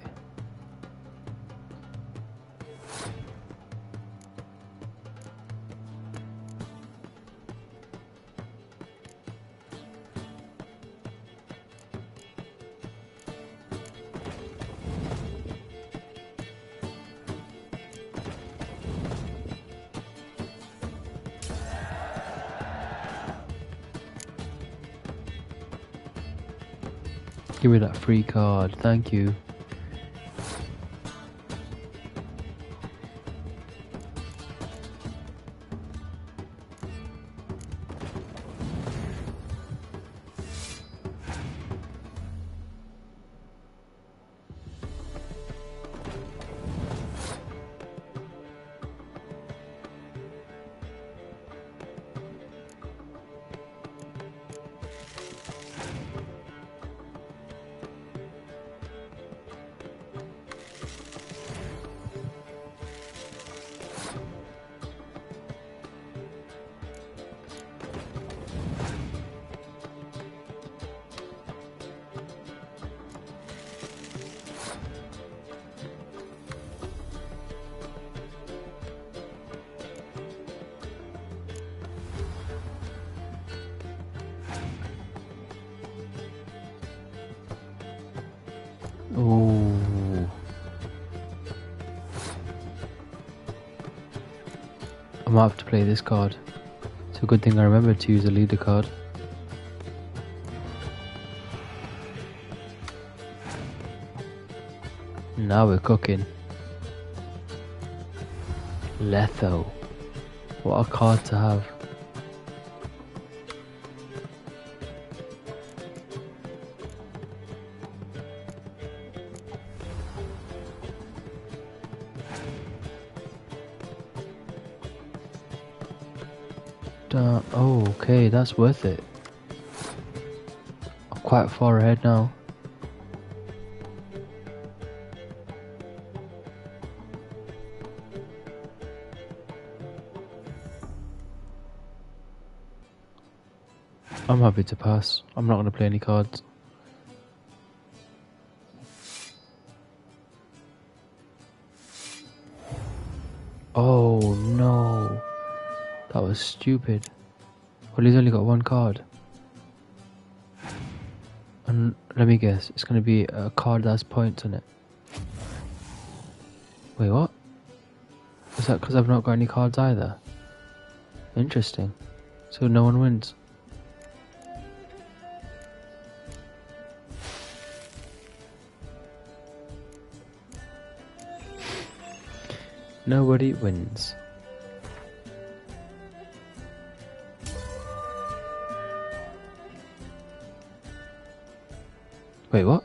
Give me that free card, thank you. Oh, I might have to play this card. It's a good thing I remembered to use a leader card. Now we're cooking. Letho. What a card to have. Oh, okay, that's worth it. I'm quite far ahead now. I'm happy to pass. I'm not going to play any cards. Oh no. That was stupid. Well, he's only got one card. And let me guess, it's going to be a card that has points on it. Wait, what? Is that because I've not got any cards either? Interesting. So no one wins. Nobody wins. Wait, what?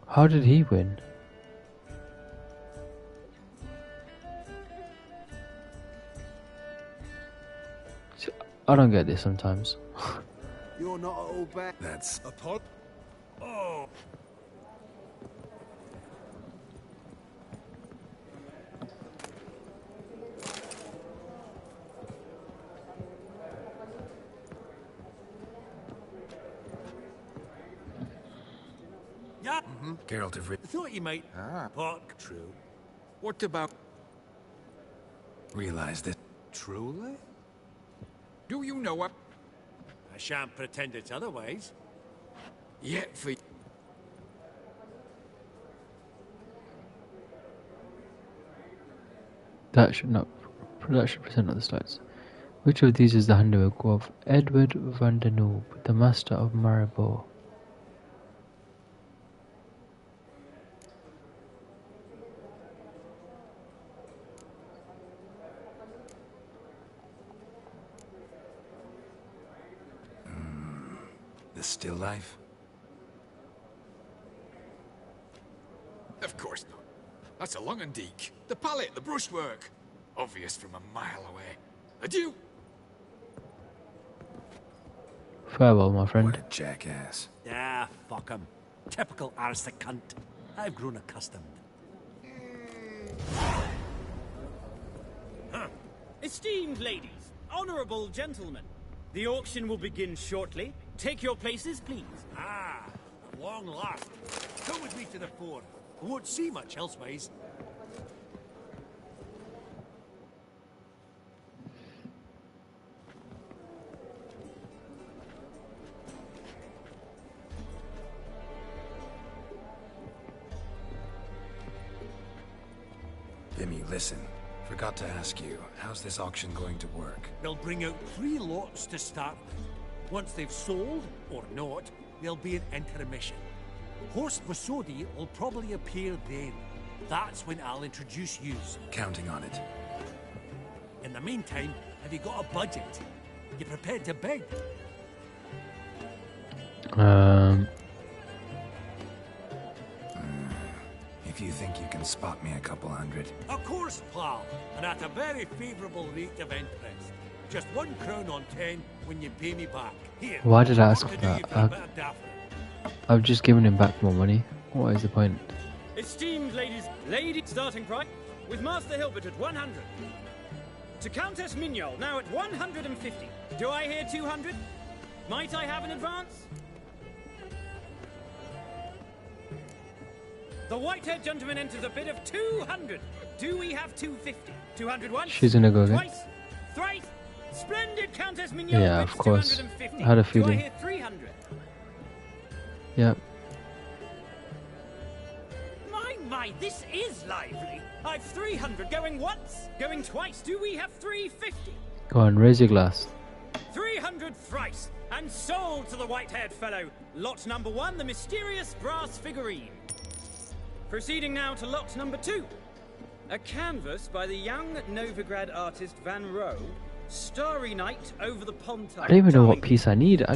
How did he win? See, I don't get this sometimes. You're not at all bad. That's A pot? Oh. Yeah. Geralt of Rivia. Thought you might. Park. True. What about... Realize this. Truly? Do you know what... I shan't pretend it's otherwise. Yet for... That should present other slides. Which of these is the handiwork of Edward van der Noob, the master of Maribor? The still life? Of course not. That's a Lungendeek. The palette, the brushwork. Obvious from a mile away. Adieu! Farewell, my friend. What a jackass. Ah, fuck him. Typical arse cunt. I've grown accustomed. Esteemed ladies, honourable gentlemen, the auction will begin shortly. Take your places, please. Ah, at long last. Come with me to the fore. I won't see much elsewise. Vimy, listen. Forgot to ask you, how's this auction going to work? They'll bring out 3 lots to start with. Once they've sold, or not, there'll be an intermission. Horst Vasodi will probably appear then. That's when I'll introduce yous. Counting on it. In the meantime, have you got a budget? You prepared to bid? If you think you can spot me a couple hundred. Of course, pal, and at a very favourable rate of interest. Just 1 crown on 10 when you pay me back. Here. Why did I ask for that? I've just given him back more money. What is the point? Esteemed ladies, starting price with Master Hilbert at 100. To Countess Mignol, now at 150. Do I hear 200? Might I have an advance? The white-haired gentleman enters a bid of 200. Do we have 250? 200 once? She's gonna go again. Twice? Thrice? Splendid Countess Mignol. Yeah, of course. I had a feeling. Do I hear 300? Yep. My, this is lively. I've 300 going once, going twice. Do we have 350? Go on, raise your glass. 300 thrice, and sold to the white-haired fellow. Lot number 1, the mysterious brass figurine. Proceeding now to lot number 2. A canvas by the young Novigrad artist Van Rohe, Starry Night over the Pontar. I don't even know what piece I need. I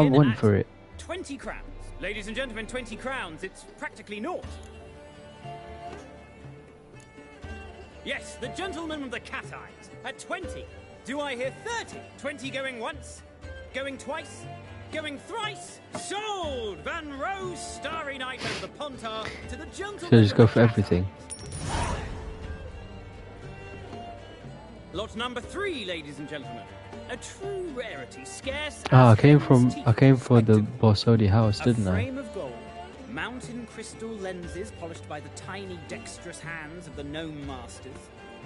went for it. 20 crowns. Ladies and gentlemen, 20 crowns. It's practically naught. Yes, the gentleman with the cat eyes at 20. Do I hear 30? 20 going once, going twice, going thrice. Sold! Van Rohe, Starry Night over the Pontar to the gentleman. So just go for everything. Lot number 3, ladies and gentlemen. A true rarity, scarce. Ah, I came for the Borsodi house, didn't A I? frame of gold, mountain crystal lenses polished by the tiny, dexterous hands of the gnome masters.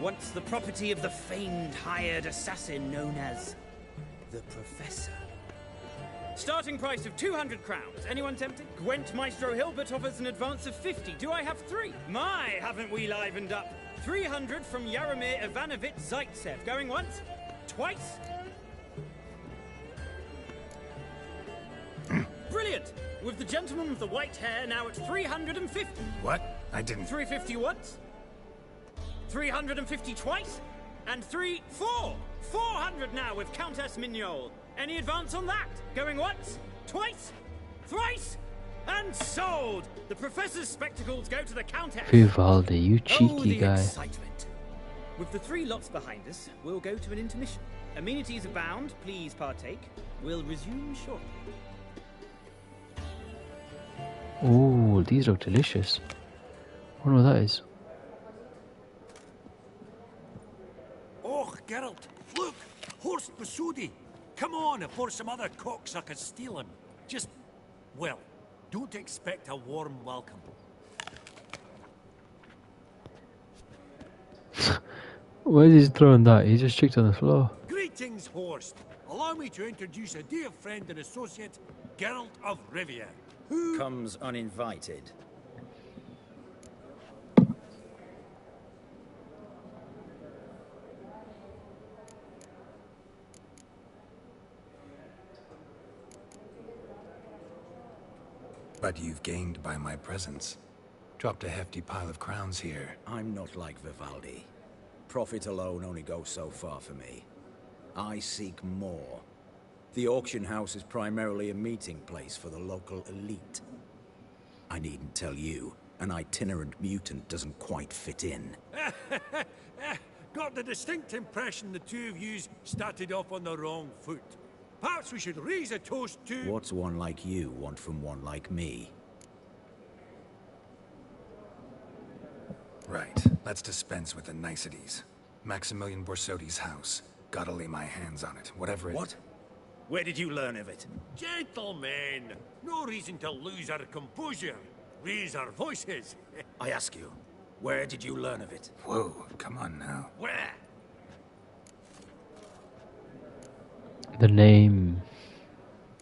Once the property of the famed hired assassin known as the Professor. Starting price of 200 crowns. Anyone tempted? Gwent Maestro Hilbert offers an advance of 50. Do I have 3? My, haven't we livened up? 300 from Yaromir Ivanovich Zaitsev. Going once? Twice? Brilliant! With the gentleman with the white hair now at 350. What? I didn't... 350 once? 350 twice? And 400 now with Countess Mignol. Any advance on that? Going once? Twice? Thrice? And sold! The Professor's spectacles go to the Countess. Vivaldi, you cheeky the guy. Excitement. With the 3 lots behind us, we'll go to an intermission. Amenities abound, please partake. We'll resume shortly. Oh, these look delicious. I wonder what that is. Oh, Geralt, look! Horst Basudi! Come on, before some other cocksuckers steal him. Just, well, don't expect a warm welcome. Where's he throwing that? He just checked on the floor. Greetings, Horst. Allow me to introduce a dear friend and associate, Geralt of Rivia. Who comes uninvited? But you've gained by my presence. Dropped a hefty pile of crowns here. I'm not like Vivaldi. Profit alone only goes so far for me. I seek more. The auction house is primarily a meeting place for the local elite. I needn't tell you, an itinerant mutant doesn't quite fit in. Got the distinct impression the two of yous started off on the wrong foot. Perhaps we should raise a toast to... What's one like you want from one like me? Right, let's dispense with the niceties. Maximilian Borsodi's house. Gotta lay my hands on it, whatever it... What? Where did you learn of it? Gentlemen, no reason to lose our composure. Raise our voices. I ask you, where did you learn of it? Whoa, come on now. Where? The name.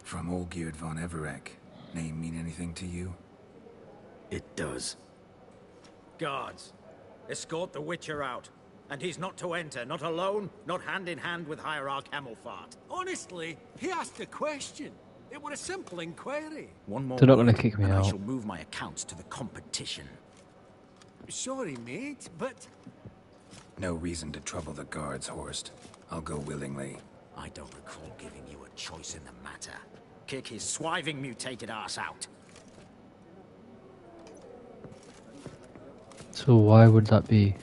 From Olgierd von Everec. Name mean anything to you? It does. Guards, escort the Witcher out. And he's not to enter, not alone, not hand in hand with Hierarch Hamilfart. Honestly, he asked a question. It was a simple inquiry. One more They're not gonna word, kick me and out. I shall move my accounts to the competition. Sorry, mate, but... No reason to trouble the guards, Horst. I'll go willingly. I don't recall giving you a choice in the matter. Kick his swiving mutated ass out. So why would that be?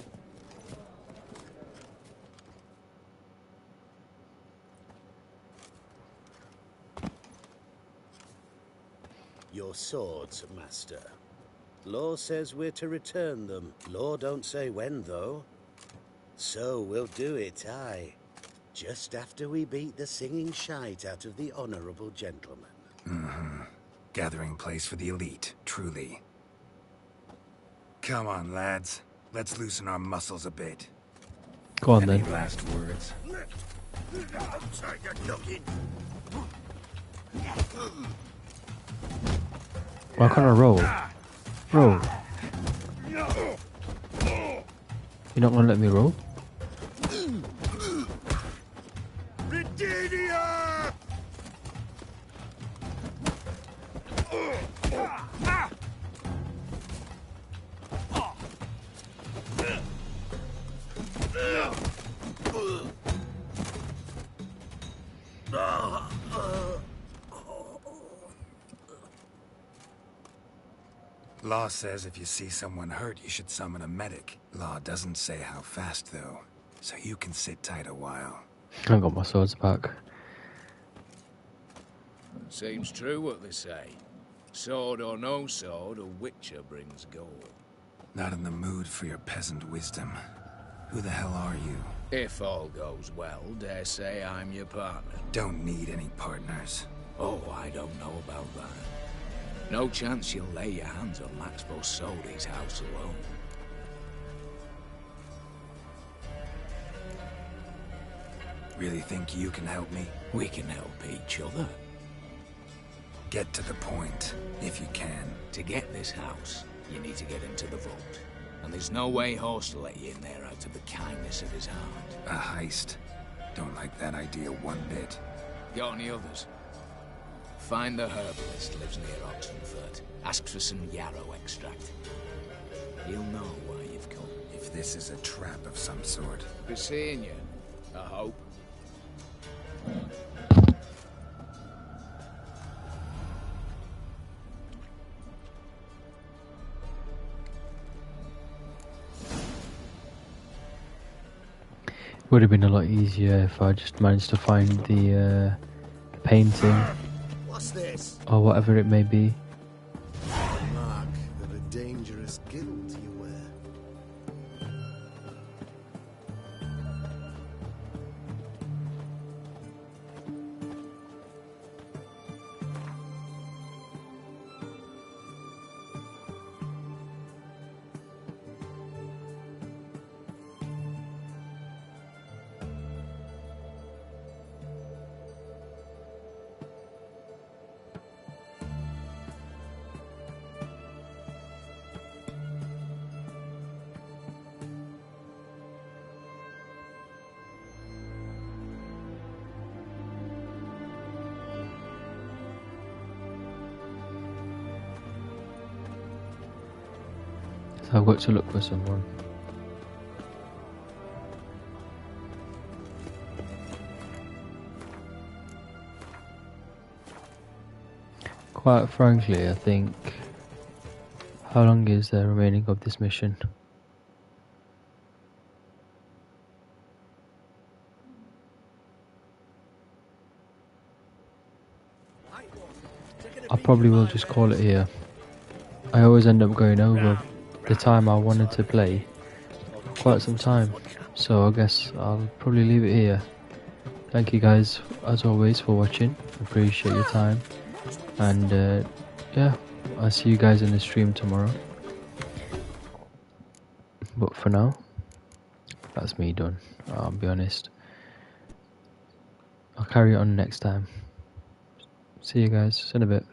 Your swords, Master. Law says we're to return them. Law don't say when, though. So we'll do it, aye. Just after we beat the singing shite out of the honorable gentleman. Mm-hmm. Gathering place for the elite, truly. Come on, lads. Let's loosen our muscles a bit. Go on, Any then. last words? Outside the ducking. Why can't I roll? Roll. You're not gonna let me roll? Rededia! Law says if you see someone hurt, you should summon a medic. Law doesn't say how fast, though, so you can sit tight a while. I got my swords back. Seems true what they say. Sword or no sword, a witcher brings gold. Not in the mood for your peasant wisdom. Who the hell are you? If all goes well, dare say I'm your partner. Don't need any partners. Oh, I don't know about that. No chance you'll lay your hands on Max Borsodi's house alone. Really think you can help me? We can help each other. Get to the point, if you can. To get this house, you need to get into the vault. And there's no way Horst will let you in there out of the kindness of his heart. A heist? Don't like that idea one bit. Got any others? Find the herbalist lives near Oxenfurt. Ask for some yarrow extract. He'll know why you've come. If this is a trap of some sort. Be seeing you, I hope. Would have been a lot easier if I just managed to find the painting. What's this? Or whatever it may be. Mark of a dangerous guild you wear. So I've got to look for someone. Quite frankly, I think... How long is the remaining of this mission? I probably will just call it here. I always end up going over the time I wanted to play for quite some time, so I guess I'll probably leave it here. Thank you guys as always for watching, appreciate your time, and yeah, I'll see you guys in the stream tomorrow. But for now, that's me done. I'll be honest, I'll carry on next time. See you guys in a bit.